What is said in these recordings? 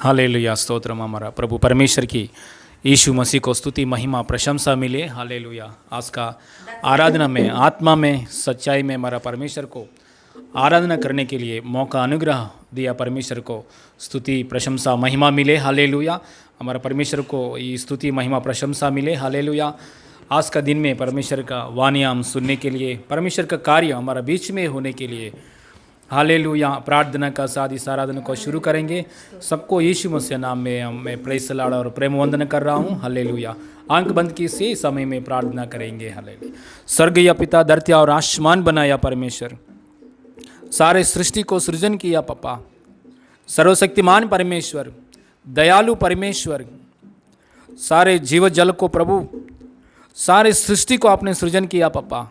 Hallelujah, stotram. हमारा प्रभु परमेश्वर की यीशु मसीह को स्तुति, महिमा, प्रशंसा मिले। हालेलुया। आज का आराधना में, आत्मा में, सच्चाई में हमारा परमेश्वर को आराधना करने के लिए मौका, अनुग्रह दिया। परमेश्वर को स्तुति, प्रशंसा, महिमा मिले। हालेलुया। हमारा परमेश्वर को ये स्तुति, महिमा, प्रशंसा मिले। हालेलुया। आज का दिन में परमेश्वर का वाणी हम सुनने के लिए, परमेश्वर का कार्य हमारा बीच में होने के लिए, हालेलुया, प्रार्थना का साथ इस आराधना को शुरू करेंगे। सबको यीशु मसीह नाम में मैं प्रेस लाड़ और प्रेम वंदन कर रहा हूँ। हालेलुया। आंख बंद की से समय में प्रार्थना करेंगे। हालेलुया। स्वर्गीय पिता, धरती और आसमान बनाया परमेश्वर, सारे सृष्टि को सृजन किया पापा, सर्वशक्तिमान परमेश्वर, दयालु परमेश्वर, सारे जीव जल को प्रभु, सारे सृष्टि को आपने सृजन किया पापा।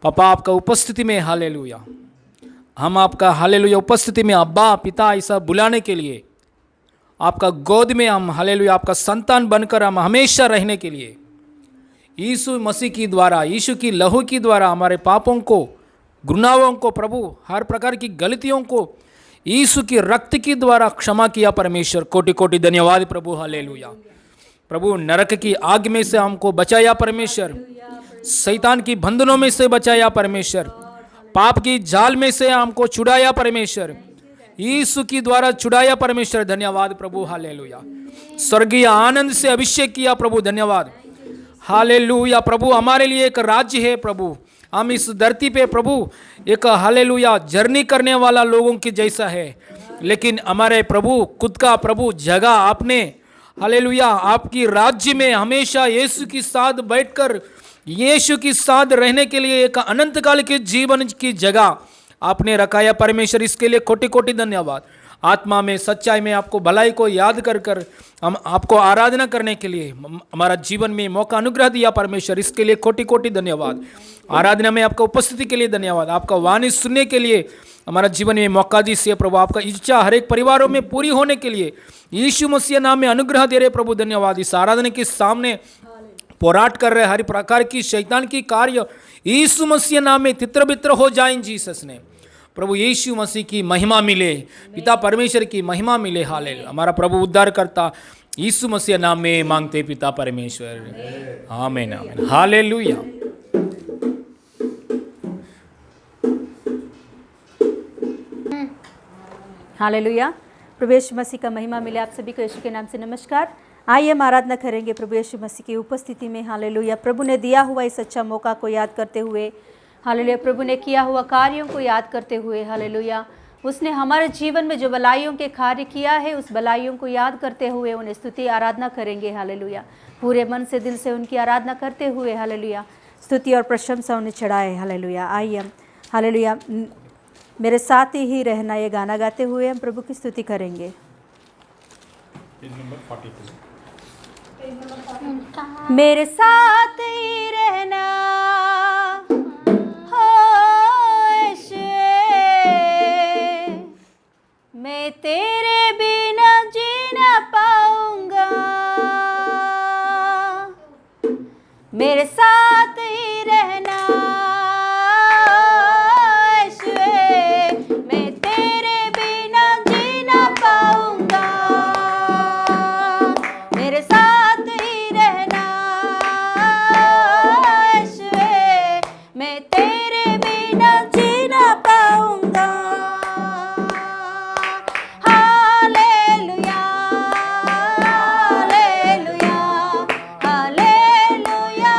पापा आपका उपस्थिति में, हालेलुया, हम आपका हालेलुया उपस्थिति में अब्बा पिता ऐसा बुलाने के लिए, आपका गोद में हम हालेलुया आपका संतान बनकर हम हमेशा रहने के लिए, यीशु मसीह की द्वारा, यीशु की लहू की द्वारा हमारे पापों को, गुनाहों को प्रभु, हर प्रकार की गलतियों को यीशु की रक्त की द्वारा क्षमा किया परमेश्वर। कोटि कोटि धन्यवाद प्रभु। हालेलुया। प्रभु नरक की आग में से हमको बचाया परमेश्वर, शैतान की बंधनों में से बचाया परमेश्वर, पाप की जाल में से हमको छुड़ाया परमेश्वर, यीशु की द्वारा छुड़ाया परमेश्वर। धन्यवाद प्रभु। हालेलुया। स्वर्गीय आनंद से अभिषेक किया प्रभु। धन्यवाद। हालेलुया। प्रभु हमारे लिए एक राज्य है प्रभु, हम इस धरती पे प्रभु एक हालेलुया जर्नी करने वाला लोगों की जैसा है, लेकिन हमारे प्रभु खुद का प्रभु जगह आपने हालेलुया आपकी राज्य में हमेशा यीशु के साथ बैठकर, यीशु के साथ रहने के लिए एक अनंत काल के जीवन की जगह आपने रखाया परमेश्वर। इसके लिए कोटि कोटि धन्यवाद। आत्मा में, सच्चाई में आपको भलाई को याद कर कर हम आपको आराधना करने के लिए हमारा जीवन में मौका, अनुग्रह दिया परमेश्वर। इसके लिए कोटि कोटि धन्यवाद। आराधना में आपका उपस्थिति के लिए धन्यवाद। आपका वाणी सुनने के लिए हमारा जीवन में मौका दीजिए प्रभु। आपका इच्छा हर एक परिवारों में पूरी होने के लिए यीशु मसीह नाम में अनुग्रह दे रहे प्रभु। धन्यवाद। इस आराधना के सामने पोराट कर रहे हर प्रकार की शैतान की कार्य यीशु मसीह नाम में तित्र बित्र हो जाएं जीसस ने। प्रभु यीशु मसीह की महिमा मिले, पिता परमेश्वर की महिमा मिले। हालेलुया। हमारा प्रभु उद्धार करता यीशु मसीह नाम में मांगते पिता परमेश्वर, आमीन आमीन। हालेलुया। हालेलुया। प्रभु यीशु मसीह का महिमा मिले। आप सभी को यीशु के नाम से नमस्कार। आइए हम आराधना करेंगे प्रभु यीशु मसीह की उपस्थिति में। हालेलुया। प्रभु ने दिया हुआ इस अच्छा मौका को याद करते हुए, हालेलुया, प्रभु ने किया हुआ कार्यों को याद करते हुए, हालेलुया, उसने हमारे जीवन में जो भलाइयों के कार्य किया है उस भलाइयों को याद करते हुए उन्हें स्तुति आराधना करेंगे। हालेलुया। पूरे मन से, दिल से उनकी आराधना करते हुए, हालेलुया, स्तुति और प्रशंसा उन्हें चढ़ाए। हालेलुया। आइए हम हालेलुया मेरे साथ ही रहना ये गाना गाते हुए हम प्रभु की स्तुति करेंगे। मेरे साथ ही रहना हो यीशुए, मैं तेरे बिना जी ना पाऊंगा। मेरे साथ ही रहना यीशुए, मैं तेरे बिना जी ना पाऊंगा। मेरे साथ ही रहना यीशुए, मैं तेरे बिना जी ना पाऊंगा। हालेलुया, हालेलुया, हालेलुया,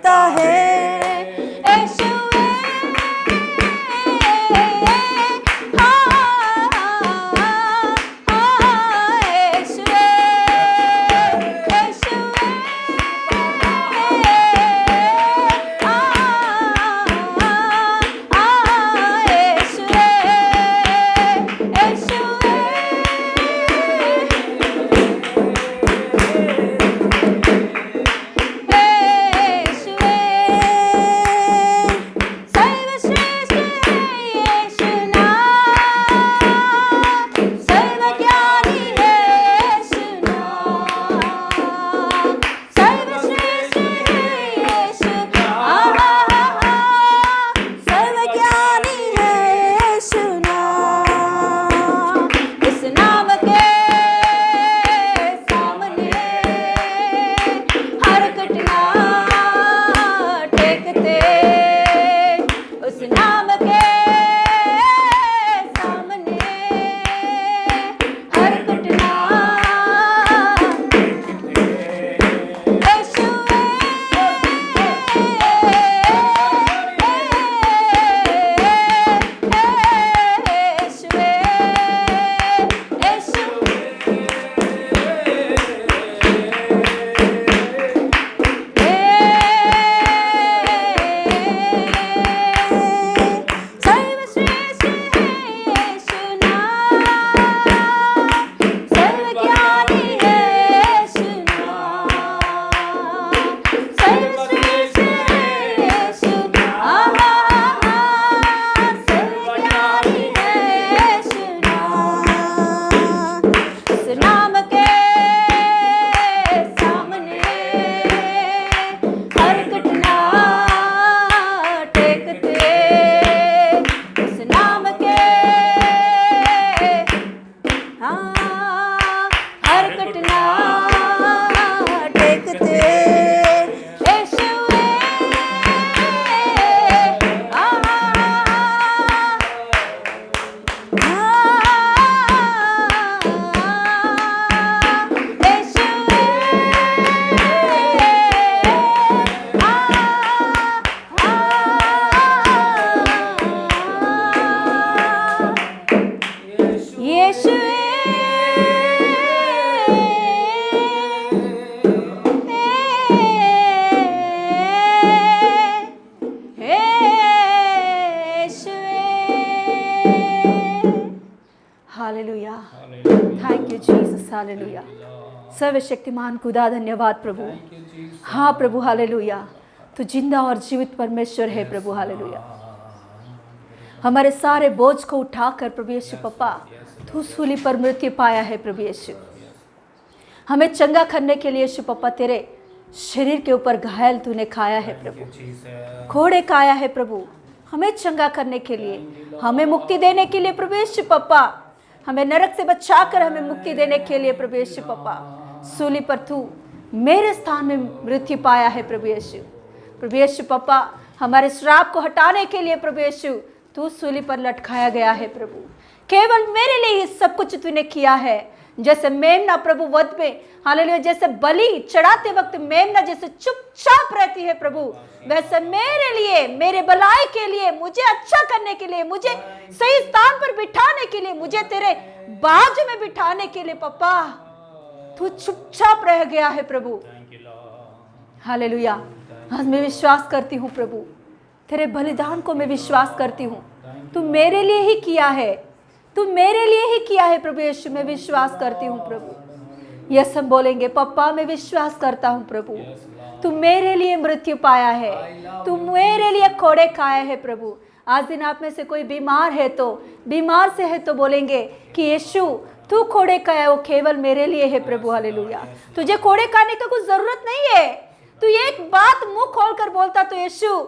सकता है यीशुए, hallelujah, thank you Jesus, hallelujah. सर्वशक्तिमान खुदा धन्यवाद प्रभु। हाँ प्रभु, हालेलुया, तू जिंदा और जीवित परमेश्वर है प्रभु, हालेलुया। हमारे सारे बोझ को उठाकर प्रभु यीशु पप्पा तू सूली पर मृत्यु पाया है प्रभु यीशु। हमें चंगा करने के लिए यीशु पप्पा तेरे शरीर के ऊपर घायल तूने खाया है प्रभु, घोड़े खाया है प्रभु, हमें चंगा करने के लिए, हमें मुक्ति देने के लिए प्रभु यीशु पप्पा, हमें नरक से बचाकर हमें मुक्ति देने के लिए प्रभु यीशु पप्पा सूली पर तू मेरे स्थान में मृत्यु पाया है प्रभु यीशु। प्रभु यीशु पप्पा हमारे श्राप को हटाने के लिए प्रभु यीशु तू सूली पर लटकाया गया है प्रभु। केवल मेरे लिए ही सब कुछ तूने किया है। जैसे मेमना प्रभु वध में, हालेलुया, जैसे बलि चढ़ाते वक्त मेमना जैसे चुपचाप रहती है प्रभु, वैसे मेरे लिए, मेरे भलाई के लिए, मुझे अच्छा करने के लिए, मुझे सही स्थान पर बिठाने के लिए, मुझे तेरे बाजू में बिठाने के लिए पप्पा तू चुपचाप रह गया है प्रभु। हालेलुया, आज मैं विश्वास करती हूँ प्रभु, तेरे बलिदान को मैं विश्वास करती हूँ। तू मेरे लिए ही किया है, तू मेरे लिए ही किया है प्रभु यीशु, मैं विश्वास करती हूँ प्रभु। यस, हम बोलेंगे पप्पा मैं विश्वास करता हूँ प्रभु, तू मेरे लिए मृत्यु पाया है, तू मेरे लिए कोड़े खाए है प्रभु। आज दिन आप में से कोई बीमार है तो, बीमार से है तो बोलेंगे कि यीशु तू कोड़े खाया, वो केवल मेरे लिए है प्रभु। हालेलुया, तुझे कोड़े खाने का कुछ जरूरत नहीं है। तू एक बात मुंह खोलकर बोलता तो यीशु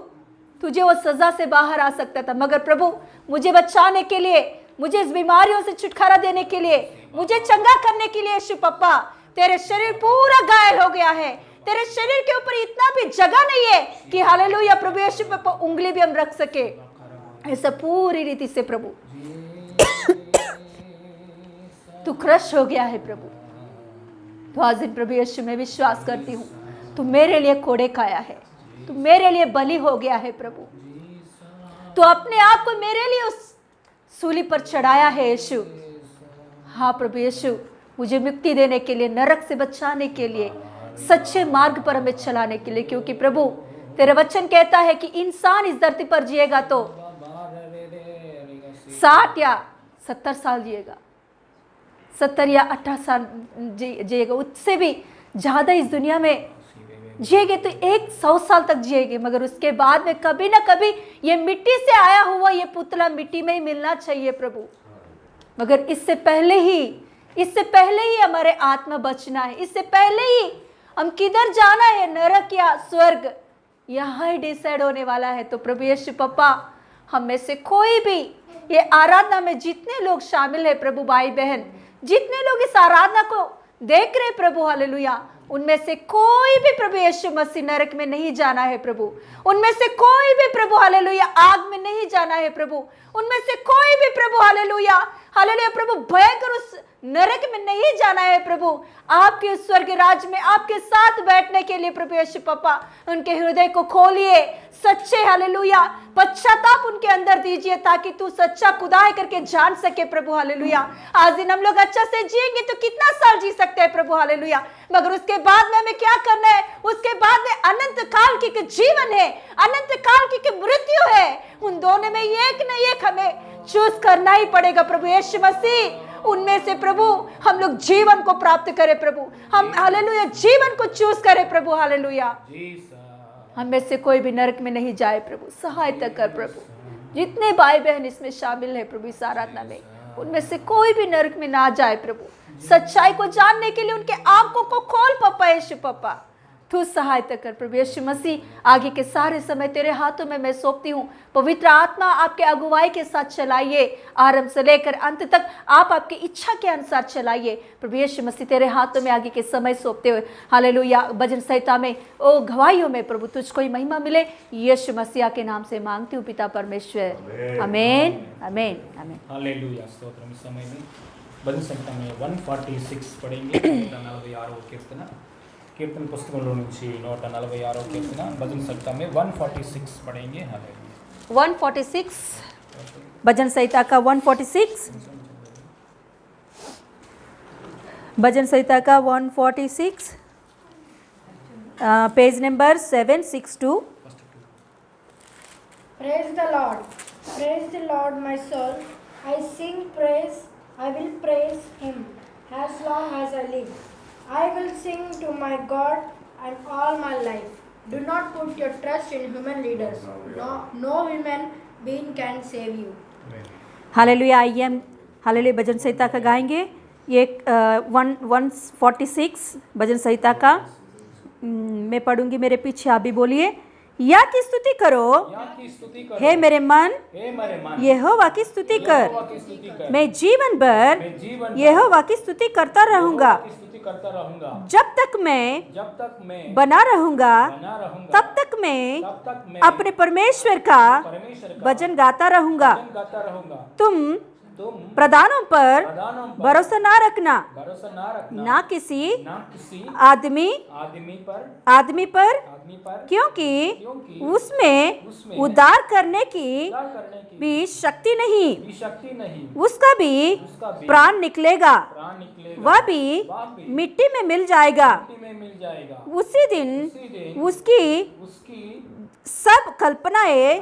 तुझे वो सजा से बाहर आ सकता था, मगर प्रभु मुझे बचाने के लिए, मुझे इस बीमारियों से छुटकारा देने के लिए, मुझे चंगा करने के लिए यीशु पप्पा तेरे शरीर पूरा घायल हो गया है। तेरे शरीर के ऊपर इतना भी जगह नहीं है कि हालेलुया प्रभु यीशु पप्पा उंगली भी हम रख सके, ऐसा पूरी रीति से प्रभु तू क्रश हो गया है प्रभु। तो आज दिन प्रभु यीशु मैं विश्वास करती हूँ तू मेरे लिए कोड़े खाया है, तू मेरे लिए बलि हो गया है प्रभु, तो अपने आप को मेरे लिए उस सूली पर चढ़ाया है यीशु। हाँ प्रभु यीशु, मुझे मुक्ति देने के लिए, नरक से बचाने के लिए, सच्चे मार्ग पर हमें चलाने के लिए, क्योंकि प्रभु तेरा वचन कहता है कि इंसान इस धरती पर जिएगा तो 60 या 70 साल जिएगा, 70 या 80 साल जिएगा, उससे भी ज़्यादा इस दुनिया में जिएगे तो 100 साल तक जिएगे, मगर उसके बाद में कभी ना कभी ये मिट्टी से आया हुआ ये पुतला मिट्टी में ही मिलना चाहिए प्रभु। मगर इससे पहले ही हमारे आत्मा बचना है, इससे पहले ही हम किधर जाना है, नरक या स्वर्ग, यहाँ ही डिसाइड होने वाला है। तो प्रभु यीशु पप्पा, हम में से कोई भी ये आराधना में जितने लोग शामिल है प्रभु, भाई बहन जितने लोग इस आराधना को देख रहे प्रभु, हालेलुया, उनमें से कोई भी प्रभु यीशु मसीह नरक में नहीं जाना है प्रभु, उनमें से कोई भी प्रभु हालेलुया आग में नहीं जाना है प्रभु, उनमें से कोई भी प्रभु हालेलुया हालेलुया प्रभु भयंकर उस नरक में नहीं जाना है प्रभु, आपके स्वर्ग राज्य में आपके साथ बैठने के लिए प्रभु यीशु पापा उनके हृदय को खोलिए, सच्चे हालेलुया पश्चाताप उनके अंदर दीजिए, ताकि तू सच्चा खुदा है करके जान सके प्रभु हालेलुया। आज दिन हम लोग अच्छा से जिएंगे तो कितना साल जी सकते हैं प्रभु हालेलुया, मगर उसके बाद में हमें क्या करना है, उसके बाद में अनंत काल की जीवन है, अनंत काल की मृत्यु है, उन दोनों में एक न एक हमें चूज करना ही पड़ेगा प्रभु यीशु मसीह। उनमें से प्रभु हम लोग जीवन को प्राप्त करें प्रभु, हम हालेलुया जीवन को चूज करें प्रभु हालेलुया। हम में से कोई भी नरक में नहीं जाए प्रभु, सहायता कर प्रभु। जितने भाई बहन इसमें शामिल है प्रभु इस आराधना में, उनमें से कोई भी नरक में ना जाए प्रभु। सच्चाई को जानने के लिए उनके आंखों को खोल पप्पा यीशु पप्पा, तू सहायता कर प्रभु यीशु मसीह। आगे के सारे समय तेरे हाथों में मैं सौंपती हूँ। पवित्र आत्मा आपके अगुवाई के साथ चलाइए, आरंभ से लेकर अंत तक आप आपकी इच्छा के अनुसार चलाइए प्रभु यीशु मसीह। तेरे हाथों में आगे के समय सौंपते हुए हालेलुया भजन संहिता में ओ गवाहियों में प्रभु तुझको ही महिमा मिले, यीशु मसीह के नाम से मांगती हूँ पिता परमेश्वर, आमीन आमीन आमीन। हालेलुया स्तोत्रम। इस समय में भजन संहिता में 146 पढ़ेंगे, 146 కీర్తన పుస్తకంలో నుంచి 146 కీర్తన భజన సంహిత में 146 पढ़ेंगे। हालेलुया 146 भजन संहिता का 146 भजन संहिता का 146 page number 762। Praise the Lord my soul, I sing praise, I will praise him as long as I live. I will sing to my God and all my life. Do not put your trust in human leaders. No human being can save you. Hallelujah. आइए हम hallelujah भजन संहिता का गाएंगे। ये 146 भजन संहिता का मैं पढ़ूंगी, मेरे पीछे आप भी बोलिए। या की स्तुति करो हे मेरे मन, यहोवा की स्तुति कर। मैं जीवन भर यहोवा की स्तुति करता रहूंगा। जब तक मैं बना रहूंगा तब तक मैं अपने परमेश्वर का भजन गाता रहूंगा। तुम प्रधानों पर भरोसा ना रखना, ना किसी आदमी पर, क्योंकि उसमें उद्धार करने की भी शक्ति नहीं, उसका भी प्राण निकलेगा, वह भी मिट्टी में मिल जाएगा। उसी दिन उसकी सब कल्पनाएं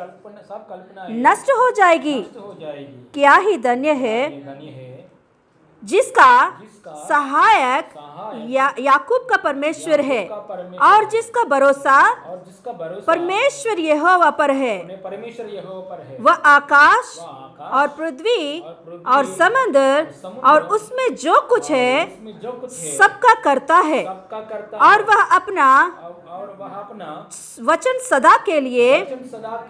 नष्ट हो जाएगी। क्या ही धन्य है जिसका सहायक याकूब का परमेश्वर है और जिसका भरोसा परमेश्वर यहोवा पर है। वह आकाश और पृथ्वी और समुद्र और उसमें जो कुछ है सबका करता है, और वह अपना वचन सदा के लिए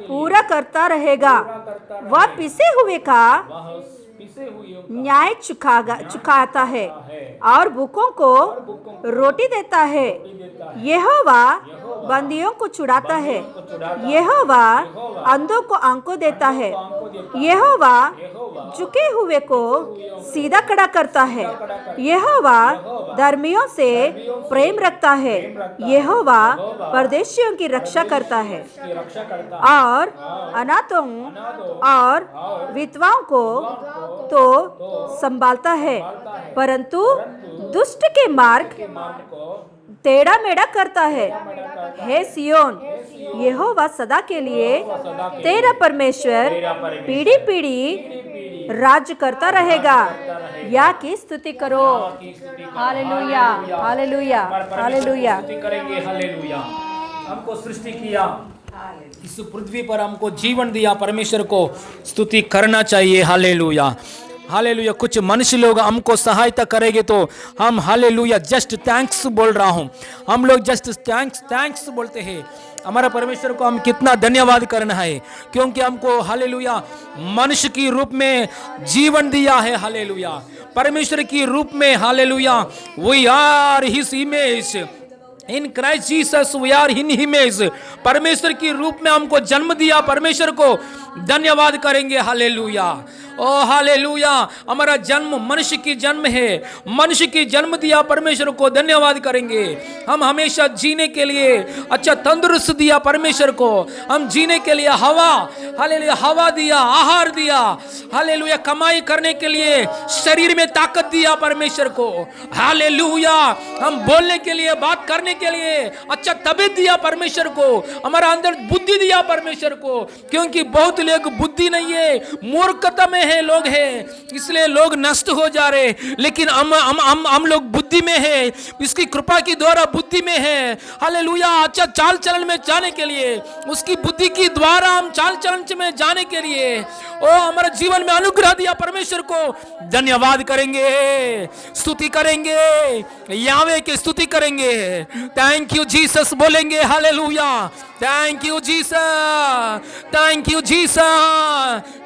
पूरा करता रहेगा। वह पिसे हुए का न्याय चुकाता है और भूखों को रोटी देता है। यहोवा बंदियों को छुड़ाता है, यहोवा अंधों को आंखें देता है, यहोवा झुके हुए को सीधा खड़ा करता है। यहोवा धर्मियों से प्रेम रखता है। यहोवा परदेशियों की रक्षा करता है और अनाथों और विधवाओं को तो संभालता है, परंतु दुष्ट के मार्ग टेढ़ा मेढ़ा करता है। हे सियोन, यहोवा सदा के लिए तेरा परमेश्वर पीढ़ी पीढ़ी राज्य करता रहेगा। या की स्तुति करो। Hallelujah, hallelujah, hallelujah. स्तुति करेंगे। हालेलुया। हमको सृष्टि किया, इस पृथ्वी पर हमको जीवन दिया, परमेश्वर को स्तुति करना चाहिए। Hallelujah, hallelujah. कुछ मनुष्य लोग हमको सहायता करेंगे तो हम हालेलुया जस्ट थैंक्स बोल रहा हूँ। हम लोग जस्ट थैंक्स बोलते हैं। हमारा परमेश्वर को हम कितना धन्यवाद करना है, क्योंकि हमको हालेलुया मनुष्य की रूप में जीवन दिया है। हालेलुया, परमेश्वर की रूप में। Hallelujah, we are his image in Christ Jesus, we are in image. परमेश्वर की रूप में हमको जन्म दिया, परमेश्वर को धन्यवाद करेंगे। हालेलुया, ओ हालेलुया। हमारा जन्म मनुष्य की जन्म है, मनुष्य की जन्म दिया, परमेश्वर को धन्यवाद करेंगे। हम हमेशा जीने के लिए अच्छा तंदुरुस्त दिया परमेश्वर को। हम जीने के लिए हवा, हालेलुया, हवा दिया, आहार दिया। हालेलुया, कमाई करने के लिए शरीर में ताकत दिया परमेश्वर को। हालेलुया, हम बोलने के लिए, बात करने के लिए अच्छा तबीयत दिया परमेश्वर को। हमारा अंदर बुद्धि दिया परमेश्वर को, क्योंकि बहुत लोग बुद्धि नहीं है, मूर्खता में है लोग हैं, इसलिए लोग नष्ट हो जा रहे। लेकिन हम लोग बुद्धि में है, इसकी कृपा की द्वारा बुद्धि में है। हालेलुया, अच्छा चाल चलन में जाने के लिए, उसकी बुद्धि की द्वारा हम चाल चलन में जाने के लिए ओ हमारे जीवन में अनुग्रह दिया परमेश्वर को धन्यवाद करेंगे, स्तुति करेंगे, यावे की स्तुति करेंगे। थैंक यू जीसस बोलेंगे। Hallelujah, thank you Jesus, thank you Jesus.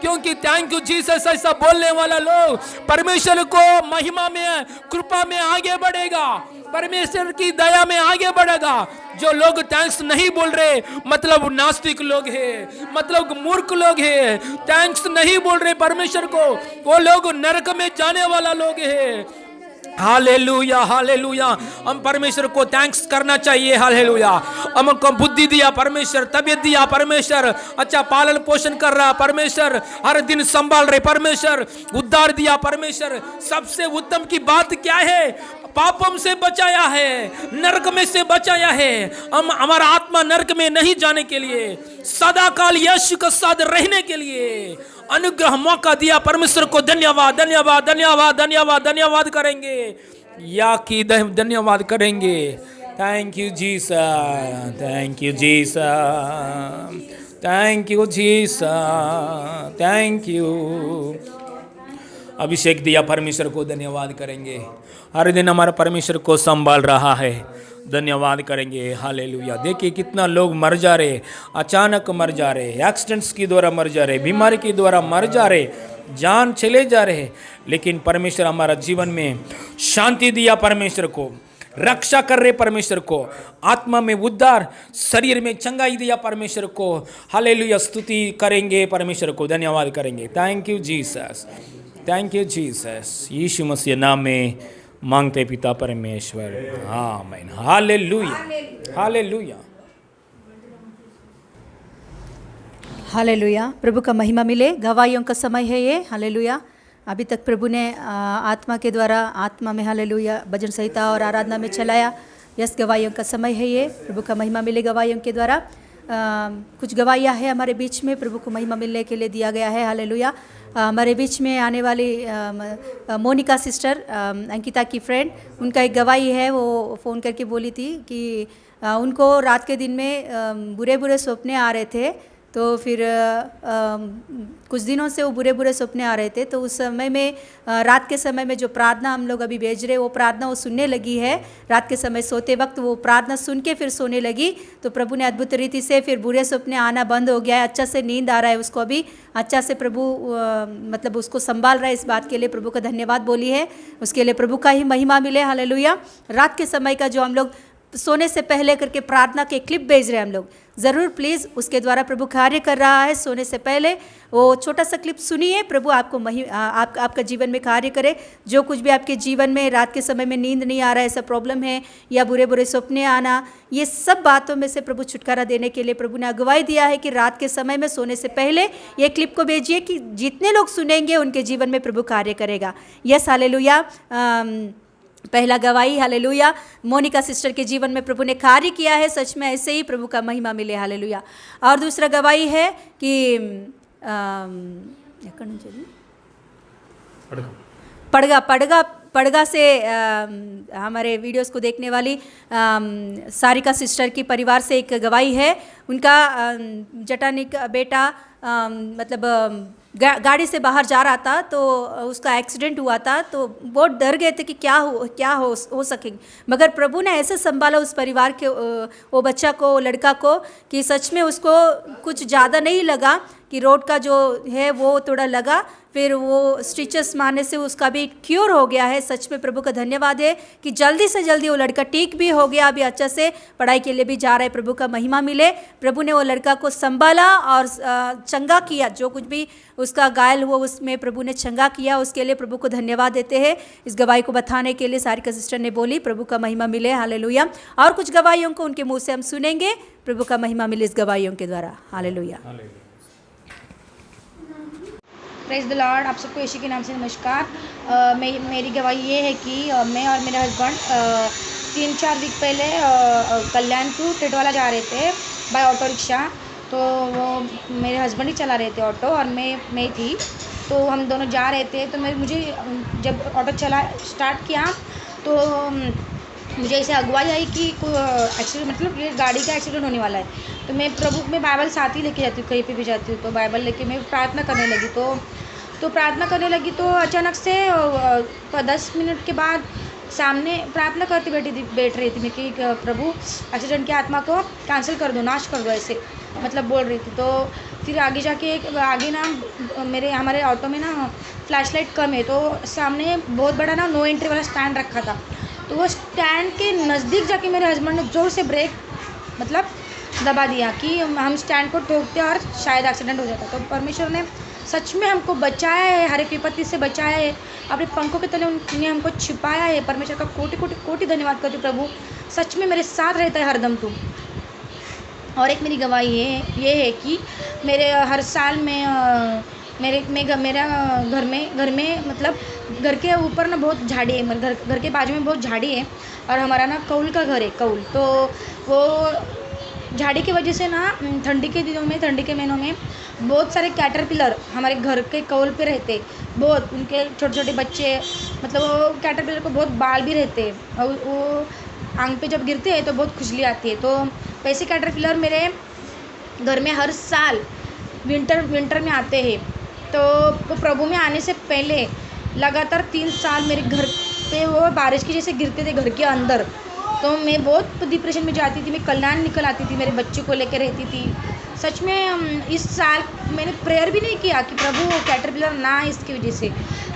क्योंकि थैंक यू जीसस ऐसा बोलने वाला लोग परमेश्वर को महिमा में, कृपा में आगे बढ़ेगा, परमेश्वर की दया में आगे बढ़ेगा। जो लोग थैंक्स नहीं बोल रहे मतलब नास्तिक लोग हैं, मतलब मूर्ख लोग हैं, थैंक्स नहीं बोल रहे परमेश्वर को, वो लोग नरक में जाने वाला लोग हैं। Hallelujah, hallelujah. हम परमेश्वर को थैंक्स करना चाहिए। हालेलुया, हमको बुद्धि दिया परमेश्वर, तबीयत दिया परमेश्वर, अच्छा पालन पोषण कर रहा परमेश्वर, हर दिन संभाल रहे परमेश्वर, उद्धार दिया परमेश्वर। सबसे उत्तम की बात क्या है? पापों से बचाया है, नरक में से बचाया है। हम हमारा आत्मा नरक में नहीं जाने के लिए, सदा काल यीशु के साथ रहने के लिए अनुग्रह मौका दिया परमेश्वर को धन्यवाद, धन्यवाद, धन्यवाद, धन्यवाद, धन्यवाद करेंगे। या की धन्यवाद करेंगे। Thank you Jesus, thank you Jesus, thank you Jesus, thank you. अभिषेक दिया परमेश्वर को धन्यवाद करेंगे। हर दिन हमारा परमेश्वर को संभाल रहा है, धन्यवाद करेंगे। हालेलुया। देखिए कितना लोग मर जा रहे, अचानक मर जा रहे, एक्सीडेंट्स की द्वारा मर जा रहे, बीमारी की द्वारा मर जा रहे, जान चले जा रहे। लेकिन परमेश्वर हमारा जीवन में शांति दिया, परमेश्वर को रक्षा कर रहे, परमेश्वर को आत्मा में उद्धार, शरीर में चंगाई दिया परमेश्वर को। हालेलुया, स्तुति करेंगे परमेश्वर को, धन्यवाद करेंगे। Thank you Jesus, thank you Jesus. Yeshu Masih नाम में मांगते पिता परमेश्वर, आमीन। Hallelujah, hallelujah, hallelujah. प्रभु का महिमा मिले। गवाहियों का समय है ये। हालेलुया। अभी तक प्रभु ने आत्मा के द्वारा, आत्मा में हालेलुया भजन संहिता और आराधना में चलाया। यस, गवाहियों का समय है ये। प्रभु का महिमा मिले गवाहियों के द्वारा। कुछ गवाहियाँ हैं हमारे बीच में, प्रभु को महिमा मिलने के लिए दिया गया है। हालेलुया। हमारे बीच में आने वाली मोनिका सिस्टर, अंकिता की फ्रेंड, उनका एक गवाही है। वो फ़ोन करके बोली थी कि उनको रात के दिन में बुरे बुरे सपने आ रहे थे। तो फिर कुछ दिनों से वो बुरे बुरे सपने आ रहे थे। तो उस समय में रात के समय में जो प्रार्थना हम लोग अभी भेज रहे, वो प्रार्थना वो सुनने लगी है। रात के समय सोते वक्त वो प्रार्थना सुन के फिर सोने लगी। तो प्रभु ने अद्भुत रीति से फिर बुरे सपने आना बंद हो गया है। अच्छा से नींद आ रहा है उसको अभी, अच्छा से प्रभु मतलब उसको संभाल रहा है। इस बात के लिए प्रभु का धन्यवाद बोली है। उसके लिए प्रभु का ही महिमा मिले। हालेलुया। रात के समय का जो हम लोग सोने से पहले करके प्रार्थना के क्लिप भेज रहे हैं हम लोग, ज़रूर प्लीज़ उसके द्वारा प्रभु कार्य कर रहा है। सोने से पहले वो छोटा सा क्लिप सुनिए, प्रभु आपको आपका जीवन में कार्य करे। जो कुछ भी आपके जीवन में रात के समय में नींद नहीं आ रहा है, ऐसा प्रॉब्लम है, या बुरे बुरे सपने आना, ये सब बातों में से प्रभु छुटकारा देने के लिए प्रभु ने अगुवाई दिया है कि रात के समय में सोने से पहले ये क्लिप को भेजिए कि जितने लोग सुनेंगे उनके जीवन में प्रभु कार्य करेगा। Yes, hallelujah. पहला गवाही, हालेलुया, मोनिका सिस्टर के जीवन में प्रभु ने कार्य किया है, सच में ऐसे ही प्रभु का महिमा मिले, हालेलुया। और दूसरा गवाही है कि पड़गा से हमारे वीडियोस को देखने वाली सारिका सिस्टर की परिवार से एक गवाही है। उनका जटानी का बेटा मतलब गाड़ी से बाहर जा रहा था तो उसका एक्सीडेंट हुआ था, तो बहुत डर गए थे कि क्या हो सकेंगे, मगर प्रभु ने ऐसे संभाला उस परिवार के वो बच्चा को, लड़का को, कि सच में उसको कुछ ज़्यादा नहीं लगा, कि रोड का जो है वो थोड़ा लगा, फिर वो स्टिचेस मारने से उसका भी क्योर हो गया है। सच में प्रभु का धन्यवाद है कि जल्दी से जल्दी वो लड़का ठीक भी हो गया, अभी अच्छा से पढ़ाई के लिए भी जा रहा है। प्रभु का महिमा मिले। प्रभु ने वो लड़का को संभाला और चंगा किया, जो कुछ भी उसका घायल हुआ उसमें प्रभु ने चंगा किया, उसके लिए प्रभु को धन्यवाद देते हैं। इस गवाही को बताने के लिए सारिका सिस्टर ने बोली, प्रभु का महिमा मिले, हालेलुया। और कुछ गवाहियों को उनके मुँह से हम सुनेंगे, प्रभु का महिमा मिले इस गवाहियों के द्वारा, हालेलुया। Praise the Lord. आप सबको यीशु के नाम से नमस्कार। मेरी गवाही ये है कि मैं और मेरे हस्बैंड 3-4 वीक पहले कल्याण टू टिटवाला जा रहे थे बाय ऑटो रिक्शा। तो वो मेरे हस्बैंड ही चला रहे थे ऑटो और मैं थी, तो हम दोनों जा रहे थे। तो मुझे जब ऑटो स्टार्ट किया तो मुझे ऐसे अगुवाई आई कि एक्सीडेंट, मतलब ये गाड़ी का एक्सीडेंट होने वाला है। तो मैं बाइबल साथ ही लेके जाती हूँ, कहीं पे भी जाती हूँ तो बाइबल लेके मैं प्रार्थना करने लगी। तो प्रार्थना करने लगी तो अचानक से 10 मिनट के बाद सामने प्रार्थना करते बैठ रही थी मैं कि प्रभु एक्सीडेंट की आत्मा को कैंसिल कर दो, नाश कर दो, ऐसे मतलब बोल रही थी। तो फिर आगे जाके आगे ना हमारे ऑटो में ना फ्लैश लाइट कम है, तो सामने बहुत बड़ा ना नो एंट्री वाला स्टैंड रखा था। तो वो स्टैंड के नज़दीक जाके मेरे हस्बैंड ने ज़ोर से ब्रेक मतलब दबा दिया कि हम स्टैंड को ठोकते और शायद एक्सीडेंट हो जाता। तो परमेश्वर ने सच में हमको बचाया है, हर एक विपत्ति से बचाया है, अपने पंखों के तले उन्हें हमको छिपाया है। परमेश्वर का कोटि कोटि कोटि धन्यवाद करती हूँ। प्रभु सच में मेरे साथ रहता है हरदम तू। और एक मेरी गवाही ये है कि मेरे हर साल में मेरा घर में मतलब घर के ऊपर ना बहुत झाड़ी है, घर के बाजू में बहुत झाड़ी है और हमारा ना कौल का घर है, कौल। तो वो झाड़ी की वजह से ना ठंडी के महीनों में बहुत सारे कैटरपिलर हमारे घर के कौल पे रहते, बहुत उनके छोटे छोटे बच्चे, मतलब वो कैटरपिलर को बहुत बाल भी रहते और वो आंग पे जब गिरते हैं तो बहुत खुजली आती है। तो वैसे कैटरपिलर मेरे घर में हर साल विंटर में आते हैं। तो प्रभु में आने से पहले लगातार 3 साल मेरे घर पे वो बारिश की जैसे गिरते थे घर के अंदर। तो मैं बहुत डिप्रेशन में जाती थी, मैं कल्याण निकल आती थी, मेरे बच्चे को लेकर रहती थी। सच में इस साल मैंने प्रेयर भी नहीं किया कि प्रभु कैटरपिलर ना, इसकी वजह से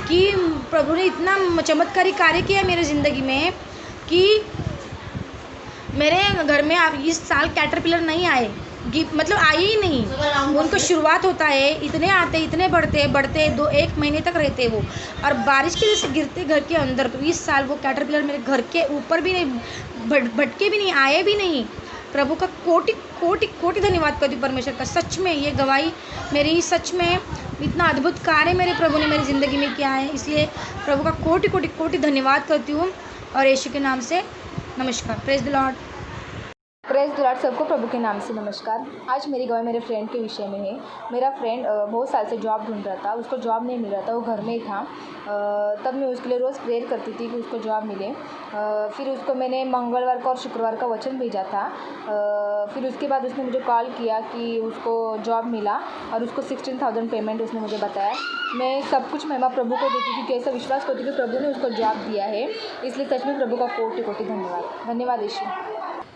कि प्रभु ने इतना चमत्कारी कार्य किया मेरे ज़िंदगी में कि मेरे घर में इस साल कैटरपिलर नहीं आए, मतलब आए ही नहीं। उनको शुरुआत होता है, इतने आते, इतने बढ़ते 1 महीने तक रहते वो, और बारिश की वजह से गिरते घर के अंदर। तो इस साल वो कैटरपिलर मेरे घर के ऊपर भी नहीं भटके भी नहीं, आए भी नहीं। प्रभु का कोटि कोटि कोटि धन्यवाद करती हूँ परमेश्वर का। सच में ये गवाही मेरी, सच में इतना अद्भुत कार्य मेरे प्रभु ने मेरी ज़िंदगी में किया है, इसलिए प्रभु का कोटि कोटि कोटि धन्यवाद करती हूँ। और यीशु के नाम से नमस्कार। Praise the Lord. Praise the Lord. सबको प्रभु के नाम से नमस्कार। आज मेरी गवाही मेरे फ्रेंड के विषय में है। मेरा फ्रेंड बहुत साल से जॉब ढूंढ रहा था, उसको जॉब नहीं मिल रहा था, वो घर में ही था। तब मैं उसके लिए रोज़ प्रेयर करती थी कि उसको जॉब मिले। फिर उसको मैंने मंगलवार का और शुक्रवार का वचन भेजा था। फिर उसके बाद उसने मुझे कॉल किया कि उसको जॉब मिला और उसको 16,000 पेमेंट उसने मुझे बताया। मैं सब कुछ महिमा प्रभु को देती थी, कैसा विश्वास करती थी कि प्रभु ने उसको जॉब दिया है, इसलिए सच में प्रभु का कोटि कोटि धन्यवाद। धन्यवाद यीशु।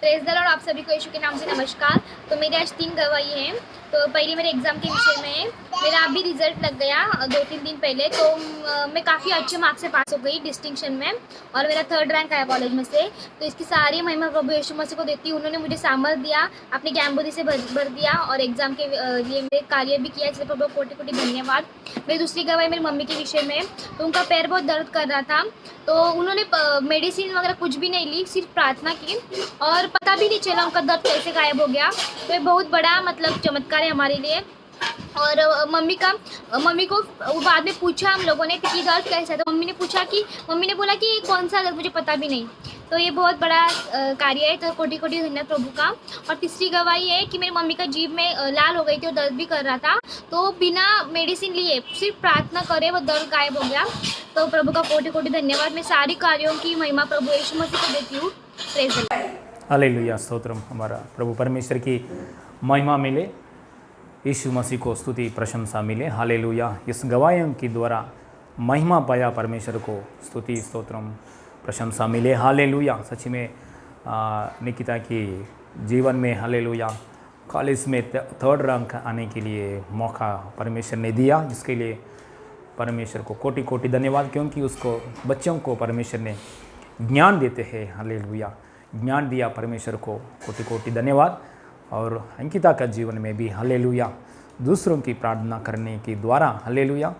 Praise the Lord. आप सभी को यीशु के नाम से नमस्कार। तो मेरी आज 3 गवाही हैं। तो पहले मेरे एग्ज़ाम के विषय में है। मेरा अभी रिज़ल्ट लग गया 2-3 दिन पहले, तो मैं काफ़ी अच्छे मार्क्स से पास हो गई डिस्टिंक्शन में, और मेरा 3rd रैंक आया कॉलेज में से। तो इसकी सारी महिमा प्रभु यीशु मसीह को देती हूँ। उन्होंने मुझे सामर्थ दिया, अपनी ज्ञान बुद्धि से भर दिया, और एग्ज़ाम के लिए मेरे कार्य भी किया, इसलिए प्रभु को कोटि-कोटि धन्यवाद। मेरी दूसरी गवाही मेरी मम्मी के विषय में, तो उनका पैर बहुत दर्द कर रहा था, तो उन्होंने मेडिसिन वगैरह कुछ भी नहीं ली, सिर्फ प्रार्थना की, और पता भी नहीं चला उनका दर्द कैसे गायब हो गया। तो ये बहुत बड़ा मतलब चमत्कार है हमारे लिए। और मम्मी को बाद में पूछा हम लोगों ने कि दर्द कैसा है, तो मम्मी ने बोला कि कौन सा दर्द, मुझे पता भी नहीं। तो ये बहुत बड़ा कार्य है, तो कोटि कोटि धन्यवाद प्रभु का। और तीसरी गवाही है कि मेरी मम्मी का जीभ में लाल हो गई थी और दर्द भी कर रहा था, तो बिना मेडिसिन लिए सिर्फ प्रार्थना करे वो दर्द गायब हो गया। तो प्रभु का कोटि कोटि धन्यवाद। मैं सारी कार्यों की महिमा प्रभु यीशु मसीह को देती हूँ। Praise the Lord. Hallelujah, stotram. हमारा प्रभु परमेश्वर की महिमा मिले, यीशु मसीह को स्तुति प्रशंसा मिले। हालेलुया। इस गवाहियों के द्वारा महिमा पाया परमेश्वर को स्तुति स्तोत्रम प्रशंसा मिले। हालेलुया। सच में निकिता की जीवन में हालेलुया कॉलेज में 3rd रैंक आने के लिए मौका परमेश्वर ने दिया, इसके लिए परमेश्वर को कोटि कोटि धन्यवाद, क्योंकि उसको बच्चों को परमेश्वर ने ज्ञान देते हैं। हालेलुया, ज्ञान दिया परमेश्वर को, कोटि कोटि धन्यवाद। और अंकिता का जीवन में भी हालेलुया दूसरों की प्रार्थना करने के द्वारा हालेलुया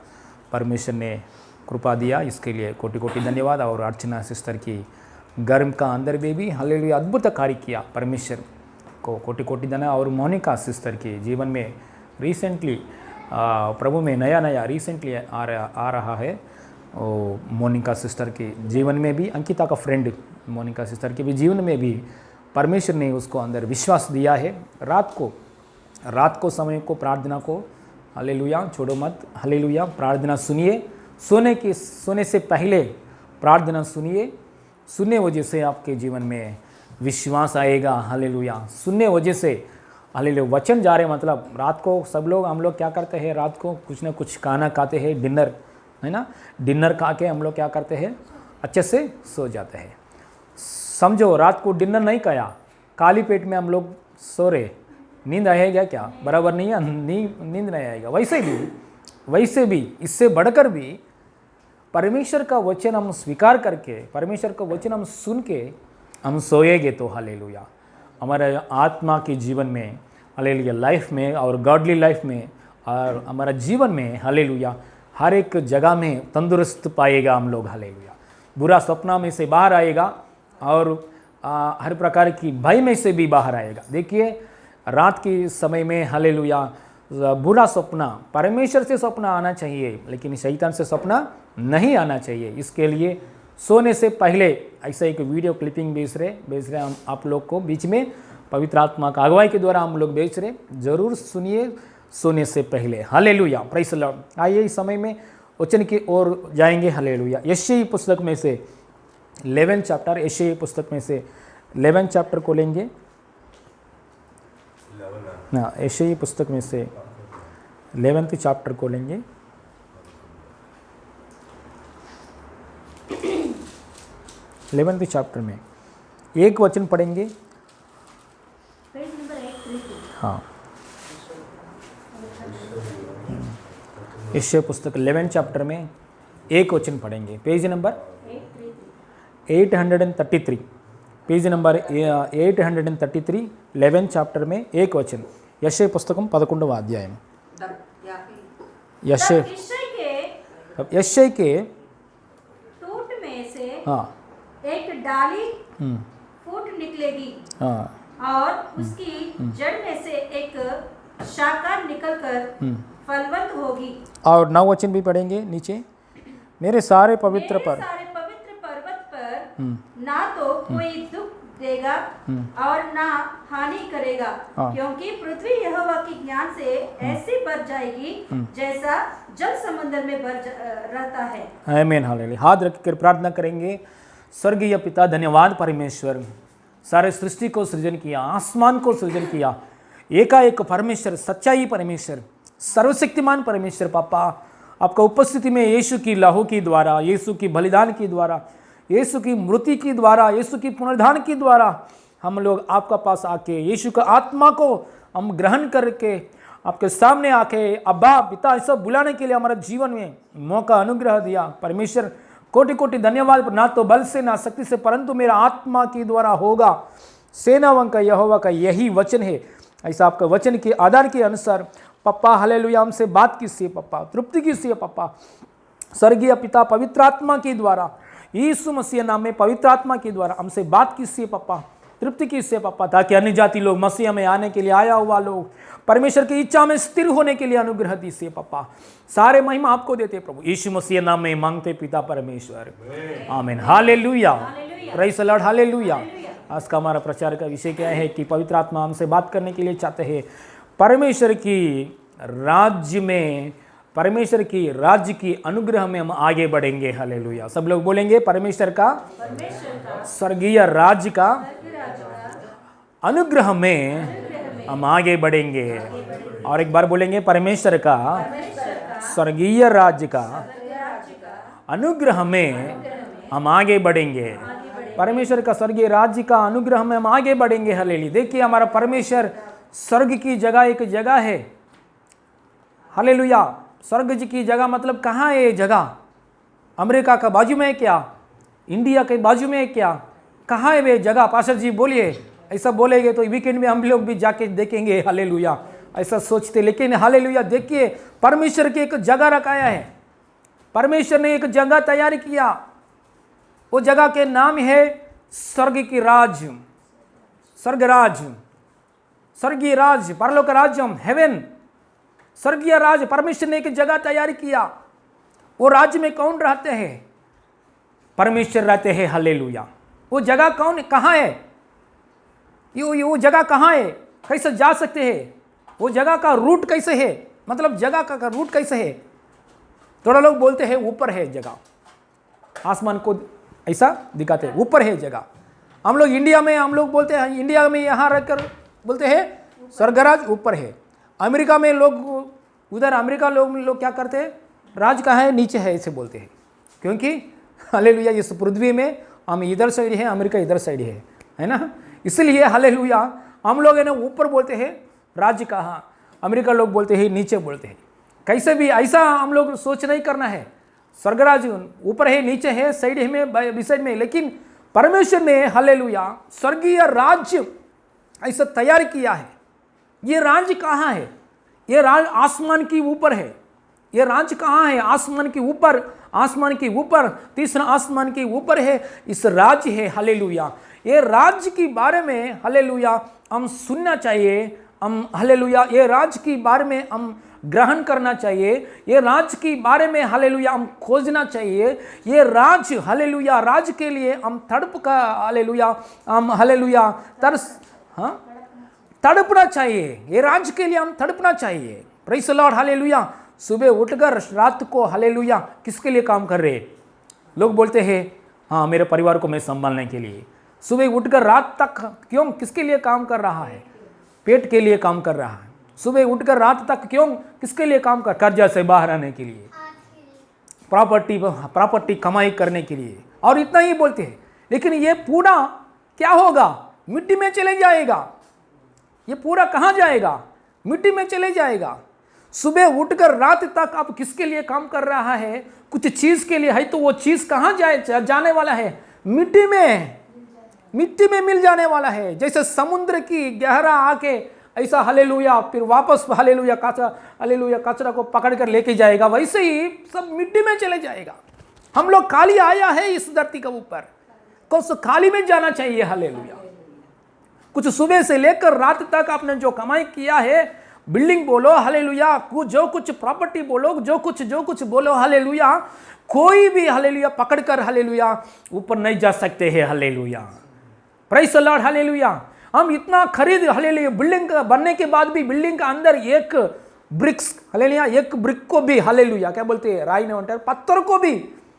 परमेश्वर ने कृपा दिया, इसके लिए कोटि कोटि धन्यवाद। और अर्चना सिस्टर की गर्भ का अंदर में भी हालेलुया अद्भुत कार्य किया, परमेश्वर को कोटि कोटि धन्यवाद। और मोनिका सिस्टर के जीवन में रिसेंटली प्रभु में नया रिसेंटली आ रहा है। मोनिका सिस्टर के जीवन में भी, अंकिता का फ्रेंड मोनिका सिस्टर के भी जीवन में भी परमेश्वर ने उसको अंदर विश्वास दिया है। रात को समय को प्रार्थना को हालेलुया छोड़ो मत। हालेलुया, प्रार्थना सुनिए, सोने से पहले प्रार्थना सुनिए। सुनने वजह से आपके जीवन में विश्वास आएगा। हालेलुया, सुनने वजह से हालेलुया वचन जा रहे, मतलब रात को हम लोग क्या करते हैं, रात को कुछ ना कुछ खाना खाते हैं, डिनर है ना, डिनर खा के हम लोग क्या करते हैं, अच्छे से सो जाते हैं। समझो रात को डिनर नहीं खाया, खाली पेट में हम लोग सो रहे, नींद आएगा क्या? बराबर नहीं है, नींद नहीं आएगा। वैसे भी इससे बढ़कर भी परमेश्वर का वचन हम स्वीकार करके, परमेश्वर का वचन हम सुन के हम सोएंगे तो हालेलुया हमारे आत्मा के जीवन में, हालेलुया लाइफ में और गॉडली लाइफ में और हमारा जीवन में हालेलुया हर एक जगह में तंदुरुस्त पाएगा हम लोग। हालेलुया, बुरा सपना में से बाहर आएगा और हर प्रकार की भय में से भी बाहर आएगा। देखिए रात के समय में हालेलुया बुरा सपना, परमेश्वर से सपना आना चाहिए लेकिन शैतान से सपना नहीं आना चाहिए। इसके लिए सोने से पहले ऐसा एक वीडियो क्लिपिंग भेज रहे हम आप लोग को बीच में, पवित्र आत्मा का अगुवाई के द्वारा हम लोग भेज रहे, जरूर सुनिए सोने से पहले। Hallelujah, praise the Lord. आइए इस समय में वचन की ओर जाएंगे। हालेलुया, यशायाह पुस्तक में से 11 चैप्टर, यशायाह पुस्तक में से 11 चैप्टर को लेंगे ना, यशायाह पुस्तक में से 11th चैप्टर को लेंगे। इलेवेंथ चैप्टर में एक वचन पढ़ेंगे। हाँ, यशायाह पुस्तक 11 चैप्टर में एक वचन पढ़ेंगे। Page number 833, page number 833, 11 chapter में एक वचन। यशायाह पुस्तकम 11వ అధ్యాయం। यशायाह के टूट में से हाँ एक डाली फूट निकलेगी हाँ और उसकी जड़ में से एक शाखा निकलकर फलवंत होगी। और 9 वचन भी पढ़ेंगे नीचे। मेरे सारे पवित्र मेरे सारे पवित्र पर्वत पर ना तो कोई दुख देगा और ना हानि करेगा, क्योंकि पृथ्वी यहोवा की ज्ञान से ऐसी भर जाएगी जैसा जल समुद्र में भर रहता है। आमीन, हालेलुया। हाथ रखकर प्रार्थना करेंगे। स्वर्गीय पिता, धन्यवाद परमेश्वर, सारे सृष्टि को सृजन किया, आसमान को सृजन किया, एकाएक परमेश्वर, सच्चाई परमेश्वर, सर्वशक्तिमान परमेश्वर। पापा आपका उपस्थिति में यीशु की लहू की द्वारा, यीशु की बलिदान की द्वारा, यीशु की मृत्यु की द्वारा, यीशु की पुनरुत्थान की द्वारा हम लोग आपका पास आके यीशु का आत्मा को हम ग्रहण करके आपके सामने आके अब्बा पिता ऐसा बुलाने के लिए हमारे जीवन में मौका अनुग्रह दिया। परमेश्वर कोटि कोटि धन्यवाद। ना तो बल से ना शक्ति से परंतु मेरा आत्मा के द्वारा होगा। सेनाओं का यहोवा का यही वचन है। ऐसा आपका वचन के आधार के अनुसार पप्पा हालेलुया हमसे बात कीजिए पप्पा, तृप्ति कीजिए पप्पा। स्वर्गीय पिता पवित्र आत्मा के द्वारा यीशु मसीह नाम में पवित्र आत्मा के द्वारा हमसे बात कीजिए पप्पा, तृप्ति कीजिए पप्पा, ताकि अन्य जाति लोग मसीह में आने के लिए आया हुआ लोग परमेश्वर की इच्छा में स्थिर होने के लिए अनुग्रह दीजिए पप्पा। सारे महिमा आपको देते प्रभु यीशु मसीह नाम में मांगते पिता परमेश्वर, आमीन। Hallelujah, praise the Lord, hallelujah. आज का हमारा प्रचार का विषय क्या है कि पवित्र आत्मा हमसे बात करने के लिए चाहते हैं। परमेश्वर की राज्य में, परमेश्वर की राज्य की अनुग्रह में हम आगे बढ़ेंगे। हालेलुया। सब लोग बोलेंगे परमेश्वर का स्वर्गीय राज्य का अनुग्रह में हम आगे बढ़ेंगे। और एक बार बोलेंगे परमेश्वर का स्वर्गीय राज्य का अनुग्रह में हम आगे बढ़ेंगे। परमेश्वर का स्वर्गीय राज्य का अनुग्रह में हम आगे बढ़ेंगे। हालेलुया। देखिए हमारा परमेश्वर स्वर्ग की जगह एक जगह है। हालेलुया। स्वर्ग की जगह मतलब कहाँ है ये जगह? अमेरिका का बाजू में है क्या? इंडिया के बाजू में है क्या? कहाँ है वे जगह? पास्टर जी बोलिए। ऐसा बोलेंगे तो वीकेंड में हम लोग भी जाके देखेंगे। हालेलुया। ऐसा सोचते, लेकिन हालेलुया देखिए परमेश्वर की एक जगह रखाया है। परमेश्वर ने एक जगह तैयार किया। वो जगह के नाम है स्वर्ग की राज्य, स्वर्ग राज्य, स्वर्गीय राज्य, परलोक राज्यम, हेवन, स्वर्गीय राज्य। परमेश्वर ने एक जगह तैयार किया। वो राज्य में कौन रहते हैं? परमेश्वर रहते हैं। हालेलुया। वो जगह कौन, कहाँ है? वो जगह कहाँ है? कैसे जा सकते हैं? वो जगह का रूट कैसे है? मतलब जगह का रूट कैसे है? थोड़ा लोग बोलते हैं ऊपर है जगह, आसमान को ऐसा दिखाते हैं, ऊपर है जगह। हम लोग इंडिया में हम लोग बोलते हैं, इंडिया में यहाँ रहकर बोलते हैं स्वर्गराज ऊपर है। अमेरिका में लोग, उधर अमेरिका लोग क्या करते हैं? राज कहाँ है? नीचे है, ऐसे बोलते हैं। क्योंकि हालेलुया इस पृथ्वी में हम इधर साइड है, अमेरिका इधर साइड है ना। इसलिए हालेलुया हम लोग है ना ऊपर बोलते हैं राज्य कहाँ, अमेरिका लोग बोलते हैं नीचे बोलते हैं। कैसे भी ऐसा हम लोग सोच नहीं करना है। स्वर्गराज ऊपर है, नीचे है, साइड है में, बिसाइड में। लेकिन परमेश्वर ने हालेलुया स्वर्गीय राज्य ऐसा तैयार किया है। ये राज्य कहाँ है? ये राज्य आसमान के ऊपर है। ये राज्य कहाँ है? आसमान के ऊपर, आसमान के ऊपर, तीसरा आसमान के ऊपर है इस राज्य है। हालेलुया। ये राज्य के बारे में हालेलुया हम सुनना चाहिए। हम हालेलुया ये राज्य के बारे में हम ग्रहण करना चाहिए। ये राज्य के बारे में हालेलुया हम खोजना चाहिए। ये राज्य हालेलुया राज्य के लिए हम तड़प का हालेलुया हम हालेलुया तरस तड़पना चाहिए। ये राज्य के लिए हम तड़पना चाहिए। Praise the Lord, hallelujah. सुबह उठकर रात को हालेलुया किसके लिए काम कर रहे हैं? लोग बोलते हैं हाँ मेरे परिवार को मैं संभालने के लिए। सुबह उठकर रात तक क्यों, किसके लिए काम कर रहा है? पेट के लिए काम कर रहा है। सुबह उठकर रात तक क्यों, किसके लिए काम कर? कर्जा से बाहर आने के लिए, प्रॉपर्टी कमाई करने के लिए, और इतना ही बोलते हैं। लेकिन ये पूरा क्या होगा? मिट्टी में चले जाएगा। ये पूरा कहाँ जाएगा? मिट्टी में चले जाएगा। सुबह उठकर रात तक आप किसके लिए काम कर रहा है? कुछ चीज के लिए है, तो वो चीज कहाँ जाने वाला है? मिट्टी में, मिट्टी में मिल जाने वाला है। जैसे समुद्र की गहरा आके ऐसा हालेलुया फिर वापस हालेलुया कचरा को पकड़ कर लेके जाएगा, वैसे ही सब मिट्टी में चले जाएगा। हम लोग खाली आया है इस धरती के ऊपर, कुछ खाली में जाना चाहिए। हालेलुया। कुछ सुबह से लेकर रात तक आपने जो कमाई किया है, बिल्डिंग बोलो हालेलुया, जो कुछ प्रॉपर्टी बोलो, जो कुछ बोलो हालेलुया, कोई भी हालेलुया पकड़ कर हालेलुया ऊपर नहीं जा सकते हैं। Hallelujah. Praise the Lord, hallelujah. हम इतना खरीद हालेलुया, बिल्डिंग बनने के बाद भी बिल्डिंग का अंदर एक ब्रिक्स हालेलुया, एक ब्रिक को भी हालेलुया क्या बोलते हैं, राई ने पत्थर को भी,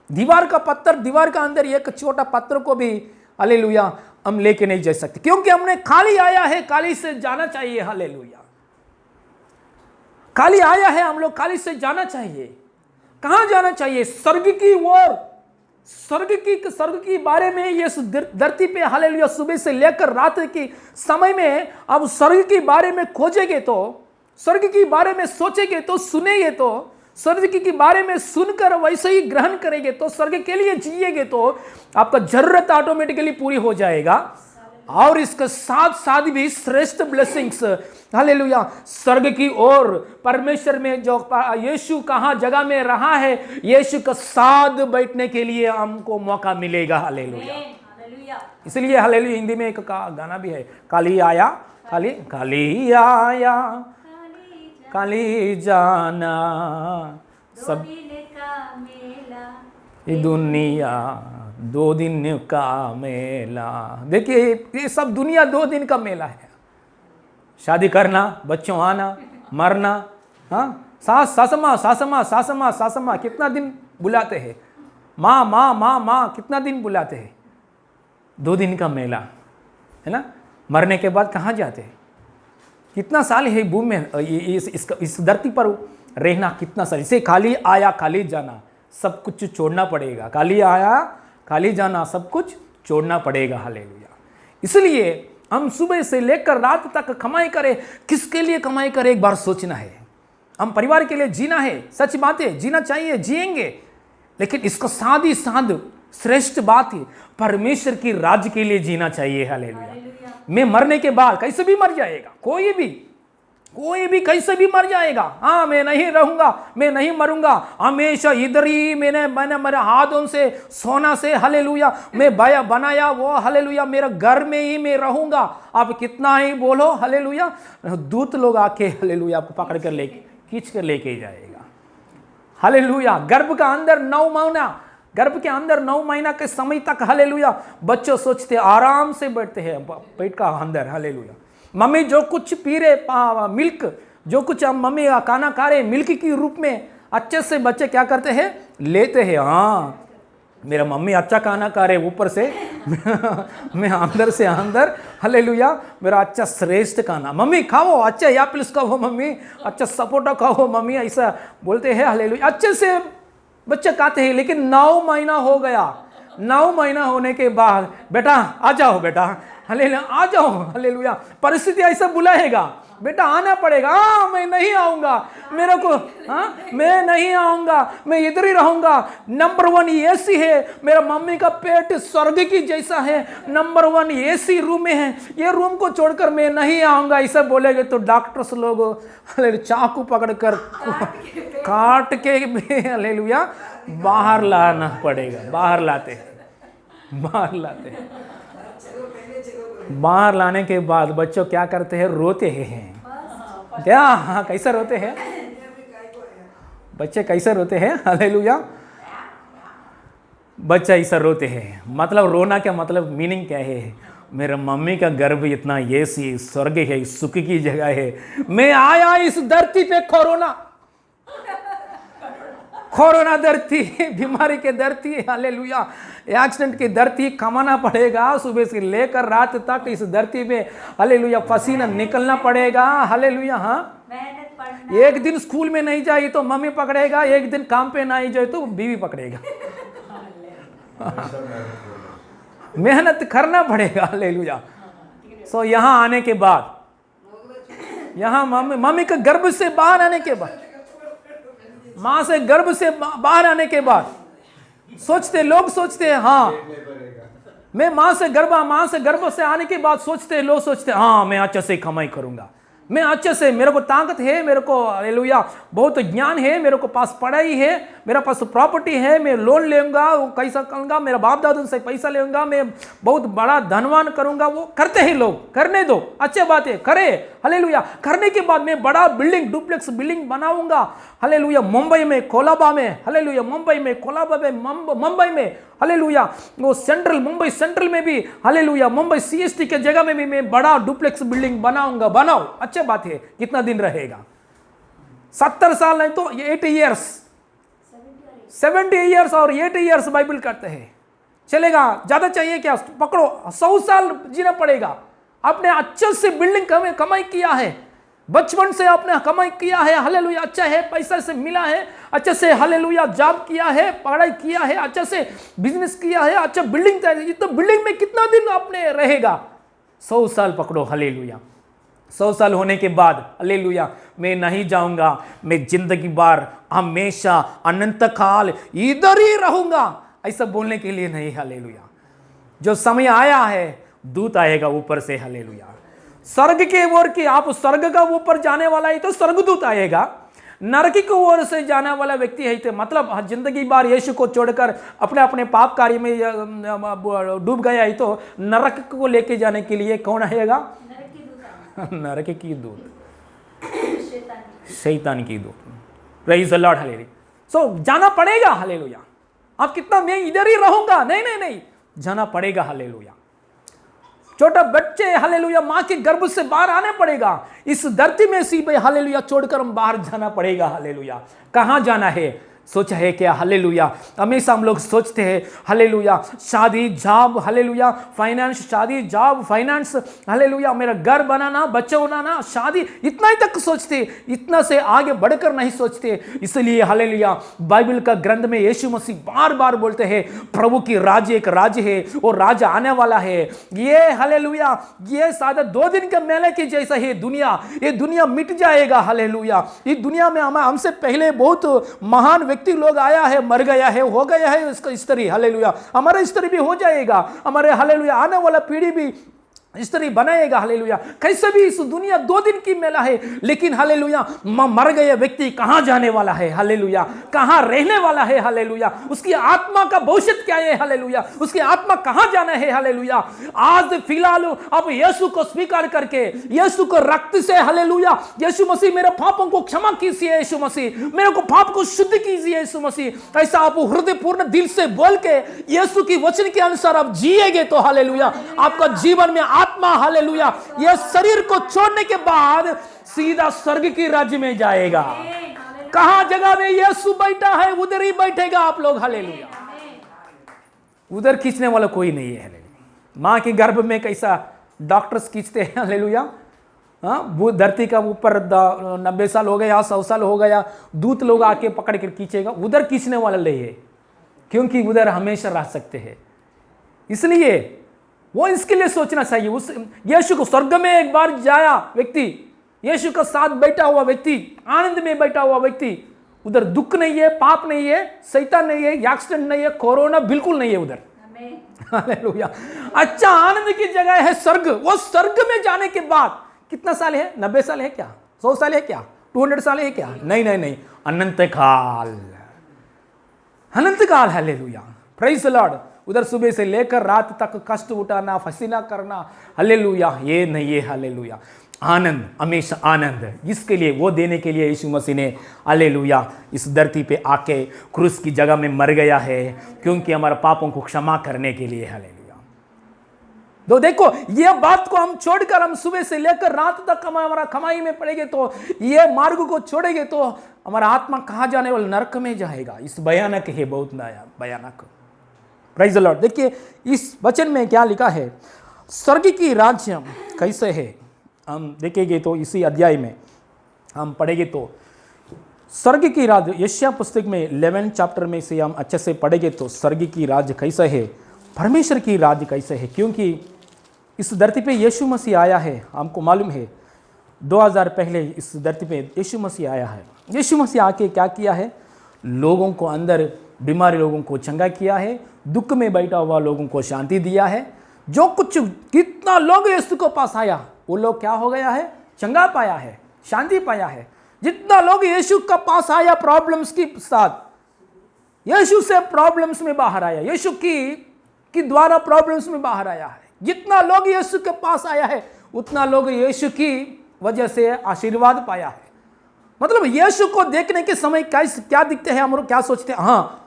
दीवार का पत्थर, दीवार का अंदर एक छोटा पत्थर को भी हालेलुया हम लेके नहीं जा सकते, क्योंकि हमने खाली आया है, खाली से जाना चाहिए। हालेलुया। खाली आया है, हम लोग खाली से जाना चाहिए। कहां जाना चाहिए? स्वर्ग की ओर। स्वर्ग की बारे में ये धरती पे हालेलुया सुबह से लेकर रात की समय में अब स्वर्ग के बारे में खोजेंगे तो स्वर्ग के बारे में सोचेंगे तो, सुनेंगे तो, स्वर्ग के बारे में सुनकर वैसे ही ग्रहण करेंगे तो, स्वर्ग के लिए जिएंगे तो आपका जरूरत ऑटोमेटिकली पूरी हो जाएगा। और इसके साथ साथ भी श्रेष्ठ ब्लेसिंग्स, हालेलुया, स्वर्ग की ओर परमेश्वर में जो यीशु कहाँ जगह में रहा है, यीशु का साथ बैठने के लिए हमको मौका मिलेगा। हालेलुया। इसलिए हालेलुया हिंदी में एक गाना भी है, काली आया काली आया काली जाना सब ये दुनिया 2 दिन का मेला। देखिए ये सब दुनिया 2 दिन का मेला है। शादी करना, बच्चों आना, मरना, हाँ, सासमा कितना दिन बुलाते हैं, माँ कितना दिन बुलाते हैं। 2 दिन का मेला है ना। मरने के बाद कहाँ जाते हैं? कितना साल है भूमि में, इस धरती पर रहना कितना साल। इसे खाली आया खाली जाना, सब कुछ छोड़ना पड़ेगा। खाली आया खाली जाना, सब कुछ छोड़ना पड़ेगा। हालेलुया। इसलिए हम सुबह से लेकर रात तक कमाई करें। किसके लिए कमाई करें, एक बार सोचना है। हम परिवार के लिए जीना है, सच बात है, जीना चाहिए, जिएंगे, लेकिन इसका साथ ही साथ श्रेष्ठ बात है, परमेश्वर की राज्य के लिए जीना चाहिए। हालेलुया। मैं मरने के बाद कैसे भी मर जाएगा, कोई भी कैसे भी मर जाएगा। हाँ, मैं नहीं रहूंगा, मैं नहीं मरूंगा, हमेशा इधर ही मैंने मेरे हाथों से सोना से, हालेलुया, मैं बनाया वो, हालेलुया, मेरा घर में ही मैं रहूंगा। आप कितना ही बोलो, हालेलुया, दूत लोग आके हालेलुया आपको पकड़ कर लेके खींच कर लेके जाएगा। हालेलुया। गर्भ का अंदर 9 महीना, गर्भ के अंदर 9 महीना के समय तक, हालेलुया, बच्चों सोचते आराम से बैठते हैं पेट का अंदर। हालेलुया। मम्मी जो कुछ पी रहे मिल्क, जो कुछ हम मम्मी खाना खा रहे मिल्क के रूप में, अच्छे से बच्चे क्या करते हैं, लेते हैं। हाँ, मेरा मम्मी अच्छा खाना खा रहे ऊपर से मैं अंदर से अंदर, हालेलुया, मेरा अच्छा श्रेष्ठ खाना, मम्मी खाओ, अच्छा एप्पल्स खाओ मम्मी, अच्छा सपोटा खाओ मम्मी, ऐसा बोलते हैं। हालेलुया। अच्छे से बच्चे खाते हैं। लेकिन 9 महीना हो गया, 9 महीना होने के बाद, बेटा आ जाओ, बेटा हालेलुया आ जाओ, हालेलुया, परिस्थिति ऐसा बुलाएगा, बेटा आना पड़ेगा। हाँ, मैं नहीं आऊंगा, मेरे को, हाँ, मैं नहीं आऊंगा, मैं इधर ही रहूंगा। नंबर 1 एसी है, मेरा मम्मी का पेट स्वर्ग की जैसा है, नंबर 1 एसी रूम में है, ये रूम को छोड़कर मैं नहीं आऊंगा, ऐसा बोलेगे तो डॉक्टर्स लोग चाकू पकड़ कर काट के हालेलुया बाहर लाना पड़ेगा। बाहर लाते बाहर लाने के बाद बच्चों क्या करते हैं, रोते हैं। क्या, हाँ, कैसे रोते हैं बच्चे, कैसे रोते हैं? हालेलुया। बच्चा ऐसा रोते हैं, मतलब रोना क्या मतलब, मीनिंग क्या है, मेरा मम्मी का गर्भ इतना ये सी स्वर्ग है, सुख की जगह है, मैं आया इस धरती पे कोरोना धरती, बीमारी के धरती, हालेलुया, एक्सीडेंट की धरती, कमाना पड़ेगा सुबह से लेकर रात तक इस धरती में, हालेलुया, पसीना निकलना पड़ेगा। हालेलुया। हाँ, एक दिन स्कूल में नहीं जाए तो मम्मी पकड़ेगा, एक दिन काम पे नहीं जाए तो बीवी पकड़ेगा। मेहनत करना पड़ेगा। हालेलुया। सो यहाँ आने के बाद, यहाँ मम्मी के गर्भ से बाहर आने के बाद, माँ से गर्भ से बाहर आने के बाद लोग सोचते हैं, हाँ, मैं माँ से गर्भ से आने के बाद लोग सोचते हैं, हाँ, मैं अच्छे से कमाई करूंगा, मैं अच्छे से, मेरे को ताकत है, मेरे को हालेलुया बहुत ज्ञान है, मेरे को पास पढ़ाई है, मेरा पास प्रॉपर्टी है, मैं लोन लेऊंगा, वो कैसा करूंगा, मेरा बाप दादा से पैसा लेऊंगा, मैं बहुत बड़ा धनवान करूंगा। वो करते हैं लोग, करने दो, अच्छी बात है, करे। हालेलुया। करने के बाद मैं बड़ा बिल्डिंग, डुप्लेक्स बिल्डिंग बनाऊंगा। हालेलुया। मुंबई में, कोलाबा में, हालेलुया, मुंबई में, हालेलुया, वो सेंट्रल, मुंबई सेंट्रल में भी, हालेलुया, मुंबई CST के जगह में भी मैं बड़ा डुप्लेक्स बिल्डिंग बनाऊंगा। बनाओ, अच्छी बात है। कितना दिन रहेगा? 70 साल नहीं तो 80 ईयर्स, 70 ईयर्स और 80 ईयर्स बाइबल कहते हैं, चलेगा। ज्यादा चाहिए क्या, पकड़ो, 100 साल जीना पड़ेगा। आपने अच्छे से बिल्डिंग कमाई किया है, बचपन से आपने कमाई किया है, हालेलुया, अच्छा है, पैसा से मिला है, अच्छे से, हालेलुया, जॉब किया है, पढ़ाई किया है, अच्छे से बिजनेस किया है, अच्छा बिल्डिंग, तो बिल्डिंग में कितना दिन आपने रहेगा? 100 साल पकड़ो। हालेलुया। 100 साल होने के बाद हालेलुया मैं नहीं जाऊंगा, मैं जिंदगी भर हमेशा अनंत काल इधर ही रहूंगा, ऐसा बोलने के लिए नहीं। हालेलुया जो समय आया है दूत आएगा ऊपर से, हालेलुया स्वर्ग के ओर की आप स्वर्ग का ऊपर जाने वाला है तो स्वर्गदूत आएगा, नरक की ओर से जाने वाला व्यक्ति है तो मतलब जिंदगी भर यीशु को छोड़कर अपने अपने पाप कार्य में डूब गया है तो नरक को लेके जाने के लिए कौन आएगा? नरक की दूत, शैतान की दूत। Praise the Lord, hallelujah. सो जाना पड़ेगा, हालेलुया। आप कितना मैं इधर ही रहूंगा, नहीं नहीं नहीं, जाना पड़ेगा, हालेलुया। छोटा बच्चे हालेलुया मां के गर्भ से बाहर आने पड़ेगा, इस धरती में सी भाई हालेलुया छोड़कर हम बाहर जाना पड़ेगा, हालेलुया। कहां जाना है सोचा है क्या? हालेलुया हमेशा हम लोग सोचते हैं हालेलुया शादी जॉब, हालेलुया फाइनेंस, शादी जॉब फाइनेंस, हालेलुया मेरा घर बनाना, बच्चे बनाना, शादी, इतना ही तक सोचते, इतना से आगे बढ़कर नहीं सोचते। इसलिए हालेलुया बाइबल का ग्रंथ में यीशु मसीह बार बार बोलते हैं प्रभु की राज्य एक राज्य है और राज्य आने वाला है। ये हालेलुया ये सादा 2 दिन के मेले के जैसा है दुनिया, ये दुनिया मिट जाएगा, हालेलुया। इस दुनिया में हमसे पहले बहुत महान व्यक्ति लोग आया है, मर गया है, हो गया है इसका स्त्री, हालेलुया हमारा स्त्री भी हो जाएगा, हमारे हालेलुया आने वाला पीढ़ी भी स्त्री बनाएगा, हालेलुया। कैसे भी इस दुनिया 2 दिन की मेला है, लेकिन हालेलुया मर गया व्यक्ति कहां जाने वाला है, हालेलुया कहां रहने वाला है, हालेलुया उसकी आत्मा का भविष्य क्या है, हालेलुया उसकी आत्मा कहां जाना है, हालेलुया। आज फिलहाल आप यीशु को स्वीकार करके यीशु को रक्त से, हालेलुया यीशु मसीह मेरे पापों को क्षमा कीजिए, यीशु मसीह मेरे को पाप को शुद्ध कीजिए, यीशु मसीह ऐसा आप हृदय पूर्ण दिल से बोल के यीशु की वचन के अनुसार आप जिएंगे तो हालेलुया आपका जीवन में आत्मा, हालेलुया यह शरीर को छोड़ने के बाद सीधा स्वर्ग की राज्य में जाएगा। कहां जगह में यीशु बैठा है उधर ही बैठेगा आप लोग, हालेलुया। उधर खींचने वाला कोई नहीं है, हालेलुया। मां के गर्भ में कैसा डॉक्टर्स खींचते हैं, हालेलुया वो धरती का ऊपर 90 साल हो गया, 100 साल हो गया, दूत लोग आके पकड़ कर खींचेगा, उधर खींचने वाला नहीं है, क्योंकि उधर हमेशा रह सकते हैं। इसलिए वो इसके लिए सोचना चाहिए। उस यीशु को स्वर्ग में एक बार जाया व्यक्ति, यीशु का साथ बैठा हुआ व्यक्ति, आनंद में बैठा हुआ व्यक्ति, उधर दुख नहीं है, पाप नहीं है, शैतान नहीं है, एक्सीडेंट नहीं है, कोरोना बिल्कुल नहीं है उधर, हालेलुया। अच्छा आनंद की जगह है स्वर्ग। वो स्वर्ग में जाने के बाद कितना साल है? 90 साल है क्या? 100 साल है क्या? 200 साल है क्या? नहीं नहीं नहीं, अनंत काल, अनंत काल, हालेलुया प्रेज़ द लॉर्ड। उधर सुबह से लेकर रात तक कष्ट उठाना, पसीना करना, हालेलुया ये नहीं है, हालेलुया आनंद, हमेशा आनंद। इसके लिए वो देने के लिए यीशु मसीह ने हालेलुया इस धरती पे आके क्रूस की जगह में मर गया है, क्योंकि हमारे पापों को क्षमा करने के लिए, हालेलुया। तो देखो ये बात को हम छोड़कर हम सुबह से लेकर रात तक हमारा कमाई में पड़ेंगे तो ये मार्ग को छोड़ेंगे तो हमारा आत्मा कहां जाने वाला? नरक में जाएगा। इस भयानक है, बहुत नया भयानक। Praise the Lord. देखिए इस वचन में क्या लिखा है, स्वर्ग की राज्य कैसे है हम देखेंगे तो इसी अध्याय में हम पढ़ेंगे तो स्वर्ग की राज्य यशायाह पुस्तक में 11 चैप्टर में से हम अच्छे से पढ़ेंगे तो स्वर्ग की राज्य कैसे है, परमेश्वर की राज्य कैसे है। क्योंकि इस धरती पे यीशु मसीह आया है, हमको मालूम है 2000 पहले इस धरती पे यीशु मसीह आया है। यीशु मसीह आके क्या किया है? लोगों को, अंदर बीमारी लोगों को चंगा किया है, दुख में बैठा हुआ लोगों को शांति दिया है। जो कुछ कितना लोग यीशु के पास आया वो लोग क्या हो गया है? चंगा पाया है, शांति पाया है। जितना लोग यीशु के पास आया प्रॉब्लम्स के साथ, यीशु से प्रॉब्लम्स में बाहर आया, यीशु की द्वारा प्रॉब्लम्स में बाहर आया है। जितना लोग यीशु के पास आया है उतना लोग यीशु की वजह से आशीर्वाद पाया है। मतलब यीशु को देखने के समय क्या दिखते हैं, हम लोग क्या सोचते हैं? हाँ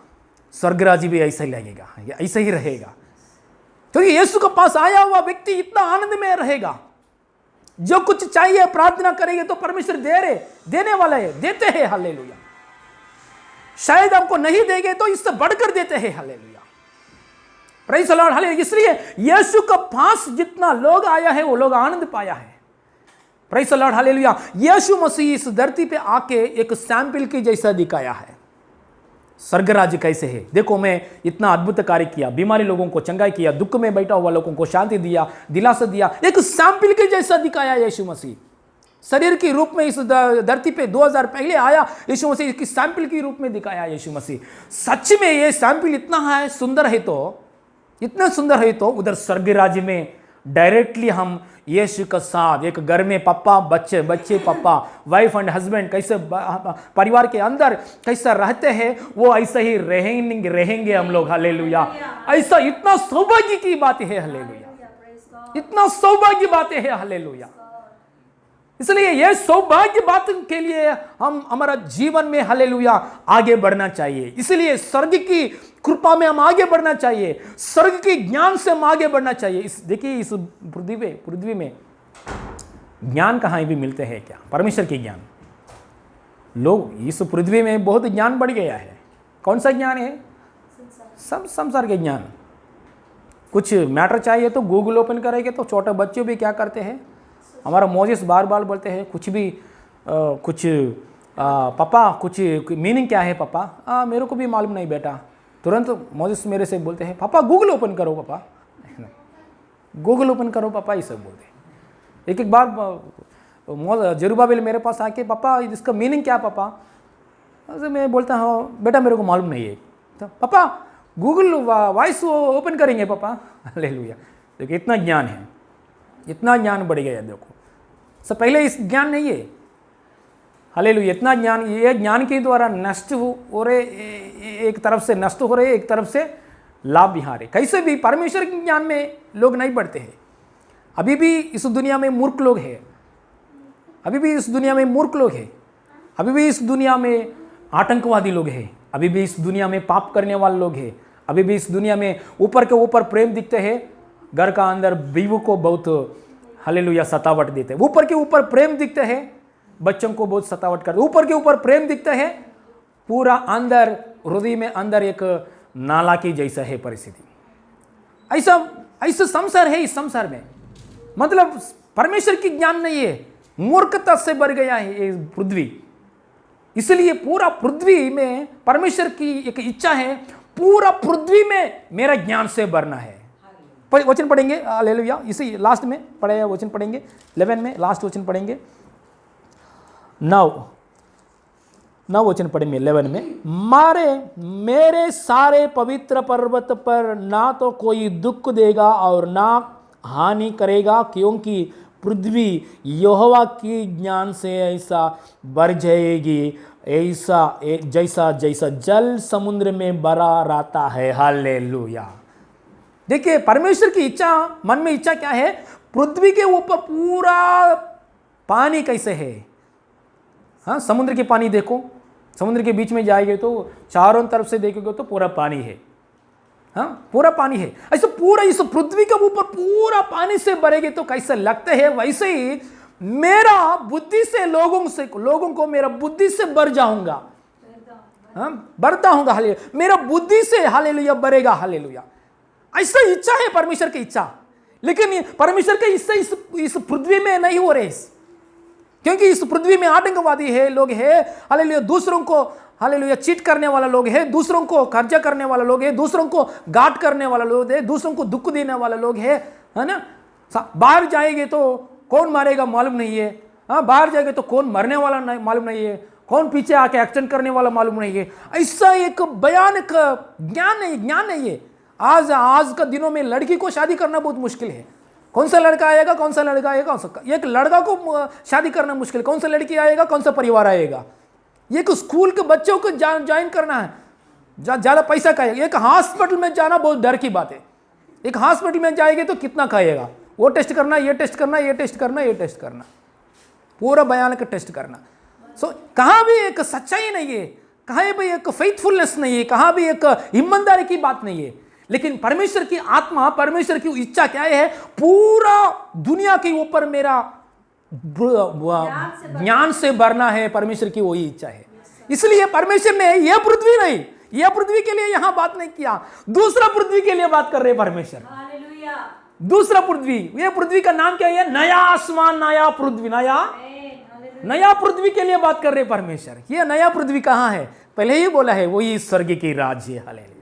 स्वर्ग राज्य भी ऐसा ही लगेगा, ऐसा ही रहेगा। तो यीशु के पास आया हुआ व्यक्ति इतना आनंद में रहेगा, जो कुछ चाहिए प्रार्थना करेंगे तो परमेश्वर देने वाला है, देते हैं, हालेलुया। शायद हमको नहीं देंगे तो इससे बढ़कर देते हैं, hallelujah praise the Lord, hallelujah. इसलिए यीशु के पास जितना लोग आया है वो लोग आनंद पाया है, प्रेज़ द लॉर्ड, हालेलुया। यीशु मसीह इस धरती पे आके एक सैंपल की जैसा दिखाया है स्वर्ग राज्य कैसे है। देखो मैं इतना अद्भुत कार्य किया, बीमारी लोगों को चंगाई किया, दुख में बैठा हुआ लोगों को शांति दिया, दिलासा दिया, एक सैंपल के जैसा दिखाया यीशु मसीह। शरीर के रूप में इस धरती पे 2000 पहले आया, यीशु मसीह की सैंपल के रूप में दिखाया यीशु मसीह। सच में ये सैंपल इतना है सुंदर है, तो इतना सुंदर है, तो उधर स्वर्ग राज्य में डायरेक्टली हम यीशु के साथ एक घर में पापा बच्चे बच्चे पापा वाइफ एंड हस्बैंड कैसे परिवार के अंदर कैसा रहते हैं, वो ऐसा ही रहेंगे हम लोग। हालेलुया। ऐसा इतना सौभाग्य की बात है। हालेलुया। इतना सौभाग्य बातें है। हालेलुया। इसलिए यह सौभाग्य बात के लिए हम हमारा जीवन में हालेलुया आगे बढ़ना चाहिए। इसलिए स्वर्ग की कृपा में हम आगे बढ़ना चाहिए, स्वर्ग के ज्ञान से हम आगे बढ़ना चाहिए। देखिए इस पृथ्वी में ज्ञान कहाँ भी मिलते हैं क्या? परमेश्वर के ज्ञान। लोग इस पृथ्वी में बहुत ज्ञान बढ़ गया है। कौन सा ज्ञान है? सब संसार के ज्ञान। कुछ मैटर चाहिए तो गूगल ओपन करेंगे तो छोटे बच्चे भी क्या करते हैं, हमारा मोजेस बार बार बोलते हैं कुछ भी पापा कुछ मीनिंग क्या है पापा? मेरे को भी मालूम नहीं बेटा। तुरंत मोजेस मेरे से बोलते हैं पापा गूगल ओपन करो पापा, गूगल ओपन करो पापा, ये सब बोलते हैं। एक बार जरूबाबिल मेरे पास आके पापा इसका मीनिंग क्या पापा? मैं बोलता हूँ बेटा मेरे को मालूम नहीं है। तो पापा गूगल वॉइस ओपन करेंगे पापा। हालेलुया। देखिए इतना ज्ञान है, इतना ज्ञान बढ़ गया है। देखो सब पहले इस ज्ञान नहीं है। हालेलुया। इतना ज्ञान, ये ज्ञान के द्वारा नष्ट हो रहे, एक तरफ से नष्ट हो रहे, एक तरफ से लाभ भी आ रहे। कैसे भी परमेश्वर के ज्ञान में लोग नहीं बढ़ते हैं। अभी भी इस दुनिया में मूर्ख लोग हैं, अभी भी इस दुनिया में मूर्ख लोग हैं, अभी भी इस दुनिया में आतंकवादी लोग हैं, अभी भी इस दुनिया में पाप करने वाले लोग हैं, अभी भी इस दुनिया में ऊपर के ऊपर प्रेम दिखते हैं, घर का अंदर बीवी को बहुत हालेलुया सतावट देते हैं। ऊपर के ऊपर प्रेम दिखते हैं, बच्चों को बहुत सतावट करते, ऊपर के ऊपर प्रेम दिखता है, पूरा अंदर हृदय में अंदर एक नाला की जैसा है परिस्थिति। ऐसा संसार है। इस संसार में मतलब परमेश्वर की ज्ञान नहीं है, मूर्खता से भर गया है ये पृथ्वी। इसलिए पूरा पृथ्वी में परमेश्वर की एक इच्छा है, पूरा पृथ्वी में मेरा ज्ञान से भरना है। वचन पढ़ेंगे हालेलुया, इसी लास्ट में पढ़े वचन पढ़ेंगे 11 में, लास्ट वचन पढ़ेंगे 9 वचन पढ़ेंगे 11 में। मेरे सारे पवित्र पर्वत पर ना तो कोई दुख देगा और ना हानि करेगा, क्योंकि पृथ्वी यहोवा की ज्ञान से ऐसा भर जाएगी, ऐसा जैसा जैसा जल समुद्र में भरा रहता है। हालेलुया। देखिए परमेश्वर की इच्छा, मन में इच्छा क्या है? पृथ्वी के ऊपर पूरा पानी कैसे है। हाँ, समुद्र के पानी देखो, समुद्र के बीच में जाएंगे तो चारों तरफ से देखोगे तो पूरा पानी है। हाँ, पूरा पानी है। ऐसे पूरा इस पृथ्वी के ऊपर पूरा पानी से भरेगे तो कैसे लगते हैं, वैसे ही मेरा बुद्धि से लोगों को मेरा बुद्धि से भर जाऊंगा। हाँ, भरता हूंगा। हालेलुया। मेरा बुद्धि से हालेलुया भरेगा। हालेलुया। ऐसा इच्छा है परमेश्वर की इच्छा, लेकिन परमेश्वर की इच्छा इस पृथ्वी में नहीं हो रही, क्योंकि इस पृथ्वी में आतंकवादी है, लोग है हालेलुया, दूसरों को हालेलुया चीट करने वाला लोग है, दूसरों को कर्जा करने वाला लोग है, दूसरों को गाट करने वाला लोग है, दूसरों को दुख देने वाला लोग है ना। बाहर जाएंगे तो कौन मारेगा मालूम नहीं है। हाँ, बाहर जाएंगे तो कौन मरने वाला मालूम नहीं है, कौन पीछे आके एक्शन करने वाला मालूम नहीं है। ऐसा एक भयानक ज्ञान नहीं है। आज का दिनों में लड़की को शादी करना बहुत मुश्किल है। कौन सा लड़का आएगा, कौन सा लड़का आएगा, एक लड़का को शादी करना मुश्किल, कौन सा लड़की आएगा, कौन सा परिवार आएगा। एक स्कूल के बच्चों को ज्वाइन करना है, ज़्यादा पैसा खाएगा। एक हॉस्पिटल में जाना बहुत डर की बात है। एक हॉस्पिटल में जाएंगे तो कितना खाएगा, वो टेस्ट करना, ये टेस्ट करना, ये टेस्ट करना, ये टेस्ट करना, पूरा भयानक टेस्ट करना। कहाँ भी एक सच्चाई नहीं है, कहाँ भी एक फेथफुलनेस नहीं है, कहाँ भी एक ईमानदारी की बात नहीं है। लेकिन परमेश्वर की आत्मा, परमेश्वर की इच्छा क्या है? पूरा दुनिया के ऊपर मेरा ज्ञान से भरना है। परमेश्वर की वही इच्छा है। इसलिए परमेश्वर ने यह पृथ्वी नहीं, यह पृथ्वी के लिए यहां बात नहीं किया, दूसरा पृथ्वी के लिए बात कर रहे परमेश्वर। दूसरा पृथ्वी, यह पृथ्वी का नाम क्या है? नया आसमान, नया पृथ्वी, नया पृथ्वी के लिए बात कर रहे परमेश्वर। यह नया पृथ्वी कहां है? पहले ही बोला है, वही स्वर्ग की राज्य। हालेलुया।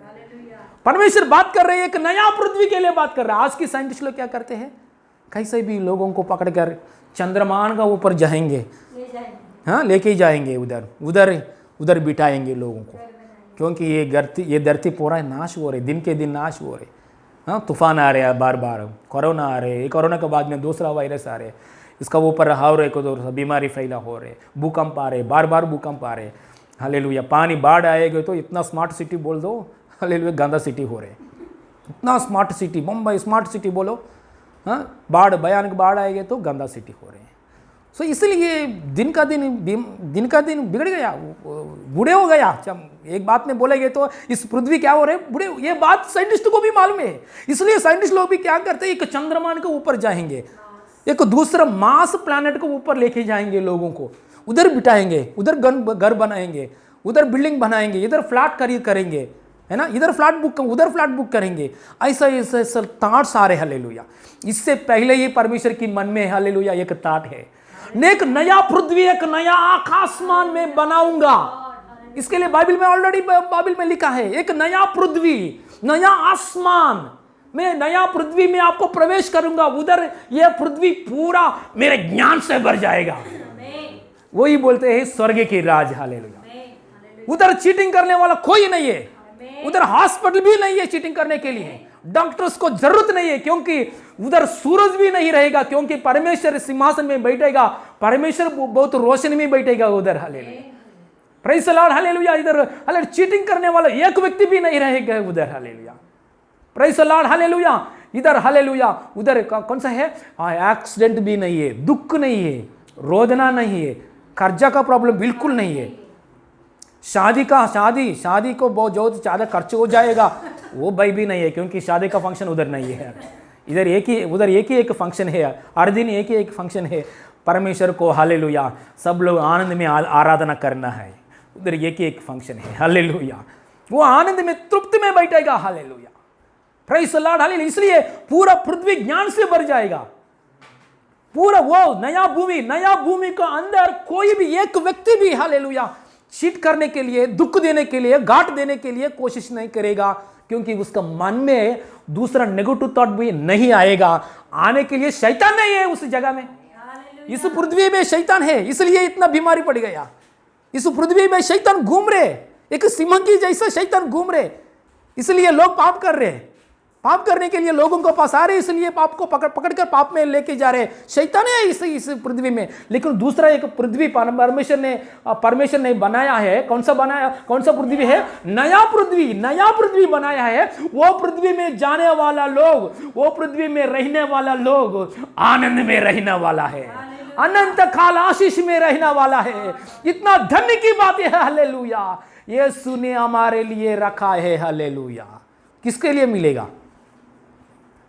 परमेश्वर बात कर रहे हैं, एक नया पृथ्वी के लिए बात कर रहा है। आज की साइंटिस्ट लोग क्या करते हैं? कैसे भी लोगों को पकड़कर चंद्रमान का ऊपर जाएंगे, हाँ लेके जाएंगे, उधर उधर उधर बिठाएंगे लोगों को, क्योंकि ये धरती पूरा नाश हो रही, दिन के दिन नाश हो रहे। हाँ तूफान आ रहे हैं बार बार, कोरोना आ रहे हैं, कोरोना के बाद में दूसरा वायरस आ रहे हैं, इसका ऊपर हाव रहे को बीमारी फैला हो रहे, भूकंप आ रहे, बार बार भूकंप आ रहे। हालेलुया, पानी बाढ़ आएगा तो इतना स्मार्ट सिटी बोल दो, हालेलुया गंदा सिटी हो रहे, इतना smart city, Mumbai smart city बोलो, हाँ बाढ़ भयानक बाढ़ आएगी तो गंदा सिटी हो रहे हैं। सो इसलिए दिन का दिन बिगड़ गया, बूढ़े हो गया। एक बात में बोलेंगे तो इस पृथ्वी क्या हो रहे बूढ़े, ये बात साइंटिस्ट को भी मालूम है। इसलिए साइंटिस्ट लोग भी क्या करते हैं, एक चंद्रमान के ऊपर जाएंगे, एक दूसरा मार्स प्लैनेट को ऊपर लेके जाएंगे, लोगों को उधर बिठाएंगे, उधर घर बनाएंगे, उधर बिल्डिंग बनाएंगे, इधर फ्लैट खरीद करेंगे, है ना, इधर फ्लैट बुक उधर फ्लैट बुक करेंगे। ऐसा ऐसा थॉट्स आ रहे, हालेलुया। इससे पहले ही परमेश्वर की मन में हालेलुया एक थॉट है, एक नया पृथ्वी, एक नया आकाशमान में बनाऊंगा। इसके लिए बाइबल में ऑलरेडी बाइबल में लिखा है, एक नया पृथ्वी, नया आसमान में, नया पृथ्वी में आपको प्रवेश करूंगा। उधर यह पृथ्वी पूरा मेरे ज्ञान से भर जाएगा। वही बोलते हैं स्वर्ग की राज, हालेलुया। उधर चीटिंग करने वाला कोई नहीं है, उधर हॉस्पिटल भी नहीं है चीटिंग करने के लिए, डॉक्टर्स को जरूरत नहीं है, क्योंकि उधर सूरज भी नहीं रहेगा, क्योंकि परमेश्वर सिंहासन में बैठेगा, परमेश्वर बहुत रोशनी में बैठेगा उधर, hallelujah. Praise the Lord, hallelujah. इधर हालेलुया चीटिंग करने वाला एक व्यक्ति भी नहीं रहेगा उधर, hallelujah. Praise the Lord, hallelujah. इधर हालेलुया, उधर कौन सा है, एक्सीडेंट भी नहीं है, दुख नहीं है, रोदना नहीं है, कर्जा का प्रॉब्लम बिल्कुल नहीं है, शादी को बहुत जो ज़्यादा खर्च हो जाएगा वो भाई भी नहीं है, क्योंकि शादी का फंक्शन उधर नहीं है। उधर एक ही एक फंक्शन है, हर दिन एक ही एक फंक्शन है। परमेश्वर को हालेलुया सब लोग आनंद में आराधना करना है, उधर एक ही एक फंक्शन है, हालेलुया। वो आनंद में तृप्ति में बैठेगा, hallelujah. Praise the Lord, hallelujah. इसलिए पूरा पृथ्वी ज्ञान से भर जाएगा, पूरा वो नया भूमि का अंदर कोई भी एक व्यक्ति भी हालेलुया चीट करने के लिए, दुख देने के लिए, गांठ देने के लिए कोशिश नहीं करेगा, क्योंकि उसका मन में दूसरा नेगेटिव थॉट भी नहीं आएगा। आने के लिए शैतान नहीं है उस जगह में, इस पृथ्वी में शैतान है, इसलिए इतना बीमारी पड़ गया। इस पृथ्वी में शैतान घूम रहे, एक सिंह की जैसा शैतान घूम रहे, इसलिए लोग पाप कर रहे, पाप करने के लिए लोगों को पास आ रहे, इसलिए पाप को पकड़ कर पाप में लेके जा रहे। शैतान है इस पृथ्वी में, लेकिन दूसरा एक पृथ्वी परमेश्वर ने बनाया है। कौन सा पृथ्वी है, नया पृथ्वी बनाया है। वो पृथ्वी में जाने वाला लोग, वो पृथ्वी में रहने वाला लोग आनंद में रहने वाला है, अनंत काल आशीष में रहने वाला है। इतना धन्य की बात है, हालेलुया। यीशु ने हमारे लिए रखा है, हालेलुया। किसके लिए मिलेगा,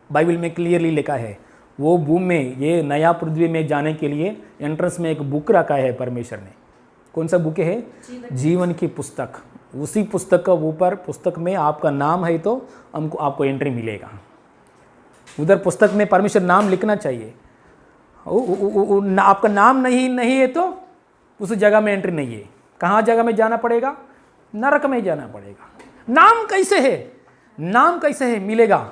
बाइबल में क्लियरली लिखा है, वो भूमि में, ये नया पृथ्वी में जाने के लिए एंट्रेंस में एक बुक रखा है परमेश्वर ने। कौन सा बुक है, जीवन की पुस्तक। उसी पुस्तक का ऊपर, पुस्तक में आपका नाम है तो आपको एंट्री मिलेगा। उधर पुस्तक में परमेश्वर नाम लिखना चाहिए, आपका नाम नहीं है तो उस जगह में एंट्री नहीं है। कहाँ जगह में जाना पड़ेगा, नरक में जाना पड़ेगा। नाम कैसे है मिलेगा,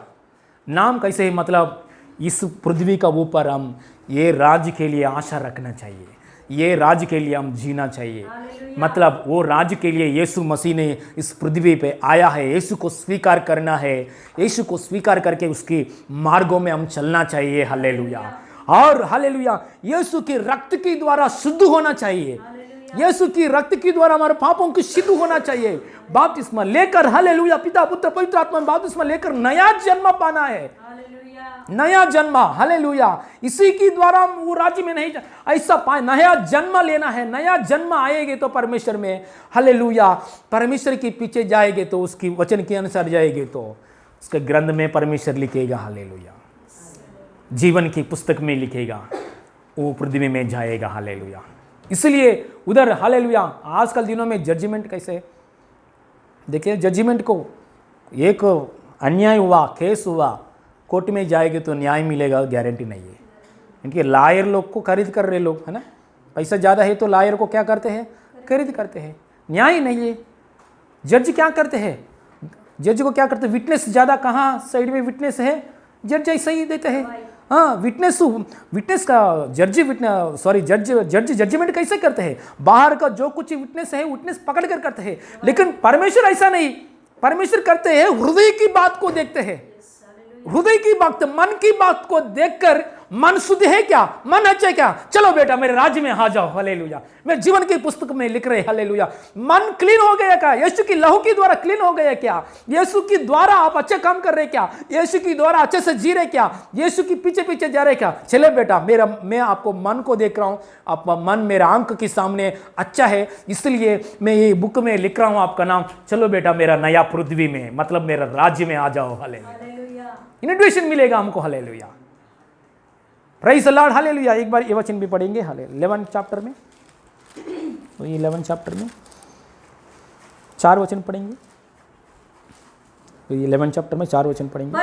नाम कैसे है, मतलब इस पृथ्वी का ऊपर हम ये राज्य के लिए आशा रखना चाहिए, ये राज्य के लिए हम जीना चाहिए। मतलब वो राज्य के लिए यीशु मसीह ने इस पृथ्वी पे आया है, यीशु को स्वीकार करना है, यीशु को स्वीकार करके उसकी मार्गों में हम चलना चाहिए, हालेलुया। और हालेलुया यीशु के रक्त के द्वारा शुद्ध होना चाहिए, यीशु की रक्त के द्वारा हमारे पापों की शुद्ध होना चाहिए। बपतिस्मा लेकर, हालेलुया, पिता पुत्र पवित्र आत्मा में बपतिस्मा लेकर नया जन्म पाना है, नया जन्म, हालेलुया। इसी के द्वारा वो राज्य में नहीं ऐसा पाए, नया जन्म लेना है। नया जन्म आएगे तो परमेश्वर में, हालेलुया, परमेश्वर के पीछे जाएंगे तो उसकी वचन के अनुसार जाएंगे तो उसके ग्रंथ में परमेश्वर लिखेगा, हालेलुया, जीवन की पुस्तक में लिखेगा, वो पृथ्वी में जाएगा, हालेलुया। इसलिए उधर, हालेलुया, आजकल दिनों में जजमेंट कैसे है देखिए, जजमेंट को एक अन्याय हुआ, केस हुआ, कोर्ट में जाएंगे तो न्याय मिलेगा, गारंटी नहीं है। इनके लायर लोग को खरीद कर रहे लोग, है ना, पैसा ज़्यादा है तो लायर को क्या करते हैं, खरीद करते हैं, न्याय नहीं है। जज क्या करते हैं, जज को क्या करते हैं, विटनेस ज़्यादा, कहाँ साइड में विटनेस है, जज ऐसा ही देते हैं, हाँ, विटनेस का जज जजमेंट कैसे करते हैं? बाहर का जो कुछ विटनेस है विटनेस पकड़ कर करते हैं, लेकिन परमेश्वर ऐसा नहीं। परमेश्वर करते हैं हृदय की बात को देखते हैं, हृदय की बात, मन की बात को देखकर मन शुद्ध है क्या, मन अच्छा है क्या, चलो बेटा मेरे राज्य में आ जाओ, हालेलुया। मैं जीवन की पुस्तक में लिख रहे, हालेलुया। मन क्लीन हो गया क्या? यीशु की लहू के द्वारा क्लीन हो गया क्या? यीशु की द्वारा आप अच्छे काम कर रहे क्या? यीशु की द्वारा अच्छे से जी रहे क्या? यीशु की पीछे पीछे जा रहे क्या? चले बेटा, मैं आपको मन को देख रहा हूं, आपका मन मेरा आंख के सामने अच्छा है, इसलिए मैं ये बुक में लिख रहा हूं आपका नाम, चलो बेटा मेरा नया पृथ्वी में, मतलब मेरा राज्य में आ जाओ, हालेलुया। इन्विटेशन मिलेगा हमको, hallelujah. Praise the Lord, hallelujah. एक बार ये वचन भी पढ़ेंगे, हालेलुया। 11 चैप्टर में, तो 11 चैप्टर में 4 वचन पढ़ेंगे, तो 11 चैप्टर में 4 वचन पढ़ेंगे।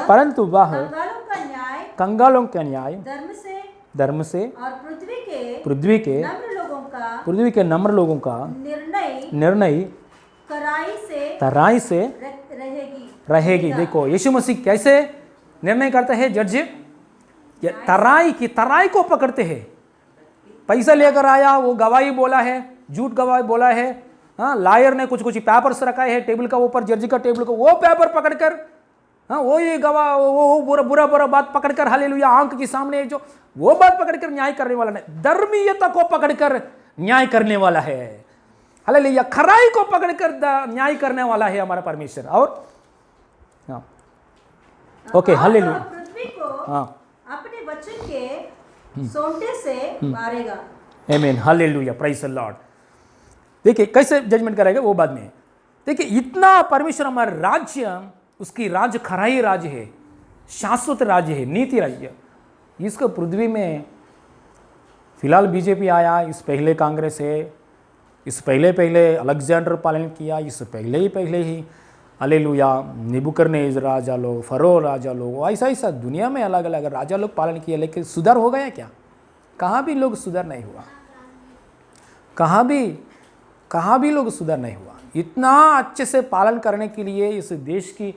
परंतु वह कंगालों का न्याय धर्म से और पृथ्वी के नम्र लोगों का निर्णय तराई से रहेगी। देखो यीशु मसीह कैसे निर्णय करता है, जज तराई को पकड़ते हैं। पैसा लेकर आया, वो गवाही बोला है, झूठ गवाही बोला है, हाँ, लायर ने कुछ पेपर्स रखा है टेबल का ऊपर, जज का टेबल को, वो पेपर पकड़कर, हाँ, वो ये गवाह, वो बुरा बात पकड़कर, हालेलुया, आंख के सामने जो वो बात पकड़कर न्याय करने वाला नहीं, धर्मीयता को पकड़कर न्याय करने वाला है, हालेलुया। खराई को पकड़कर न्याय करने वाला है हमारा परमेश्वर। और हाँ, ओके, हालेलुया। हाँ, अपने वचन के सोंटे से मारेगा। आमीन, हालेलुया, प्रेज़ द लॉर्ड। देखिए कैसे जजमेंट करेगा वो बाद में। देखिए इतना परमेश्वर हमारा राज्य, उसकी राज्य खराई राज्य है, शाश्वत राज्य है, नीति राज्य। इसको पृथ्वी में फिलहाल बीजेपी आया, इस पहले कांग्रेस है, इस पहले अलेक्जेंडर पालन किया, इस पहले ही हालेलुया नेबुकदनेस्सर राजा लोग, फरो राजा लोग, ऐसा दुनिया में अलग अलग राजा लोग पालन किया, लेकिन सुधार हो गया क्या? कहाँ भी लोग सुधार नहीं हुआ, कहाँ भी लोग सुधार नहीं हुआ। इतना अच्छे से पालन करने के लिए इस देश की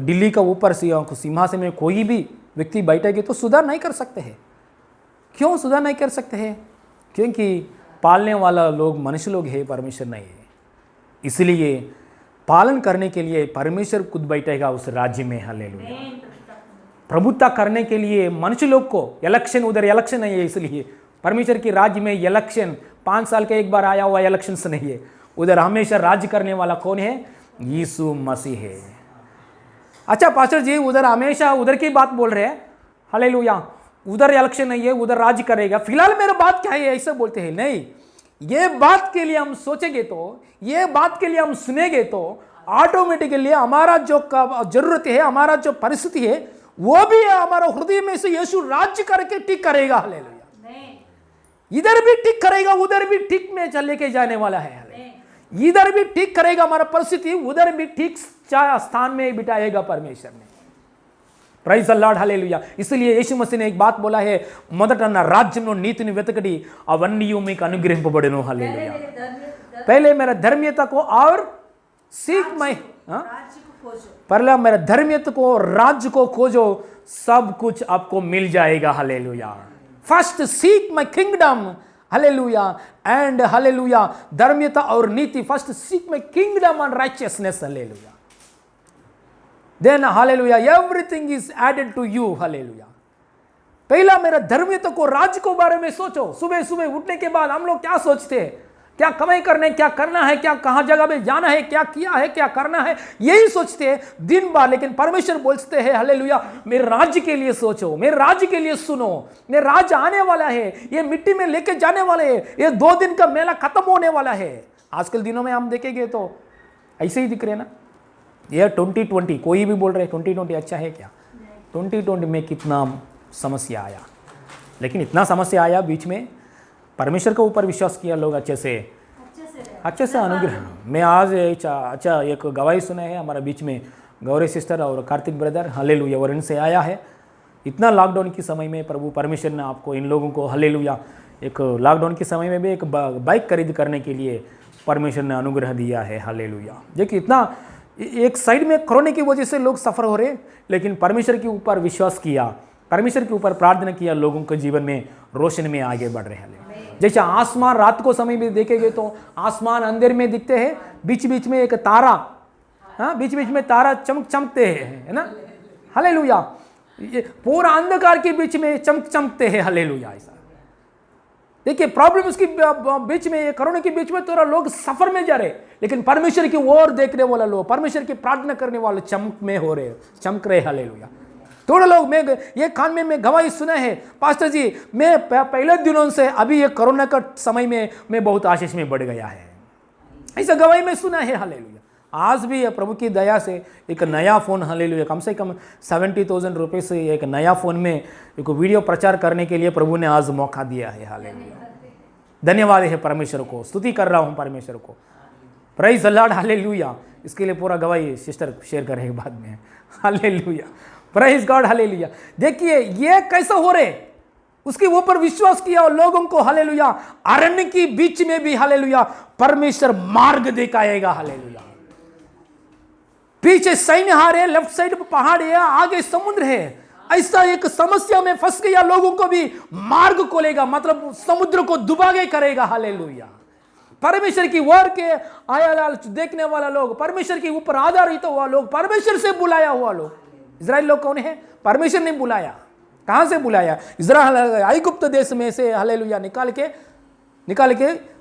दिल्ली का ऊपर सिंहासन में कोई भी व्यक्ति बैठेगी तो सुधार नहीं कर सकते हैं। क्यों सुधार नहीं कर सकते हैं? क्योंकि पालने वाला लोग मनुष्य लोग है, परमेश्वर नहीं है। इसलिए पालन करने के लिए परमेश्वर खुद बैठेगा उस राज्य में, हालेलुया। प्रभुत्व करने के लिए मनुष्य लोग को इलेक्शन, उधर इलेक्शन नहीं है, इसलिए परमेश्वर के राज्य में इलेक्शन 5 साल के एक बार आया हुआ इलेक्शन से नहीं है। उधर हमेशा राज्य करने वाला कौन है? यीशु मसीह है। अच्छा पास्टर जी, उधर हमेशा उधर की बात बोल रहे हैं, हालेलुया, उधर इलेक्शन नहीं है, उधर राज्य करेगा। फिलहाल मेरा बात क्या है ऐसे बोलते हैं? नहीं, ये बात के लिए हम सोचेंगे तो, ये बात के लिए हम सुनेंगे तो ऑटोमेटिकली हमारा जो जरूरत है, हमारा जो परिस्थिति है, वो भी हमारा हृदय में से यीशु राज्य करके ठीक करेगा, हालेलुया। इधर भी ठीक करेगा, उधर भी ठीक में चल लेके जाने वाला है, इधर भी ठीक करेगा हमारा परिस्थिति, उधर भी ठीक स्थान में बिठाएगा परमेश्वर ने। Praise the Lord, hallelujah. इसलिए यीशु मसीह ने एक बात बोला है, మొదట నా రాజ్యంలో నీతిని వెతకడి అవన్నీ మీకు అనుగ్రహింపబడును, हालेलुया। पहले मेरा धर्मियता को और सीख मैं, पहले मेरा धर्मियता को, राज्य को खोजो, सब कुछ आपको मिल जाएगा, hallelujah. First seek my kingdom, hallelujah, and hallelujah, धर्मियता और नीति। First seek my kingdom and righteousness, hallelujah. Then hallelujah, everything is added to you, hallelujah। पहला मेरा धर्मियता को, राज्य को बारे में सोचो। सुबह सुबह उठने के बाद हम लोग क्या सोचते हैं? क्या कमाई करने, क्या करना है, क्या कहाँ जगह पे जाना है, क्या किया है, क्या करना है, यही सोचते हैं दिन भर। लेकिन परमेश्वर बोलते हैं, हालेलुया, मेरे राज्य के लिए सोचो, मेरे राज्य के लिए सुनो। मेरा राज्य आने वाला है, ये मिट्टी में लेके जाने वाले है, ये 2 दिन का मेला खत्म होने वाला है। आजकल दिनों में हम देखेंगे तो ऐसे ही दिख रहे ना। ये 2020 कोई भी बोल रहे 2020 अच्छा है क्या? 2020 में कितना समस्या आया, लेकिन इतना समस्या आया बीच में, परमेश्वर के ऊपर विश्वास किया लोग अच्छे से अनुग्रह। मैं आज अच्छा एक गवाही सुना है हमारा बीच में, गौरी सिस्टर और कार्तिक ब्रदर, हालेलुया, और इनसे आया है। इतना लॉकडाउन के समय में प्रभु परमेश्वर ने आपको, इन लोगों को, हालेलुया, एक लॉकडाउन के समय में भी एक बाइक खरीद करने के लिए परमेश्वर ने अनुग्रह दिया है, हालेलुया। देखिए एक साइड में कोरोना की वजह से लोग सफ़र हो रहे हैं, लेकिन परमेश्वर के ऊपर विश्वास किया, परमेश्वर के ऊपर प्रार्थना किया, लोगों के जीवन में रोशनी में आगे बढ़ रहे हैं। जैसे आसमान रात को समय में देखेंगे तो आसमान अंधेर में दिखते हैं, बीच बीच में एक तारा, हाँ बीच बीच में तारा चमकते हैं, है ना, हालेलुया। ये पूरा अंधकार के बीच में चमकते हैं, हालेलुया। ऐसा देखिए प्रॉब्लम उसकी बीच में, कोरोना के बीच में थोड़ा लोग सफर में जा रहे, लेकिन परमेश्वर की ओर देखने वाला लोग, परमेश्वर की प्रार्थना करने वाले चमक रहे, हालेलुया। थोड़े लोग, मैं ये कान में गवाही सुना है, पास्टर जी मैं पहले दिनों से अभी ये कोरोना का समय में मैं बहुत आशीष में बढ़ गया है, ऐसा गवाही में सुना है, हालेलुया। आज भी प्रभु की दया से एक नया फ़ोन, हालेलुया, कम से कम 70,000 रुपये से एक नया फ़ोन में एक वीडियो प्रचार करने के लिए प्रभु ने आज मौका दिया है, हालेलुया। धन्यवाद है परमेश्वर को, स्तुति कर रहा हूँ परमेश्वर को, प्रेज़ द लॉर्ड, हालेलुया। इसके लिए पूरा गवाही सिस्टर शेयर करेंगे बाद में, हालेलुया, प्रेज़ गॉड, हालेलुया। देखिए ये कैसा हो रहे, उसके ऊपर विश्वास किया और लोगों को, हालेलुया, अरण्य की बीच में भी, हालेलुया, परमेश्वर मार्ग दिखाएगा, हालेलुया। पीछे सैन्य हार है, लेफ्ट साइड पर पहाड़ है, आगे समुद्र है, ऐसा एक समस्या में फंस गया लोगों को भी मार्ग खोलेगा, मतलब समुद्र को डुबागे करेगा, हालेलुया। परमेश्वर की ओर के आया देखने वाला लोग, परमेश्वर के ऊपर आधारित हुआ लोग, परमेश्वर से बुलाया हुआ लोग। इजराइल लोग कौन है? परमेश्वर ने बुलाया। कहां से बुलाया? इजराइल ऐगुप्त देश में से, हालेलुया, निकाल के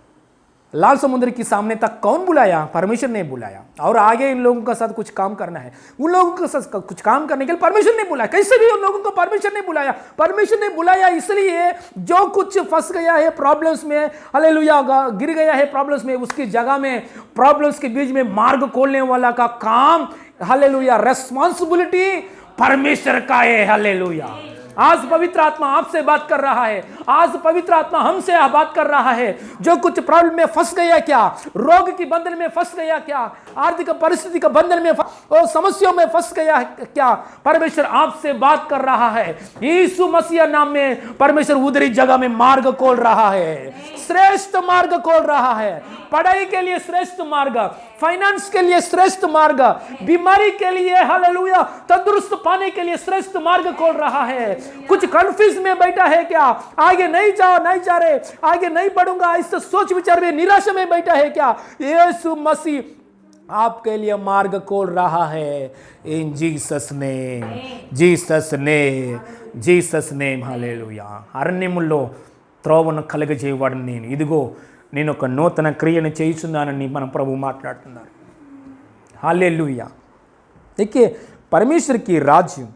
लाल समुद्र के सामने तक कौन बुलाया? परमेश्वर ने बुलाया। और आगे इन लोगों के साथ कुछ काम करना है, उन लोगों के साथ कुछ काम करने के लिए परमेश्वर ने बुलाया। कैसे भी उन लोगों को परमेश्वर ने बुलाया, परमेश्वर ने बुलाया इसलिए जो कुछ फंस गया है प्रॉब्लम्स में, हालेलुया, गिर गया है प्रॉब्लम्स में, उसकी जगह में, प्रॉब्लम्स के बीच में मार्ग खोलने वाला का काम, हालेलुया, रेस्पॉन्सिबिलिटी परमेश्वर का है, हालेलुया। आज पवित्र आत्मा आपसे बात कर रहा है, आज पवित्र आत्मा हमसे बात कर रहा है। जो कुछ प्रॉब्लम में फंस गया क्या, रोग की बंधन में फंस गया क्या, आर्थिक परिस्थिति का बंधन में और समस्याओं में फंस गया क्या, परमेश्वर आपसे बात कर रहा है। यीशु मसीह नाम में परमेश्वर उधरी जगह में मार्ग खोल रहा है, श्रेष्ठ मार्ग खोल रहा है। पढ़ाई के लिए श्रेष्ठ मार्ग, फाइनेंस के लिए श्रेष्ठ मार्ग, बीमारी के लिए, हालेलुया, तंदुरुस्त पाने के लिए श्रेष्ठ मार्ग खोल रहा है। कुछ कंफ्यूज में बैठा है क्या, आगे नहीं जा रहे, आगे नहीं बढ़ूंगा, इस सोच विचार में, निराशा में बैठा है क्या, यीशु मसीह आपके लिए मार्ग खोल रहा है। इन Jesus name, Jesus name, hallelujah. అరణ్యములో త్రోవను కలుగజేయవాడు నేను, ఇదిగో నేను ఒక నూతన క్రియను చేయుచున్నానని మన ప్రభు మాట్లాడుతున్నారు, हालेलुया। देखिए परमेश्वर की राज्य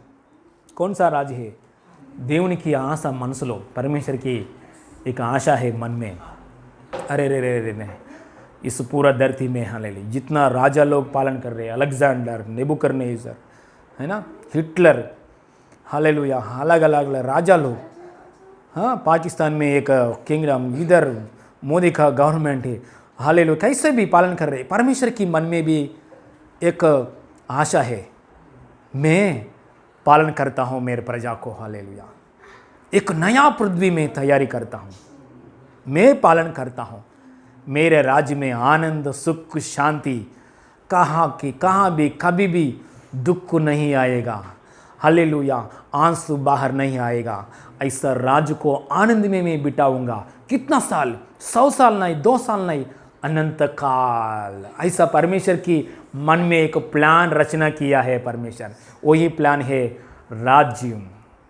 कौन सा राज्य है? దేవుని की आशा మనసులో, परमेश्वर की एक आशा है मन में। अरे रे रे रे इस पूरा धरती में, हालेलुया, जितना राजा लोग पालन कर रहे हैं, अलेक्जेंडर, नेबुकदनेस्सर, है ना, हिटलर, हालेलुया, अलग अलग राजा लोग, हाँ, पाकिस्तान में एक किंगडम, इधर मोदी का गवर्नमेंट है, हालेलुया, कैसे भी पालन कर रहे हैं। परमेश्वर की मन में भी एक आशा है, मैं पालन करता हूँ मेरे प्रजा को, हालेलुया, एक नया पृथ्वी में तैयारी करता हूँ, मैं पालन करता हूँ, मेरे राज्य में आनंद, सुख, शांति, कहाँ भी कभी भी दुख नहीं आएगा, हालेलुया, आंसू बाहर नहीं आएगा। ऐसा राज्य को आनंद में मैं बिताऊंगा। कितना साल? 100 साल नहीं, 2 साल नहीं, अनंत काल। ऐसा परमेश्वर की मन में एक प्लान रचना किया है परमेश्वर, वही प्लान है राज्य,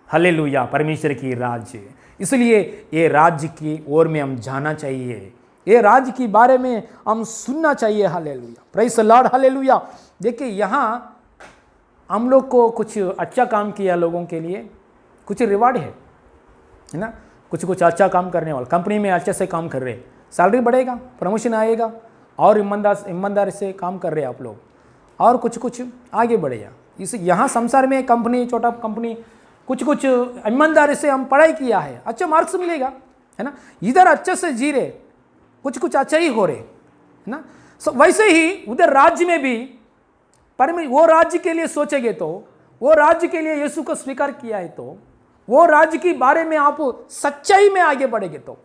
हालेलुया, परमेश्वर की राज्य। इसलिए ये राज्य की ओर में हम जाना चाहिए, ये राज्य के बारे में हम सुनना चाहिए, hallelujah, praise the Lord, hallelujah. देखिए यहाँ हम लोग को कुछ अच्छा काम किया लोगों के लिए कुछ रिवार्ड है ना, कुछ अच्छा काम करने वाला, कंपनी में अच्छे से काम कर रहे, सैलरी बढ़ेगा, प्रमोशन आएगा, और ईमानदारी से काम कर रहे हैं आप लोग, और कुछ आगे बढ़ेगा। इस यहाँ संसार में कंपनी, छोटा कंपनी, कुछ ईमानदारी से हम पढ़ाई किया है, अच्छा मार्क्स मिलेगा, है ना, इधर अच्छे से जी रहे, कुछ अच्छा ही हो रहे, है ना। वैसे ही उधर राज्य में भी वो राज्य के लिए सोचेंगे तो, वो राज्य के लिए यीशु को स्वीकार किया है तो, वो राज्य के बारे में आप सच्चाई में आगे बढ़ेंगे तो,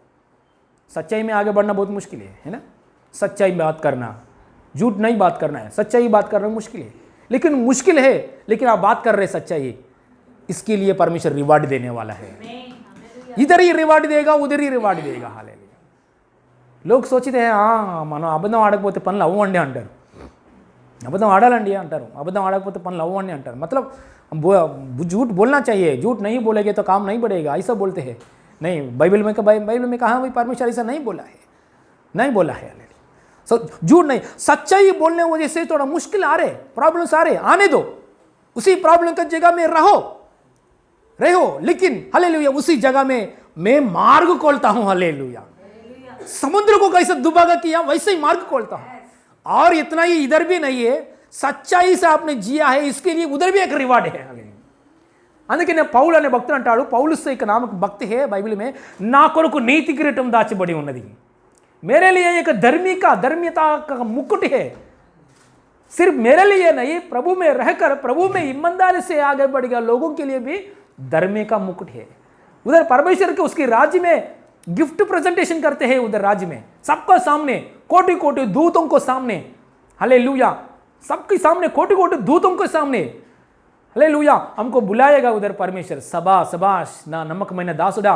सच्चाई में आगे बढ़ना बहुत मुश्किल है ना, सच्चाई बात करना, झूठ नहीं बात करना है, सच्चाई बात करना मुश्किल है, लेकिन आप बात कर रहे सच्चाई, इसके लिए परमेश्वर रिवार्ड देने वाला है। इधर ही रिवार्ड देगा, उधर ही रिवार्ड देगा। हालेलुया। लोग सोचते हैं మనం అబద్ధం ఆడకపోతే పనులు అవ్వండి అంటారు, అబద్ధం ఆడాలండి అంటారు, అబద్ధం ఆడకపోతే పనులు అవ్వండి అంటారు। मतलब झूठ बोलना चाहिए, झूठ नहीं बोलेंगे तो काम नहीं बढ़ेगा, ऐसा बोलते हैं। नहीं, बाइबल में कहा भाई परमेश्वर ऐसा नहीं बोला है। सो झूठ नहीं, सच्चाई बोलने की वजह से थोड़ा मुश्किल आ रहे, प्रॉब्लम्स आ रहे, आने दो, उसी प्रॉब्लम की जगह में रहो, लेकिन हालेलुया उसी जगह में मैं मार्ग खोलता हूं। हालेलुया। समुद्र को कैसे दुबागा किया वैसे ही मार्ग खोलता हूं। और इतना ही इधर भी नहीं है, सच्चाई से आपने जिया है, इसके लिए उधर भी एक रिवार्ड है। అందుకనే పౌలు అనే భక్తుడు అంటాడు, పౌలుస్ एक नामक भक्त है बाइबल में, నా కొరకు నీతి కిరీటం దాచబడి ఉన్నది, मेरे लिए एक धर्मियता का मुकुट है। सिर्फ मेरे लिए नहीं, प्रभु में रहकर प्रभु में ईमानदारी से आगे बढ़ गए लोगों के लिए भी धर्म का मुकुट है। उधर परमेश्वर के उसके राज्य में गिफ्ट प्रेजेंटेशन करते हैं, उधर राज्य में सबके सामने, कोटि कोटि दूतों को सामने, हालेलुया, सबके सामने, कोटि कोटि दूतों के सामने, हालेलुया, हमको बुलाएगा उधर परमेश्वर। सबाश ना नमकమైన దాసుడా,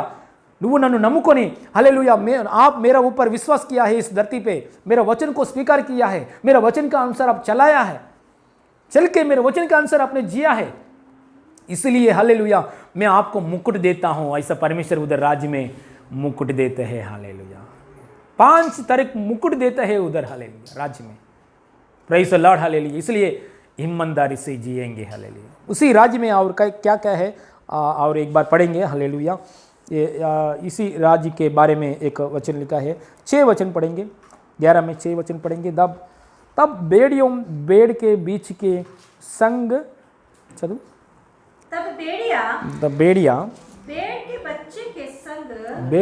నువ్వు నన్ను నమ్ముకొని हालेलुया आप मेरा ऊपर विश्वास किया है, इस धरती पे मेरा वचन को स्वीकार किया है, मेरा वचन का अनुसार आप चलाया है, चल के मेरे वचन के अनुसार आपने जिया है, इसलिए हालेलुया मैं आपको मुकुट देता हूं। ऐसा परमेश्वर उधर राज्य में मुकुट देते हैं। हालेलुया 5 तरह मुकुट देता है उधर, हालेलुया राज्य में। Praise the Lord. हालेलुया। इसलिए ईमानदारी से जिएंगे। हालेलुया उसी राज्य में। और क्या क्या है और एक बार पढ़ेंगे। हालेलुया इसी राज्य के बारे में एक वचन लिखा है, 6 वचन पढ़ेंगे, 11 में 6 वचन पढ़ेंगे। तब बेड़ के बीच के संग, चलो तब बेड़िया बेड़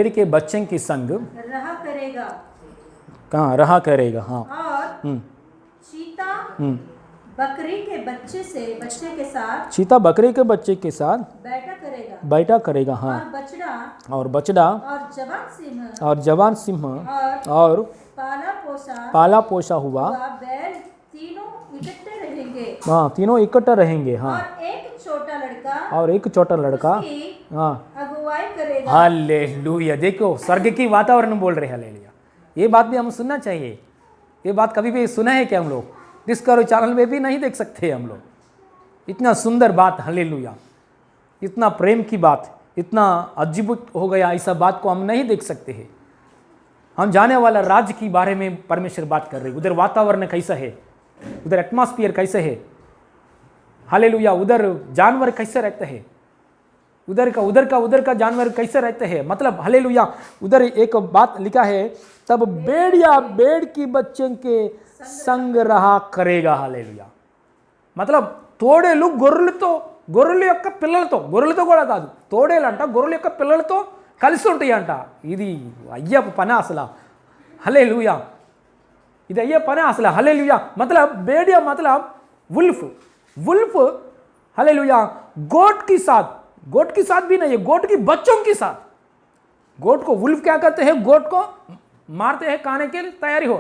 के बच्चे के संग रहा करेगा। कहाँ रहा करेगा? हाँ। और चीता बकरी के बच्चे के साथ, चीता बकरी के बच्चे के साथ बैठा करेगा। हाँ। और बछड़ा और जवान सिंह और पाला पोसा हुआ बैल तीनों इकट्ठे रहेंगे। हाँ, तीनों इकट्ठा रहेंगे। हाँ। और एक छोटा लड़का हाँ अगुवाई करेगा। हालेलुया। देखो स्वर्ग की वातावरण बोल रहे हैं। हालेलुया ये बात भी हम सुनना चाहिए। ये बात कभी भी सुना है क्या हम लोग? डिस्कवरी चैनल में भी नहीं देख सकते हम लोग। इतना सुंदर बात, हालेलुया, इतना प्रेम की बात, इतना अद्भुत हो गया, ऐसा बात को हम नहीं देख सकते हैं। हम जाने वाला राज्य की बारे में परमेश्वर बात कर रहे हैं। उधर वातावरण कैसा है, उधर एटमॉस्फेयर कैसे है, हालेलुया, उधर जानवर कैसे रहते हैं, उधर का जानवर कैसे रहते हैं। मतलब हालेलुया उधर एक बात लिखा है, तब बेड़िया बेड़ की बच्चों के संग रहा करेगा। हालेलुया मतलब తోడేలు గొర్రెల యొక్క పిల్లలతో కూడా కాదు, తోడేలంట గొర్రెల యొక్క పిల్లలతో కలిసి ఉంటాయి అంట। ఇది అయ్యప్ప పని అసలు। हालेलुया ఇది అయ్యే పని అసలు। हालेलुया मतलब बेड़िया मतलब वुल्फ हालेलुया गोट के साथ भी नहीं है, गोट की बच्चों के साथ। गोट को वुल्फ क्या करते हैं? गोट को मारते हैं, खाने के लिए तैयारी हो।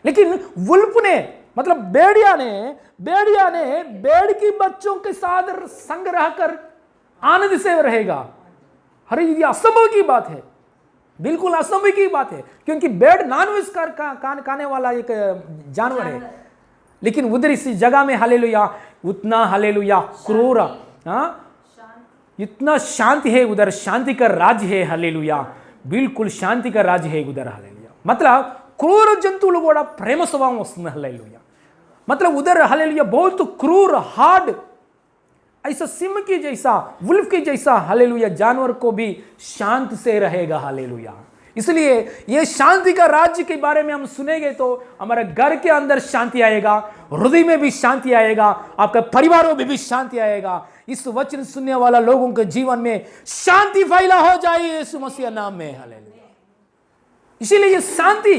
लेकिन वुल्फ ने मतलब बेड़िया ने बेड़ की बच्चों के साथ संग रहकर आनंद से रहेगा। अरे ये असंभव की बात है, बिल्कुल असंभव की बात है, क्योंकि बेड़ नॉनवेज खाने वाला एक जानवर है। लेकिन उधर इस जगह में हालेलुया उतना हालेलुया क्रूर, इतना शांति है उधर, शांति का राज्य है। हालेलुया बिल्कुल शांति का राज्य है उधर। हालेलुया मतलब क्रूर जंतुవులు కూడా ప్రేమ స్వభావం వస్తుంది। हालेलुया मतलब उधर हालेलुया बहुत क्रूर हार्ड, ऐसा सिंह की जैसा, वुल्फ की जैसा हालेलुया जानवर को भी शांत से रहेगा। हालेलुया इसलिए ये शांति का राज्य के बारे में हम सुनेंगे तो हमारे घर के अंदर शांति आएगा, हृदय में भी शांति आएगा, आपके परिवारों में भी शांति आएगा। इस वचन सुनने वाला लोगों के जीवन में शांति फैला हो जाए यीशु मसीह नाम में। हालेलुया इसीलिए ये शांति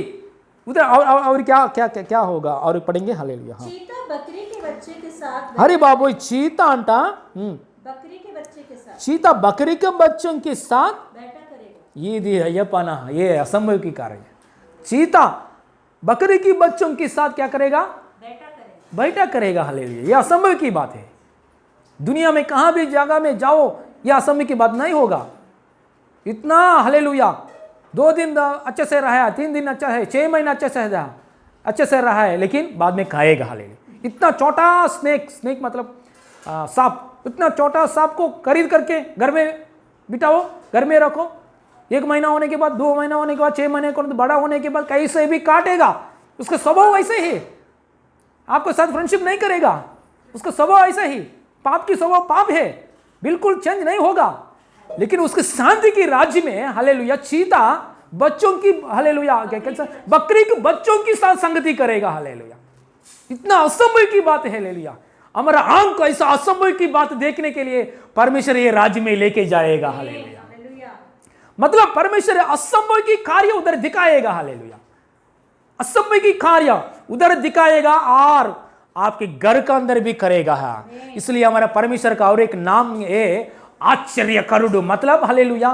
उधर। और क्या होगा और पढ़ेंगे। हालेलुया हाँ। चीता बकरी के बच्चे के साथ, अरे बाबू चीता अंटा बकरी के बच्चे के साथ, चीता बकरी के बच्चों के साथ बैठा करेगा। ये पाना ये असंभव की कार्य है। चीता बकरी की बच्चों के साथ क्या करेगा? बेटा करेगा। हालेलुया, ये असंभव की बात है। दुनिया में कहाँ भी जगह में जाओ, ये असंभव की बात नहीं होगा। इतना हालेलुया, 2 दिन अच्छे से रहा है, 3 दिन अच्छा है, 6 महीने अच्छे से रहा है, लेकिन बाद में खाएगा। हालेलुया, इतना छोटा स्नेक मतलब सांप, इतना छोटा सांप को खरीद करके घर में बिठाओ, घर में रखो, 1 महीना होने के बाद, 2 महीना होने के बाद, 6 महीने को बड़ा होने के बाद कैसे भी काटेगा। उसका स्वभाव वैसे ही, आपके साथ फ्रेंडशिप नहीं करेगा, उसका स्वभाव ऐसा ही। पाप की स्वभाव पाप है, बिल्कुल चेंज नहीं होगा। लेकिन उसके शांति के राज्य में हालेलुया चीता बच्चों की, हालेलुया क्या कहते हैं, बकरी के बच्चों की साथ संगति करेगा। हालेलुया, इतना असंभव की बात है। हालेलुया, हमारा आंख को ऐसा असंभव की बात देखने के लिए परमेश्वर ये राज्य में लेके जाएगा। हालेलुया, मतलब परमेश्वर असंभव की कार्य उधर दिखाएगा। हालेलुया, असंभव की कार्य उधर दिखाएगा और आपके घर का अंदर भी करेगा। इसलिए हमारा परमेश्वर का और एक नाम है आश्चर्य करुड़, मतलब हालेलुया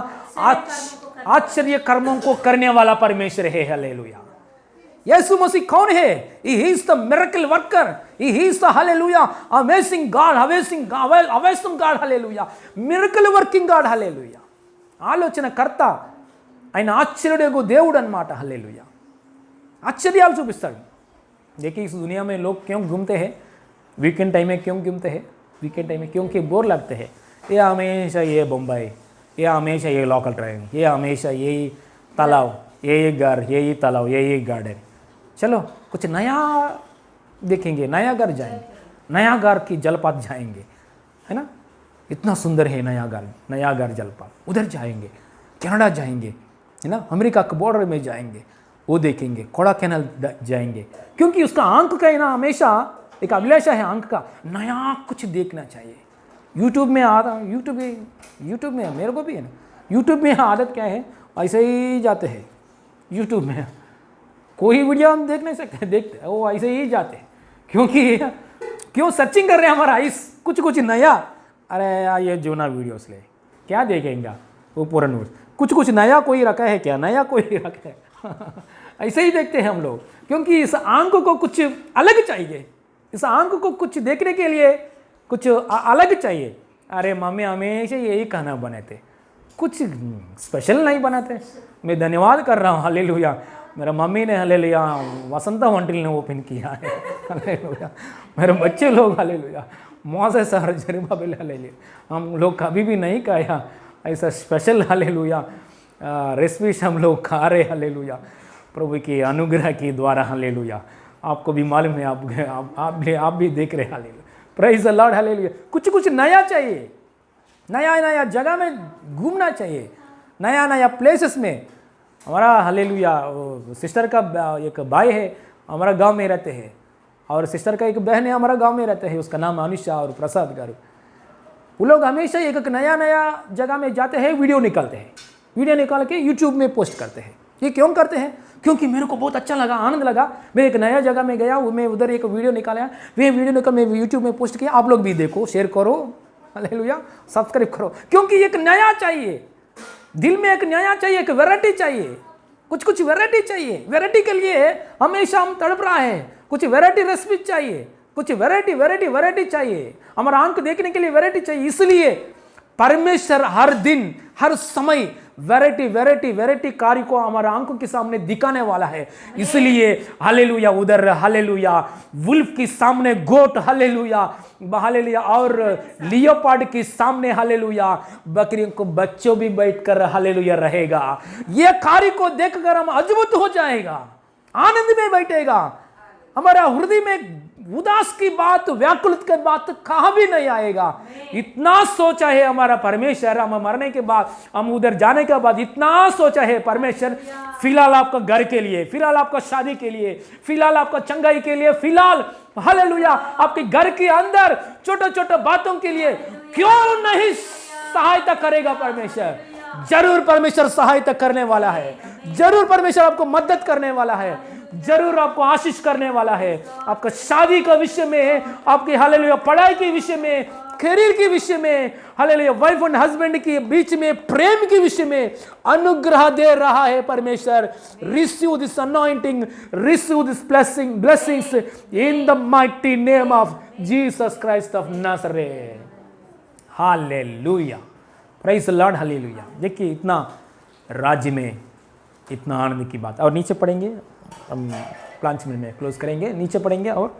आश्चर्य कर्मों को करने वाला परमेश्वर है। हालेलुया, यीशु मसीह कौन है? He is the miracle worker. He is the hallelujah amazing God, awesome God. Hallelujah, miracle working God. Hallelujah, ఆలోచన కర్త ఆయన ఆశ్చర్యుడు దేవుడు అన్నమాట. హల్లెలూయా, ఆశ్చర్యాలు చూపిస్తాడు. देखिए इस दुनिया में लोग क्यों घूमते हैं वीकेंड टाइम में? क्यों घूमते हैं वीकेंड टाइम में? क्योंकि बोर लगते हैं। ये हमेशा ये बम्बई, ये हमेशा ये लोकल ट्रेन, ये हमेशा यही तालाब, यही घर, यही तालाब, यही गार्डन। चलो कुछ नया देखेंगे, नया घर जाएंगे, नया घर की जलपात जाएंगे, है ना? इतना सुंदर है नया घर जलपात, उधर जाएंगे, कनाडा जाएंगे, है ना? अमेरिका के बॉर्डर में जाएंगे, वो देखेंगे, कोडाकेनाल जाएंगे, क्योंकि उसका आंख का है ना, हमेशा एक अभिलाषा है आंख का, नया कुछ देखना चाहिए। यूट्यूब में यूट्यूब में मेरे को भी है ना, यूट्यूब में आदत क्या है, ऐसे ही जाते हैं यूट्यूब में, कोई वीडियो हम देख नहीं सकते, देखते वो ऐसे ही जाते हैं। क्यों सर्चिंग कर रहे हैं हमारा इस कुछ नया? अरे यार ये जोना वीडियोस ले क्या देखेंगे वो पूरा कुछ नया कोई रखा है क्या? नया कोई रखा है ऐसे ही देखते हैं हम लोग, क्योंकि इस आंख को कुछ अलग चाहिए, इस आंख को कुछ देखने के लिए कुछ अलग चाहिए। अरे मम्मी हमेशा यही खाना बनाते, कुछ स्पेशल नहीं बनाते। मैं धन्यवाद कर रहा हूँ, हालेलुया, मेरा मम्मी ने हालेलुया वसंता वंटिल ने ओपन किया है, हालेलुया। मेरे बच्चे लोग हालेलुया मोसेस और जरुब्बाबेल हालेलुया, हम लोग कभी भी नहीं खाया ऐसा स्पेशल हालेलुया रेसिपीज हम लोग खा रहे, हालेलुया, प्रभु की अनुग्रह के द्वारा। हालेलुया, आपको भी मालूम है, आप भी देख रहे हैं, hallelujah, praise the Lord, hallelujah. कुछ नया चाहिए, नया जगह में घूमना चाहिए, नया प्लेसेस में। हमारा हालेलुया सिस्टर का एक भाई है, हमारा गांव में रहते हैं, और सिस्टर का एक बहन है, हमारा गांव में रहते हैं, उसका नाम अनिशा और प्रसाद गारू। वो लोग हमेशा एक नया जगह में जाते हैं, वीडियो निकाल के यूट्यूब में पोस्ट करते हैं। ये क्यों करते हैं? क्योंकि मेरे को बहुत अच्छा लगा, आनंद लगा, मैं एक नया जगह में गया, मैं उधर एक वीडियो निकाला, वे वीडियो निकाल मैं यूट्यूब में पोस्ट किया, आप लोग भी देखो, शेयर करो, हालेलुया, सब्सक्राइब करो, क्योंकि एक नया चाहिए, दिल में एक नया चाहिए, एक वैरायटी चाहिए, कुछ वैरायटी चाहिए। वैरायटी के लिए हमेशा हम तड़प रहा है, कुछ वैरायटी रेसिपी चाहिए, कुछ वैरायटी चाहिए, हमारा आंख देखने के लिए वैरायटी चाहिए। इसलिए परमेश्वर हर दिन हर समय वैरायटी कार्य को हमारा आंखों के सामने दिखाने वाला है। इसलिए हालेलुया उधर हालेलुया वुल्फ के सामने गोट, हालेलुया, और लियोपार्ड के सामने हालेलुया बकरियों को बच्चों भी बैठकर हालेलुया रहेगा। ये कार्य को देखकर हम अद्भुत हो जाएगा, आनंद में बैठेगा, हमारा हृदय में उदास की बात, व्याकुलित की बात कहाँ भी नहीं आएगा। इतना सोचा है हमारा परमेश्वर, हम मरने के बाद, हम उधर जाने के बाद इतना सोचा है परमेश्वर, फिलहाल आपका घर के लिए, फिलहाल आपका शादी के लिए, फिलहाल आपका चंगाई के लिए, फिलहाल हालेलुया आपके घर के अंदर छोटे बातों के लिए क्यों नहीं सहायता करेगा परमेश्वर? जरूर परमेश्वर सहायता करने वाला है, जरूर परमेश्वर आपको मदद करने वाला है, जरूर आपको आशीष करने वाला है। आपका शादी का विषय में, आपके हालेलुया पढ़ाई के विषय में, करियर के विषय में, हालेलुया, वाइफ एंड हस्बैंड के बीच में प्रेम के विषय में अनुग्रह दे रहा है परमेश्वर। Receive this anointing, receive this blessings in the mighty name of Jesus Christ of Nazareth. Hallelujah, praise the Lord, hallelujah. देखिए इतना राज्य में इतना आनंद की बात। और नीचे पढ़ेंगे, हम 5 मिनट में क्लोज करेंगे, नीचे पढ़ेंगे। और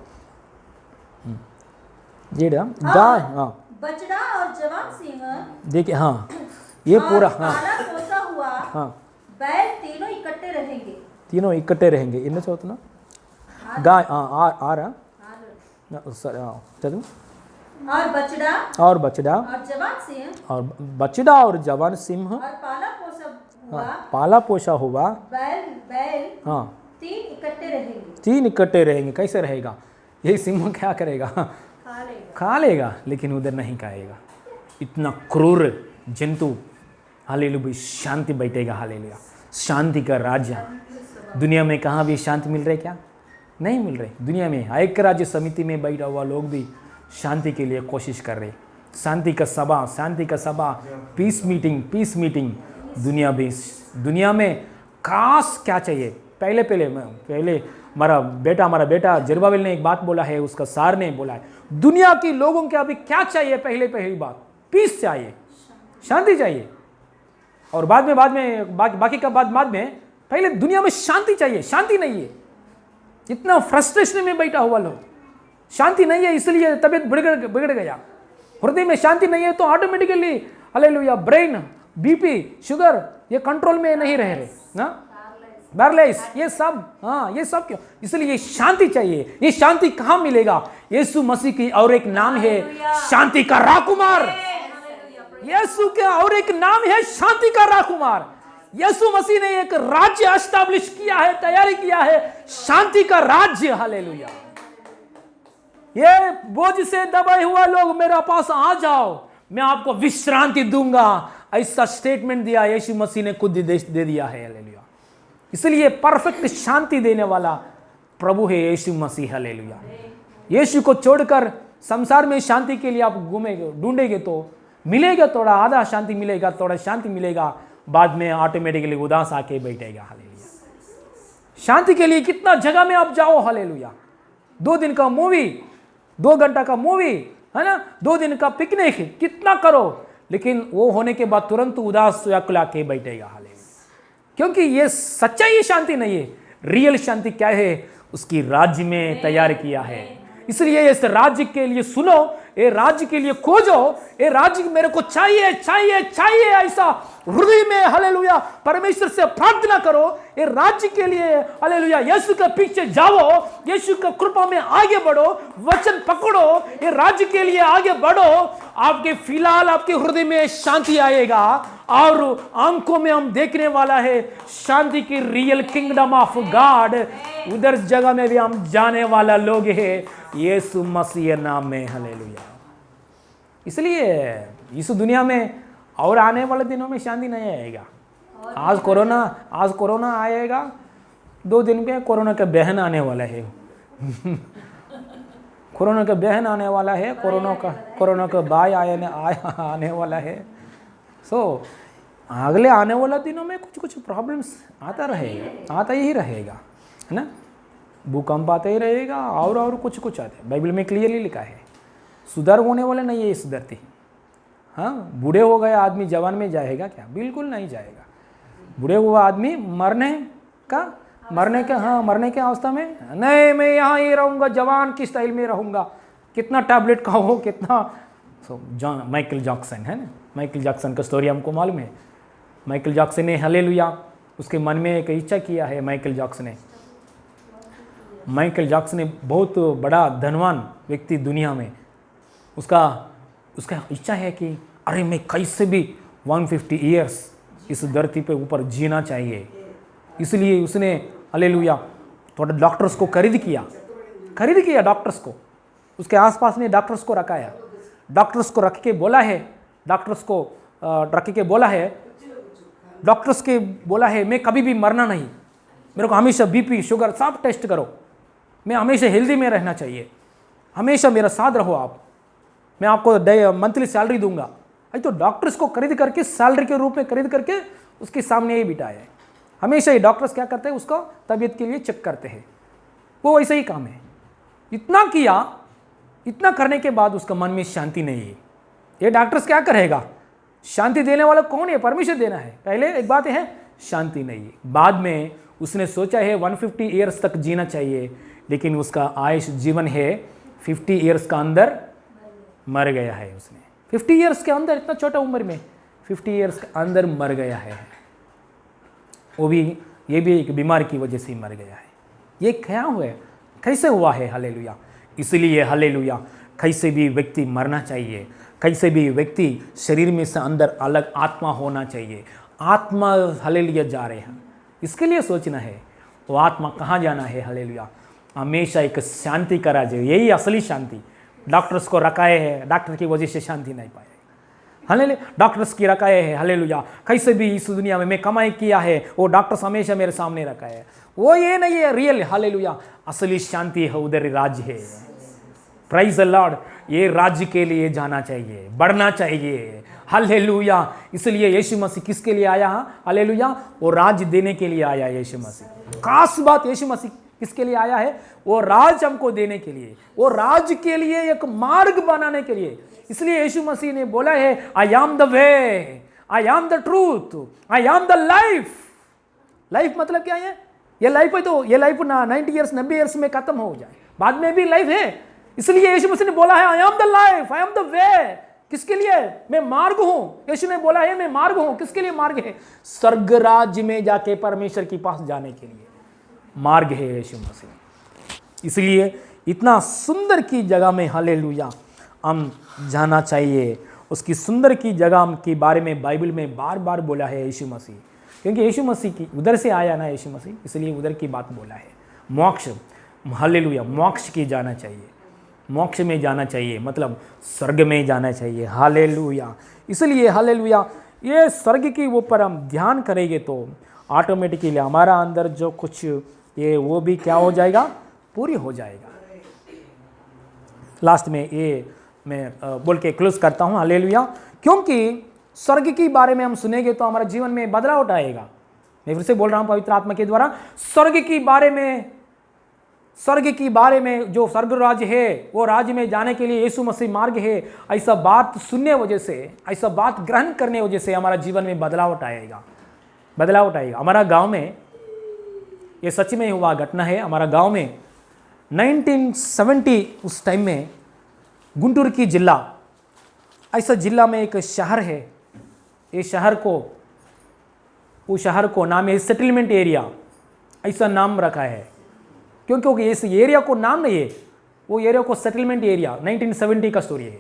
गाय, हाँ, बछड़ा और जवान सिंह, देखिए, हाँ, ये पूरा, हाँ, पाला पोसा हुआ हाँ, बैल तीनों इकट्ठे रहेंगे। तीनों इकट्ठे रहेंगे। इनमें से होता ना गाय, हाँ, आ रहा, चलो, और बछड़ा और बछड़ा और जवान सिंह, और बछड़ा और जवान सिंह, और पाला पोसा हुआ पाला पोसा हुआ बैल हाँ, 3 इकट्ठे रहेंगे। 3 इकट्ठे रहेंगे। कैसे रहेगा? यही सिंह क्या करेगा? खा लेगा, लेकिन उधर नहीं खाएगा। इतना क्रूर जंतु, हालेलुया, शांति बैठेगा। हालेलुया, शांति का राज्य। दुनिया में कहाँ भी शांति मिल रही? क्या नहीं मिल रही। दुनिया में ऐक्य राज्य समिति में बैठा हुआ लोग भी शांति के लिए कोशिश कर रहे। शांति का सभा, पीस मीटिंग दुनिया में खास क्या चाहिए? पहले हमारा बेटा जरुब्बाबेल ने एक बात बोला है, उसका सार ने बोला है, दुनिया के लोगों के अभी क्या चाहिए? पहली बात पीस चाहिए, शांति चाहिए। और बाद में बाकी का बात बाद में। पहले दुनिया में शांति चाहिए, शांति नहीं है। इतना फ्रस्ट्रेशन में बैठा हुआ लोग, शांति नहीं है, इसलिए तबीयत बिगड़ गया। हृदय में शांति नहीं है तो automatically, hallelujah, brain, BP, sugar ये कंट्रोल में नहीं रह रहे ना, बैरलाइज, ये सब क्यों? इसलिए शांति चाहिए। ये शांति कहाँ मिलेगा? यीशु मसीह की और एक नाम है शांति का राकुमार। यीशु का और एक नाम है शांति का राकुमार। यीशु मसीह ने एक राज्य एस्टैब्लिश किया है, तैयारी किया है, शांति का राज्य। हालेलुया। ये बोझ से दबाए हुआ लोग मेरे पास आ जाओ, मैं आपको विश्रांति दूंगा। ऐसा स्टेटमेंट दिया यीशु मसीह ने, खुद दे दिया है। हालेलुया। इसलिए परफेक्ट शांति देने वाला प्रभु है यीशु मसीह। हालेलुया। यीशु को छोड़कर संसार में शांति के लिए आप ढूंढेंगे तो मिलेगा, थोड़ा आधा शांति मिलेगा, थोड़ा शांति मिलेगा, बाद में ऑटोमेटिकली उदास आके बैठेगा। हालेलुया। शांति के लिए कितना जगह में आप जाओ। हालेलुया। 2 दिन का मूवी, 2 घंटा का मूवी है ना, 2 दिन का पिकनिक, कितना करो, लेकिन वो होने के बाद तुरंत उदास व्याकुल आके बैठेगा। हालेलुया। क्योंकि ये सच्चाई शांति नहीं है। रियल शांति क्या है? उसकी राज्य में तैयार किया है। इसलिए इस राज्य के लिए सुनो, ये राज्य के लिए खोजो, ये राज्य मेरे को चाहिए चाहिए चाहिए, ऐसा हृदय में हालेलुया परमेश्वर से प्रार्थना करो। ये राज्य के लिए हालेलुया यीशु के पीछे जाओ, यीशु का कृपा में आगे बढ़ो, वचन पकड़ो, ये राज्य के लिए आगे बढ़ो। आपके फिलहाल आपके हृदय में शांति आएगा और आंखों में हम देखने वाला है शांति की रियल किंगडम ऑफ गॉड। उधर जगह में भी हम जाने वाला लोग है यीशु मसीह नाम में। हालेलुया। इसलिए इस दुनिया में और आने वाले दिनों में शांति नहीं आएगा। आज कोरोना आएगा, 2 दिन में कोरोना का बहन आने वाला है। कोरोना का बहन आने वाला है, कोरोना का भाई आने वाला है। सो अगले आने वाले दिनों में कुछ प्रॉब्लम्स आता ही रहेगा, है ना। भूकंप आता ही रहेगा और कुछ आता है। बाइबल में क्लियरली लिखा है सुधार होने वाला नहीं है इस धरती। हाँ, बूढ़े हो गए आदमी जवान में जाएगा क्या? बिल्कुल नहीं जाएगा। बूढ़े हुआ आदमी मरने के अवस्था में नहीं, मैं यहाँ ही रहूँगा, जवान की स्टाइल में रहूँगा। कितना टैबलेट खाओ, कितना। माइकल जैक्सन है ना, माइकल जैक्सन का स्टोरी हमको मालूम है। माइकल जैक्सन ने हालेलुया उसके मन में एक इच्छा किया है। माइकल जैक्सन ने बहुत बड़ा धनवान व्यक्ति दुनिया में, उसका इच्छा है कि अरे मैं कैसे भी 150 ईयर्स इस धरती पे ऊपर जीना चाहिए। इसलिए उसने हालेलुया थोड़ा डॉक्टर्स को खरीद किया डॉक्टर्स को। उसके आसपास में डॉक्टर्स को रखाया, डॉक्टर्स के बोला है मैं कभी भी मरना नहीं, मेरे को हमेशा बीपी शुगर सब टेस्ट करो, मैं हमेशा हेल्दी में रहना चाहिए, हमेशा मेरा साथ रहो आप। मैं आपको मंथली सैलरी दूंगा। अरे तो डॉक्टर्स को खरीद करके सैलरी के रूप में खरीद करके उसके सामने ही बिठाया है। हमेशा ही डॉक्टर्स क्या करते हैं, उसको तबीयत के लिए चेक करते हैं, वो वैसा ही काम है। इतना किया, इतना करने के बाद उसका मन में शांति नहीं है। ये डॉक्टर्स क्या करेगा, शांति देने वाला कौन है, परमेश्वर देना है। पहले एक बात है शांति नहीं है, बाद में उसने सोचा है 150 ईयर्स तक जीना चाहिए, लेकिन उसका आयुष जीवन है 50 ईयर्स का अंदर मर गया है। उसने 50 ईयर्स के अंदर, इतना छोटा उम्र में 50 ईयर्स के अंदर मर गया है। वो भी, ये भी एक बीमारी की वजह से मर गया है। ये क्या हुआ है, कैसे हुआ है? हालेलुया। इसलिए हालेलुया, कैसे भी व्यक्ति मरना चाहिए, कैसे भी व्यक्ति शरीर में से अंदर अलग आत्मा होना चाहिए। आत्मा हालेलुया जा रहे हैं, इसके लिए सोचना है वो आत्मा कहाँ जाना है। हालेलुया, हमेशा एक शांति का राज्य, यही असली शांति। डॉक्टर्स को रखाए है, डॉक्टर की वजह से शांति नहीं पाए। हालेलुया, डॉक्टर्स की रखाए है। हालेलुया, कैसे भी इस दुनिया में मैं कमाई किया है, वो डॉक्टर्स हमेशा मेरे सामने रखा है, वो ये नहीं है रियल। हालेलुया, असली शांति है, उधर राज्य है। Praise the Lord. ये राज्य के लिए जाना चाहिए, बढ़ना चाहिए। हालेलुया। इसलिए यीशु मसीह किसके लिए आया? हालेलुया, वो राज्य देने के लिए आया यीशु मसीह। खास बात, यीशु मसीह किसके लिए आया है? वो राज हमको देने के लिए, वो राज के लिए एक मार्ग बनाने के लिए। इसलिए यीशु मसीह ने बोला है, I am the way, I am the truth, I am the life. Life मतलब क्या है? ये लाइफ है तो ये लाइफ ना 90 ईयर्स 90 ईयर्स में खत्म हो जाए, बाद में भी लाइफ है। इसलिए यीशु मसीह ने बोला है, I am the life, I am the way. किसके लिए? मैं मार्ग हूं। यीशु ने बोला है मैं मार्ग हूं। किसके लिए मार्ग है? स्वर्ग राज्य में जाके परमेश्वर के पास जाने के लिए मार्ग है यीशु मसीह। इसलिए इतना सुंदर की जगह में हालेलुया हम जाना चाहिए। उसकी सुंदर की जगह के बारे में बाइबल में बार बार बोला है यीशु मसीह, क्योंकि यीशु मसीह की उधर से आया ना यीशु मसीह, इसलिए उधर की बात बोला है। मोक्ष, हालेलुया, मोक्ष की जाना चाहिए, मोक्ष में जाना चाहिए, मतलब स्वर्ग में जाना चाहिए। हालेलुया। इसलिए हालेलुया, ये स्वर्ग के ऊपर हम ध्यान करेंगे तो ऑटोमेटिकली हमारा अंदर जो कुछ ये वो भी क्या हो जाएगा, पूरी हो जाएगा। लास्ट में ये मैं बोल के क्लोज करता हूँ। हालेलुया। क्योंकि स्वर्ग के बारे में हम सुनेंगे तो हमारे जीवन में बदलाव आएगा। मैं फिर से बोल रहा हूँ पवित्र आत्मा के द्वारा, स्वर्ग के बारे में जो स्वर्ग राज्य है, वो राज्य में जाने के लिए यीशु मसीह मार्ग है। ऐसा बात सुनने वजह से, ऐसा बात ग्रहण करने वजह से हमारा जीवन में बदलाव आएगा, बदलाव आएगा। हमारा गांव में ये सच में हुआ घटना है। हमारा गांव में 1970 उस टाइम में गुंटूर की जिला, ऐसा जिला में एक शहर है। ये शहर को, वो शहर को नाम है सेटलमेंट एरिया, ऐसा नाम रखा है। क्योंकि इस एरिया को नाम नहीं है, वो एरिया को सेटलमेंट एरिया 1970 का स्टोरी है।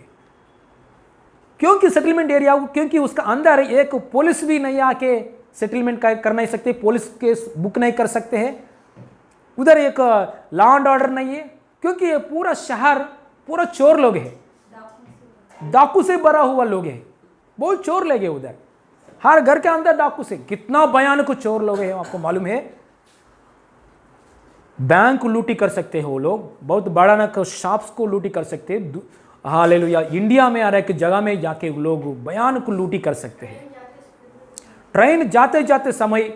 क्योंकि सेटलमेंट एरिया, क्योंकि उसका अंदर एक पुलिस भी नहीं आके सेटलमेंट कर नहीं सकते, पुलिस केस बुक नहीं कर सकते हैं, उधर एक लॉ एंड ऑर्डर नहीं है, क्योंकि ये पूरा शहर पूरा चोर लोग है, डाकू से भरा हुआ लोग है, बहुत चोर लगे उधर, हर घर के अंदर डाकू से। कितना भयानक चोर लोग हैं आपको मालूम है। बैंक लूटी कर सकते हैं वो लोग, बहुत बड़ा ना शॉप्स को लूटी कर सकते हैं। हालेलुया। इंडिया में हर एक जगह में जाके लोग भयानक लूटी कर सकते हैं। ट्रेन जाते जाते समय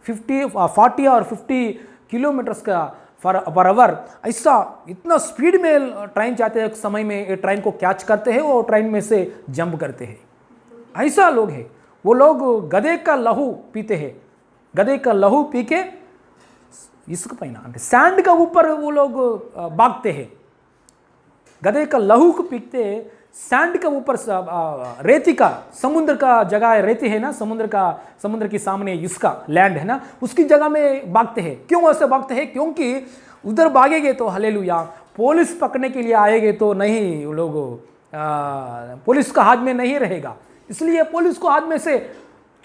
40 और 50 किलोमीटर्स का पर आवर, ऐसा इतना स्पीड में ट्रेन जाते हैं समय में ये ट्रेन को कैच करते हैं, वो ट्रेन में से जंप करते हैं। ऐसा लोग हैं वो लोग। गधे का लहू पीते हैं, गधे का लहू पी के इसको पहना सैंड का ऊपर वो लोग भागते हैं। गधे का लहू को पीते हैं, सैंड के ऊपर रेती का, समुद्र का जगह है, रेती है ना, समुद्र के सामने इसका लैंड है ना, उसकी जगह में भागते हैं। क्यों ऐसे भागते हैं? क्योंकि उधर भागेंगे तो हालेलुया पुलिस पकड़ने के लिए आएंगे तो नहीं, वो लोग पुलिस का हाथ में नहीं रहेगा, इसलिए पुलिस को हाथ में से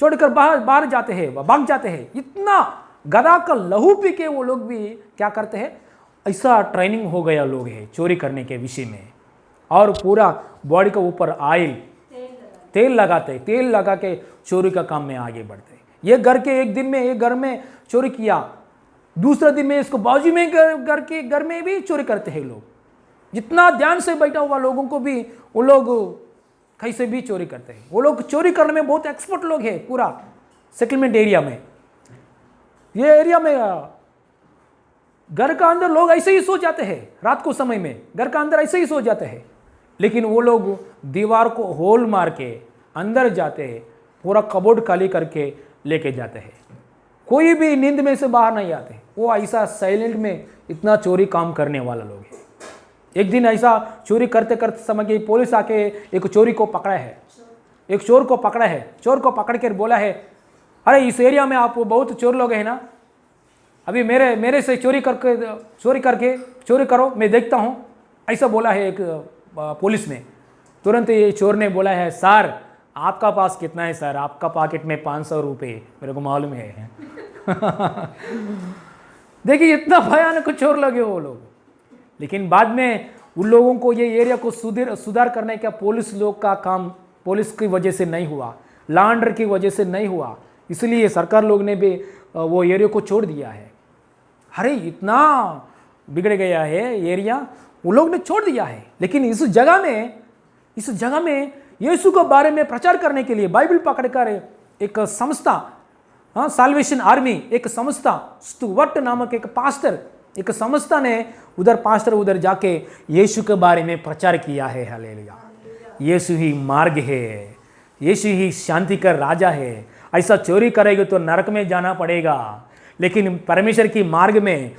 छोड़कर बाहर जाते हैं, भाग जाते हैं। इतना गधा का लहू पी के वो लोग भी क्या करते हैं, ऐसा ट्रेनिंग हो गया लोग है चोरी करने के विषय में, और पूरा बॉडी के ऊपर ऑयल तेल लगाते, तेल लगा के चोरी का काम में आगे बढ़ते। ये घर के एक दिन में एक घर में चोरी किया, दूसरे दिन में इसको बाजू में घर में भी चोरी करते हैं लोग। जितना ध्यान से बैठा हुआ लोगों को भी वो लोग कैसे भी चोरी करते हैं। वो लोग चोरी करने में बहुत एक्सपर्ट लोग हैं। पूरा सेटलमेंट एरिया में, ये एरिया में घर का अंदर लोग ऐसे ही सो जाते हैं। रात को समय में घर का अंदर ऐसे ही सो जाते हैं, लेकिन वो लोग दीवार को होल मार के अंदर जाते हैं, पूरा कबोर्ड खाली करके लेके जाते हैं। कोई भी नींद में से बाहर नहीं आते। वो ऐसा साइलेंट में इतना चोरी काम करने वाला लोग है। एक दिन ऐसा चोरी करते करते समय की पुलिस आके एक चोरी को पकड़ा है, एक चोर को पकड़ा है। चोर को पकड़ कर बोला है, अरे इस एरिया में आप बहुत चोर लोग हैं ना, अभी मेरे से चोरी करो, मैं देखता हूँ, ऐसा बोला है एक पुलिस ने। तुरंत ये चोर ने बोला है, सर आपका पास कितना है सर? आपका पॉकेट में 500 रुपये, मेरे को मालूम है। देखिए इतना भयानक चोर लगे वो लोग। लेकिन बाद में उन लोगों को ये एरिया को सुधार करने का पुलिस लोग का काम पुलिस की वजह से नहीं हुआ, लॉ एंड ऑर्डर की वजह से नहीं हुआ, इसलिए सरकार लोग ने भी वो एरिया को छोड़ दिया है। अरे इतना बिगड़ गया है एरिया, वो लोग ने छोड़ दिया है। लेकिन इस जगह में यीशु के बारे में प्रचार करने के लिए बाइबल पकड़कर एक संस्था, साल्वेशन आर्मी, एक संस्था, स्टुअर्ट नामक एक पास्टर, एक संस्था ने उधर जाके यीशु के बारे में प्रचार किया है। हालेलुया। यीशु ही मार्ग है, यीशु ही शांति का राजा है। ऐसा चोरी करेंगे तो नरक में जाना पड़ेगा, लेकिन परमेश्वर की मार्ग में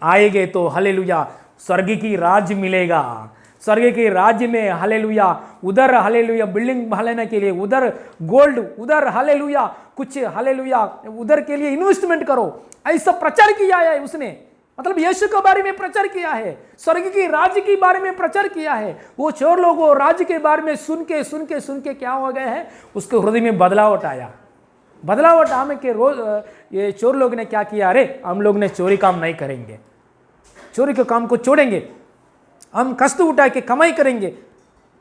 आएंगे तो हालेलुया स्वर्ग की राज्य मिलेगा। स्वर्ग के राज्य में हालेलुया, उधर हालेलुया बिल्डिंग बनाने के लिए उधर गोल्ड, उधर हालेलुया कुछ हालेलुया उधर के लिए इन्वेस्टमेंट करो, ऐसा प्रचार किया है उसने। मतलब यीशु के बारे में प्रचार किया है, स्वर्ग की राज्य के बारे में प्रचार किया है। वो चोर लोगों राज्य के बारे में सुन के क्या हो गया है, उसके हृदय में बदलावट आया। बदलावट आने के रोज ये चोर लोग ने क्या किया, अरे हम लोग ने चोरी काम नहीं करेंगे, चोरी के काम को छोड़ेंगे, हम कष्ट उठा के कमाई करेंगे,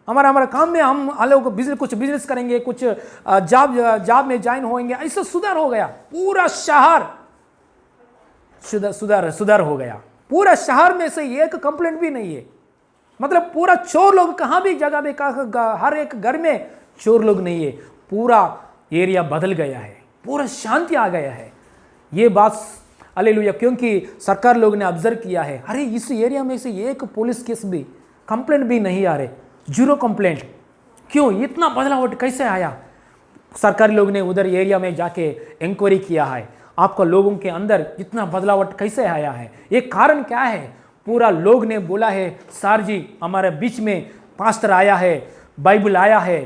हमारा काम में हम लोग कुछ बिजनेस करेंगे, कुछ जॉब में ज्वाइन होंगे। ऐसा सुधार हो गया, पूरा शहर सुधार हो गया। पूरा शहर में से एक कंप्लेंट भी नहीं है। मतलब पूरा चोर लोग कहाँ भी जगह में हर एक घर में चोर लोग नहीं है। पूरा एरिया बदल गया है, पूरा शांति आ गया है। ये बात हालेलुया, क्योंकि सरकार लोग ने ऑब्जर्व किया है। अरे इस एरिया में से एक पुलिस केस भी कंप्लेंट भी नहीं आ रहे, जीरो कंप्लेंट। क्यों इतना बदलाव कैसे आया? सरकारी लोग ने उधर एरिया में जाके इंक्वायरी किया है, आपका लोगों के अंदर इतना बदलावट कैसे आया है, एक कारण क्या है? पूरा लोग ने बोला है, सर जी हमारे बीच में पास्टर आया है, बाइबल आया है,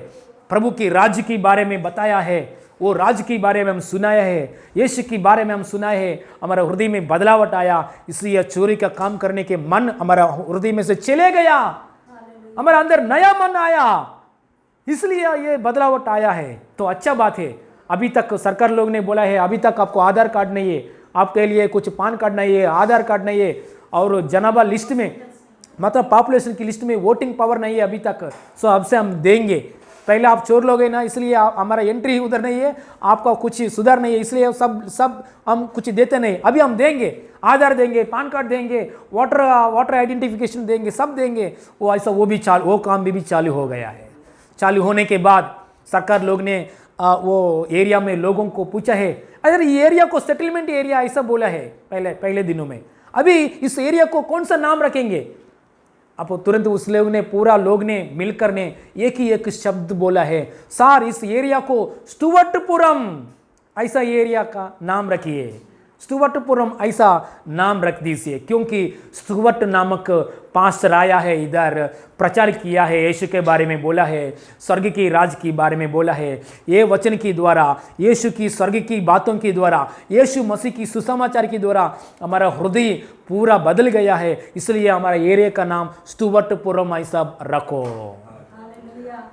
प्रभु की राज्य के बारे में बताया है, वो राज्य के बारे में हम सुनाया है, यीशु के बारे में हम सुनाए है, हमारा हृदय में बदलावट आया, इसलिए चोरी का काम करने के मन हमारा हृदय में से चले गया, हमारे अंदर नया मन आया, इसलिए ये बदलावट आया है। तो अच्छा बात है। अभी तक सरकार लोग ने बोला है, अभी तक आपको आधार कार्ड नहीं है, आपके लिए कुछ पान कार्ड नहीं है, आधार कार्ड नहीं है, और जनाबा लिस्ट में मतलब पॉपुलेशन की लिस्ट में वोटिंग पावर नहीं है अभी तक। सो अब से हम देंगे। पहले आप चोर लोग हैं ना, इसलिए हमारा एंट्री उधर नहीं है, आपका कुछ सुधार नहीं है, इसलिए सब हम कुछ देते नहीं। अभी हम देंगे, आधार देंगे, पान कार्ड देंगे, वाटर आइडेंटिफिकेशन देंगे, सब देंगे। वो ऐसा वो काम भी चालू हो गया है। चालू होने के बाद सरकार लोग ने वो एरिया में लोगों को पूछा है, अरे ये एरिया को सेटलमेंट एरिया ऐसा बोला है पहले दिनों में, अभी इस एरिया को कौन सा नाम रखेंगे? अब तुरंत उस पूरा लोग ने मिलकर ने एक ही एक शब्द बोला है, सर इस एरिया को स्टुअर्टपुरम ऐसा एरिया का नाम रखिए, स्टुअर्टपुरम ऐसा नाम रख दीजिए, क्योंकि स्टुअर्ट नामक पास्टर आया है, इधर प्रचार किया है, यीशु के बारे में बोला है, स्वर्ग की राज के बारे में बोला है। ये वचन के द्वारा, यीशु की स्वर्ग की बातों के द्वारा, यीशु मसीह की सुसमाचार के द्वारा हमारा हृदय पूरा बदल गया है, इसलिए हमारा एरिया का नाम स्टुअर्टपुरम ऐसा रखो।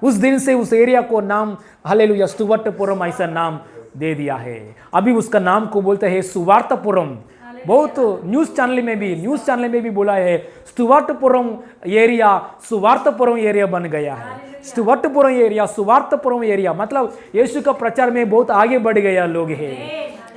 उस दिन से उस एरिया को नाम हालेलुया स्टुअर्टपुरम ऐसा नाम दे दिया है। अभी उसका नाम को बोलते हैं सुवार्तपुरम। बहुत न्यूज़ चैनल में भी बोला है, स्टुअर्टपुरम एरिया सुवार्तपुरम एरिया बन गया है। स्टुअर्टपुरम एरिया सुवार्तपुरम एरिया मतलब यीशु का प्रचार में बहुत आगे बढ़ गया लोग है।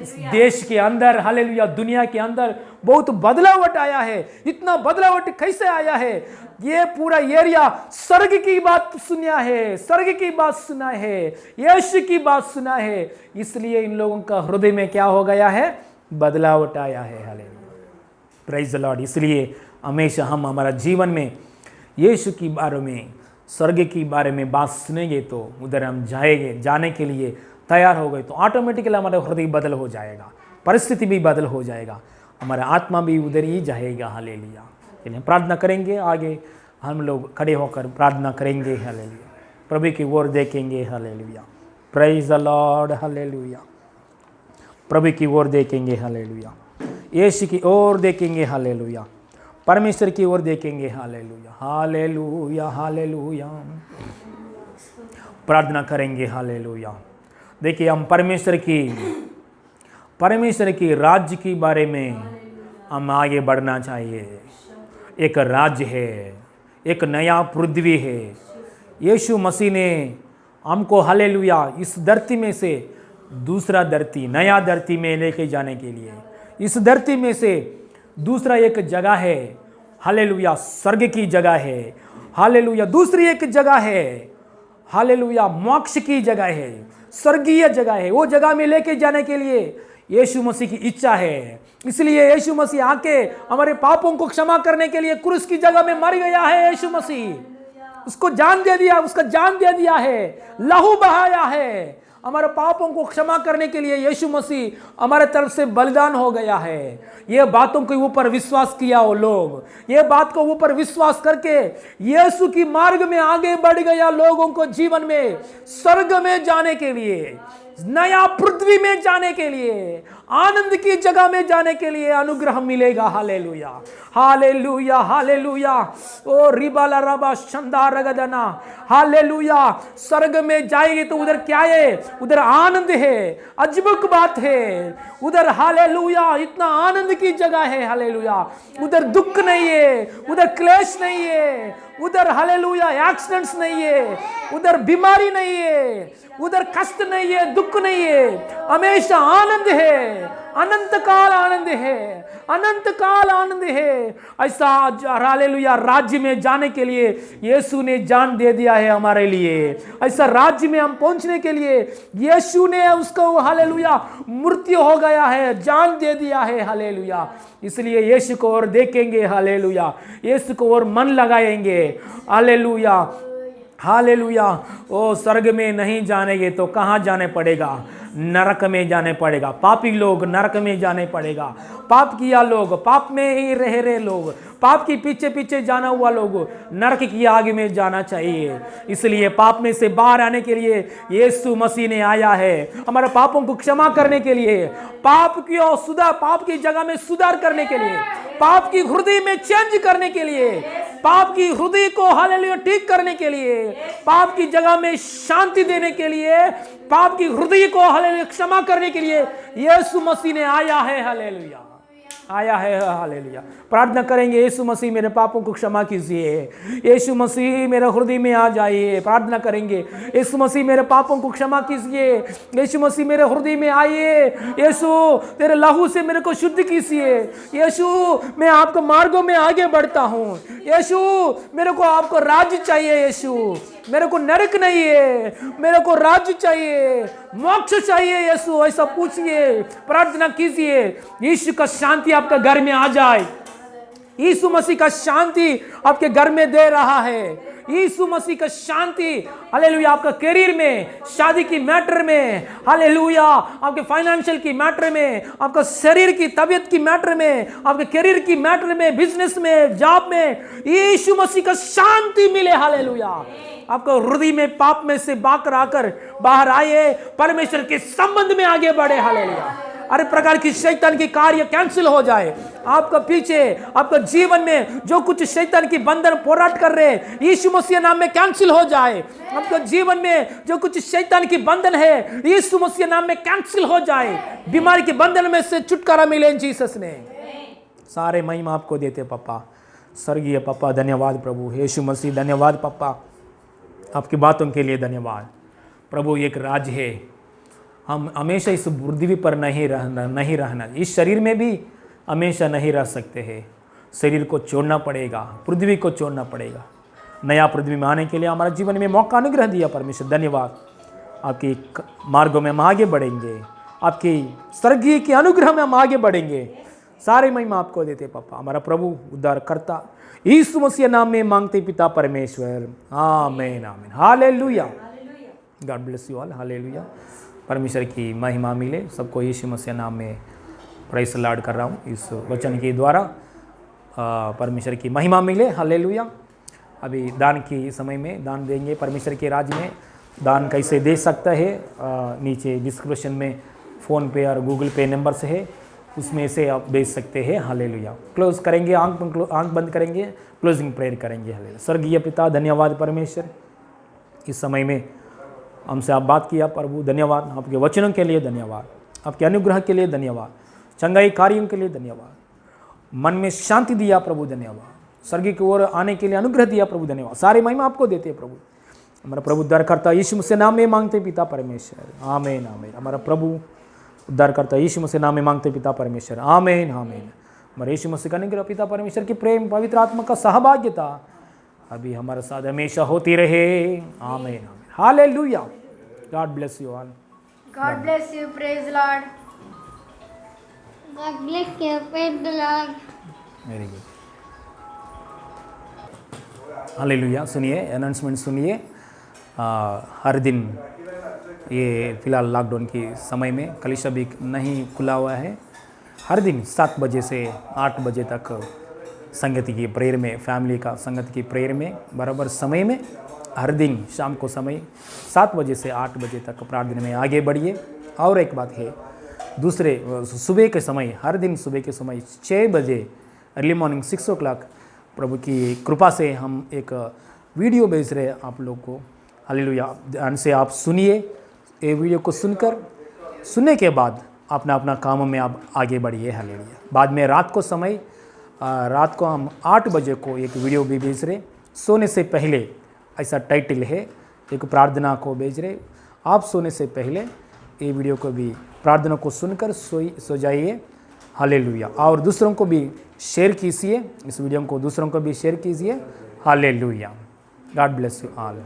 इस देश के अंदर, हालेलुया, दुनिया के अंदर बहुत बदलावट आया है। इतना बदलावट कैसे आया है? ये पूरा एरिया स्वर्ग की बात सुना है, स्वर्ग की बात सुना है, यीशु की बात सुना है, इसलिए इन लोगों का हृदय में क्या हो गया है? बदलावट आया है। Hallelujah, praise the Lord. इसलिए हमेशा हम हमारा जीवन में यीशु की बारे में, स्वर्ग की बारे में बात सुनेंगे तो उधर हम जाएंगे, जाने के लिए तैयार हो गए तो ऑटोमेटिकली हमारा हृदय बदल हो जाएगा, परिस्थिति भी बदल हो जाएगा, हमारा आत्मा भी उधर ही जाएगा। हालेलुया। चलिए प्रार्थना करेंगे, आगे हम लोग खड़े होकर प्रार्थना करेंगे। हालेलुया, प्रभु की ओर देखेंगे। Hallelujah, praise the Lord. Hallelujah, प्रभु की ओर देखेंगे। हालेलुया, यीशु की ओर देखेंगे। हालेलुया, परमेश्वर की ओर देखेंगे। हालेलुया, हालेलुया, हालेलुया, प्रार्थना करेंगे। हालेलुया। देखिए, हम परमेश्वर की राज्य के बारे में हम आगे बढ़ना चाहिए। एक राज्य है, एक नया पृथ्वी है। यीशु मसीह ने हमको, हालेलुया, इस धरती में से दूसरा धरती, नया धरती में लेके जाने के लिए, इस धरती में से दूसरा एक जगह है। हालेलुया, स्वर्ग की जगह है। हालेलुया, दूसरी एक जगह है। हालेलुया, मोक्ष की जगह है, स्वर्गीय जगह है। वो जगह में लेके जाने के लिए यीशु मसीह की इच्छा है। इसलिए यीशु मसीह आके हमारे पापों को क्षमा करने के लिए क्रूस की जगह में मर गया है। यीशु मसीह उसको जान दे दिया, उसका जान दे दिया है, लहू बहाया है। हमारे पापों को क्षमा करने के लिए यीशु मसीह हमारे तरफ से बलिदान हो गया है। ये बातों के ऊपर विश्वास किया वो लोग, ये बात को ऊपर विश्वास करके यीशु की मार्ग में आगे बढ़ गया लोगों को जीवन में स्वर्ग में जाने के लिए, नया पृथ्वी में जाने के लिए, आनंद की जगह में जाने के लिए अनुग्रह मिलेगा। Hallelujah, hallelujah, hallelujah. ओ रिबाला रबा शंदा रगदना। हालेलुया, स्वर्ग में जाएंगे तो उधर क्या है? उधर आनंद है, अजब बात है उधर। हालेलुया, इतना आनंद की जगह है। हालेलुया, उधर दुख नहीं है, उधर क्लेश नहीं है, उधर हालेलुया एक्सीडेंट्स नहीं है, उधर बीमारी नहीं है, उधर कष्ट नहीं है, दुख नहीं है, हमेशा आनंद है, अनंत काल आनंद है, अनंत काल आनंद है। ऐसा हालेलुया राज्य में जाने के लिए यीशु ने जान दे दिया है हमारे लिए। ऐसा राज्य में हम पहुंचने के लिए यीशु ने उसको हालेलुया मृत्यु हो गया है, जान दे दिया है। हालेलुया, इसलिए यीशु को और देखेंगे। हालेलुया, यीशु को और मन लगाएंगे। Hallelujah, hallelujah. ओ स्वर्ग में नहीं जानेंगे तो कहाँ जाने पड़ेगा? नरक में जाने पड़ेगा। पापी लोग नरक में जाने पड़ेगा। पाप किया लोग, पाप में ही रह रहे लोग, पाप के पीछे पीछे जाना हुआ लोग नरक की आग में जाना चाहिए। इसलिए पाप में से बाहर आने के लिए यीशु मसीह ने आया है, हमारे पापों को क्षमा करने के लिए, पाप की जगह में सुधार करने के लिए, पाप की हृदय में चेंज करने के लिए, पाप की हृदय को हालेलुया ठीक करने के लिए, पाप की जगह में शांति देने के लिए, पाप की हृदय को हालेलुया क्षमा करने के लिए यीशु मसीह ने आया है। हालेलुया, आया है। हालेलुया, प्रार्थना करेंगे, यीशु मसीह मेरे पापों को क्षमा कीजिए, यीशु मसीह मेरे हृदय में आ जाइए। प्रार्थना करेंगे, यीशु मसीह मेरे पापों को क्षमा कीजिए, यीशु मसीह मेरे हृदय में आइए, यीशु तेरे लहू से मेरे को शुद्ध कीजिए, यीशु मैं आपके मार्गों में आगे बढ़ता हूँ, यीशु मेरे को आपको राज्य चाहिए, यीशु मेरे को नरक नहीं है, मेरे को राज्य चाहिए, मोक्ष चाहिए। यीशु ऐसा पूछिए, प्रार्थना कीजिए, यीशु का शांति आपका घर में आ जाए। यीशु मसीह का शांति आपके घर में दे रहा है। यीशु मसीह का शांति हालेलुया आपका करियर में, शादी की मैटर में, हालेलुया आपके फाइनेंशियल की मैटर में, आपका शरीर की तबीयत की मैटर में, आपके करियर की मैटर में, बिजनेस में, जॉब में, यीशु मसीह का शांति मिले। हालेलुया, आपका हृदय में पाप में से बाहर आए, परमेश्वर के संबंध में आगे बढ़े। हालेलुया, हर प्रकार की शैतान की कार्य कैंसिल हो जाए। आपका पीछे आपका जीवन में जो कुछ शैतान की बंधन पोराट कर रहे हैं, यीशु मसीह नाम में कैंसिल हो जाए। आपका जीवन में जो कुछ शैतान की बंधन है, यीशु मसीह नाम में कैंसिल हो जाए। बीमारी के बंधन में से छुटकारा मिले जीसस ने। सारे महिमा आपको देते पापा, स्वर्गीय पापा, धन्यवाद प्रभु। यीशु मसीह धन्यवाद पापा, आपकी बातों के लिए धन्यवाद प्रभु। एक राज्य है, हम हमेशा इस पृथ्वी पर नहीं रहना, इस शरीर में भी हमेशा नहीं रह सकते हैं। शरीर को छोड़ना पड़ेगा, पृथ्वी को छोड़ना पड़ेगा। नया पृथ्वी में आने के लिए हमारा जीवन में मौका अनुग्रह दिया परमेश्वर, धन्यवाद। आपकी मार्गों में हम आगे बढ़ेंगे, आपकी स्वर्गीय के अनुग्रह में हम आगे बढ़ेंगे। सारे महिमा आपको देते पापा, हमारा प्रभु उद्धार करता यीशु मसीह नाम में मांगते पिता परमेश्वर, आमीन आमीन, hallelujah. God bless you all, hallelujah. परमेश्वर की महिमा मिले सबको, यीशु मसीह नाम में प्रेज़ लॉर्ड कर रहा हूँ। इस वचन के द्वारा परमेश्वर की महिमा मिले, हालेलुया। अभी दान के समय में दान देंगे परमेश्वर के राज्य में। दान कैसे दे सकता है, नीचे डिस्क्रिप्शन में फ़ोन पे और गूगल पे नंबर से है, उसमें से आप भेज सकते हैं, हालेलुया। क्लोज करेंगे, आंख बंद करेंगे, क्लोजिंग प्रेयर करेंगे, हालेलुया। स्वर्गीय पिता, धन्यवाद परमेश्वर, इस समय में हमसे आप बात किया प्रभु, धन्यवाद। आपके वचनों के लिए धन्यवाद, आपके अनुग्रह के लिए धन्यवाद, चंगाई कार्यों के लिए धन्यवाद, मन में शांति दिया प्रभु, धन्यवाद। स्वर्ग की ओर आने के लिए अनुग्रह दिया प्रभु, धन्यवाद। सारे महिमा आपको देते हैं प्रभु। हमारा प्रभु उद्धारकर्ता यीशु मसीह नाम में मांगते पिता परमेश्वर, आमीन आमीन। हमारा प्रभु उद्धारकर्ता यीशु मसीह नाम में मांगते पिता परमेश्वर, आमीन आमीन। हमारे यीशु मसीह का अनुग्रह, पिता परमेश्वर की प्रेम, पवित्र आत्मा का सहभागिता अभी हमारे साथ हमेशा होती रहे, आमीन आमीन, hallelujah. God bless you all. God bless you. Praise the Lord. God bless you, praise the Lord. Very good, hallelujah. सुनिए, अनाउंसमेंट सुनिए। हर दिन ये फिलहाल लॉकडाउन के समय में कलीसिया भी नहीं खुला हुआ है। हर दिन 7 बजे से 8 बजे तक संगति की प्रेयर में, फैमिली का संगति की प्रेयर में बराबर समय में हर दिन शाम को समय 7 बजे से 8 बजे तक प्रार्थना में आगे बढ़िए। और एक बात है, दूसरे सुबह के समय, हर दिन सुबह के समय 6 बजे, अर्ली मॉर्निंग 6 o'clock, प्रभु की कृपा से हम एक वीडियो भेज रहे हैं आप लोग को, हालेलुया। ध्यान से आप सुनिए, ये वीडियो को सुनने के बाद अपना अपना कामों में आप आगे बढ़िए, हालेलुया। बाद में रात को समय, रात को हम 8 बजे को एक वीडियो भी भेज रहे, सोने से पहले, ऐसा टाइटल है, एक प्रार्थना को भेज रहे। आप सोने से पहले ये वीडियो को भी, प्रार्थना को सुनकर सो जाइए, हालेलुया। और दूसरों को भी शेयर कीजिए, इस वीडियो को दूसरों को भी शेयर कीजिए, hallelujah. God bless you all.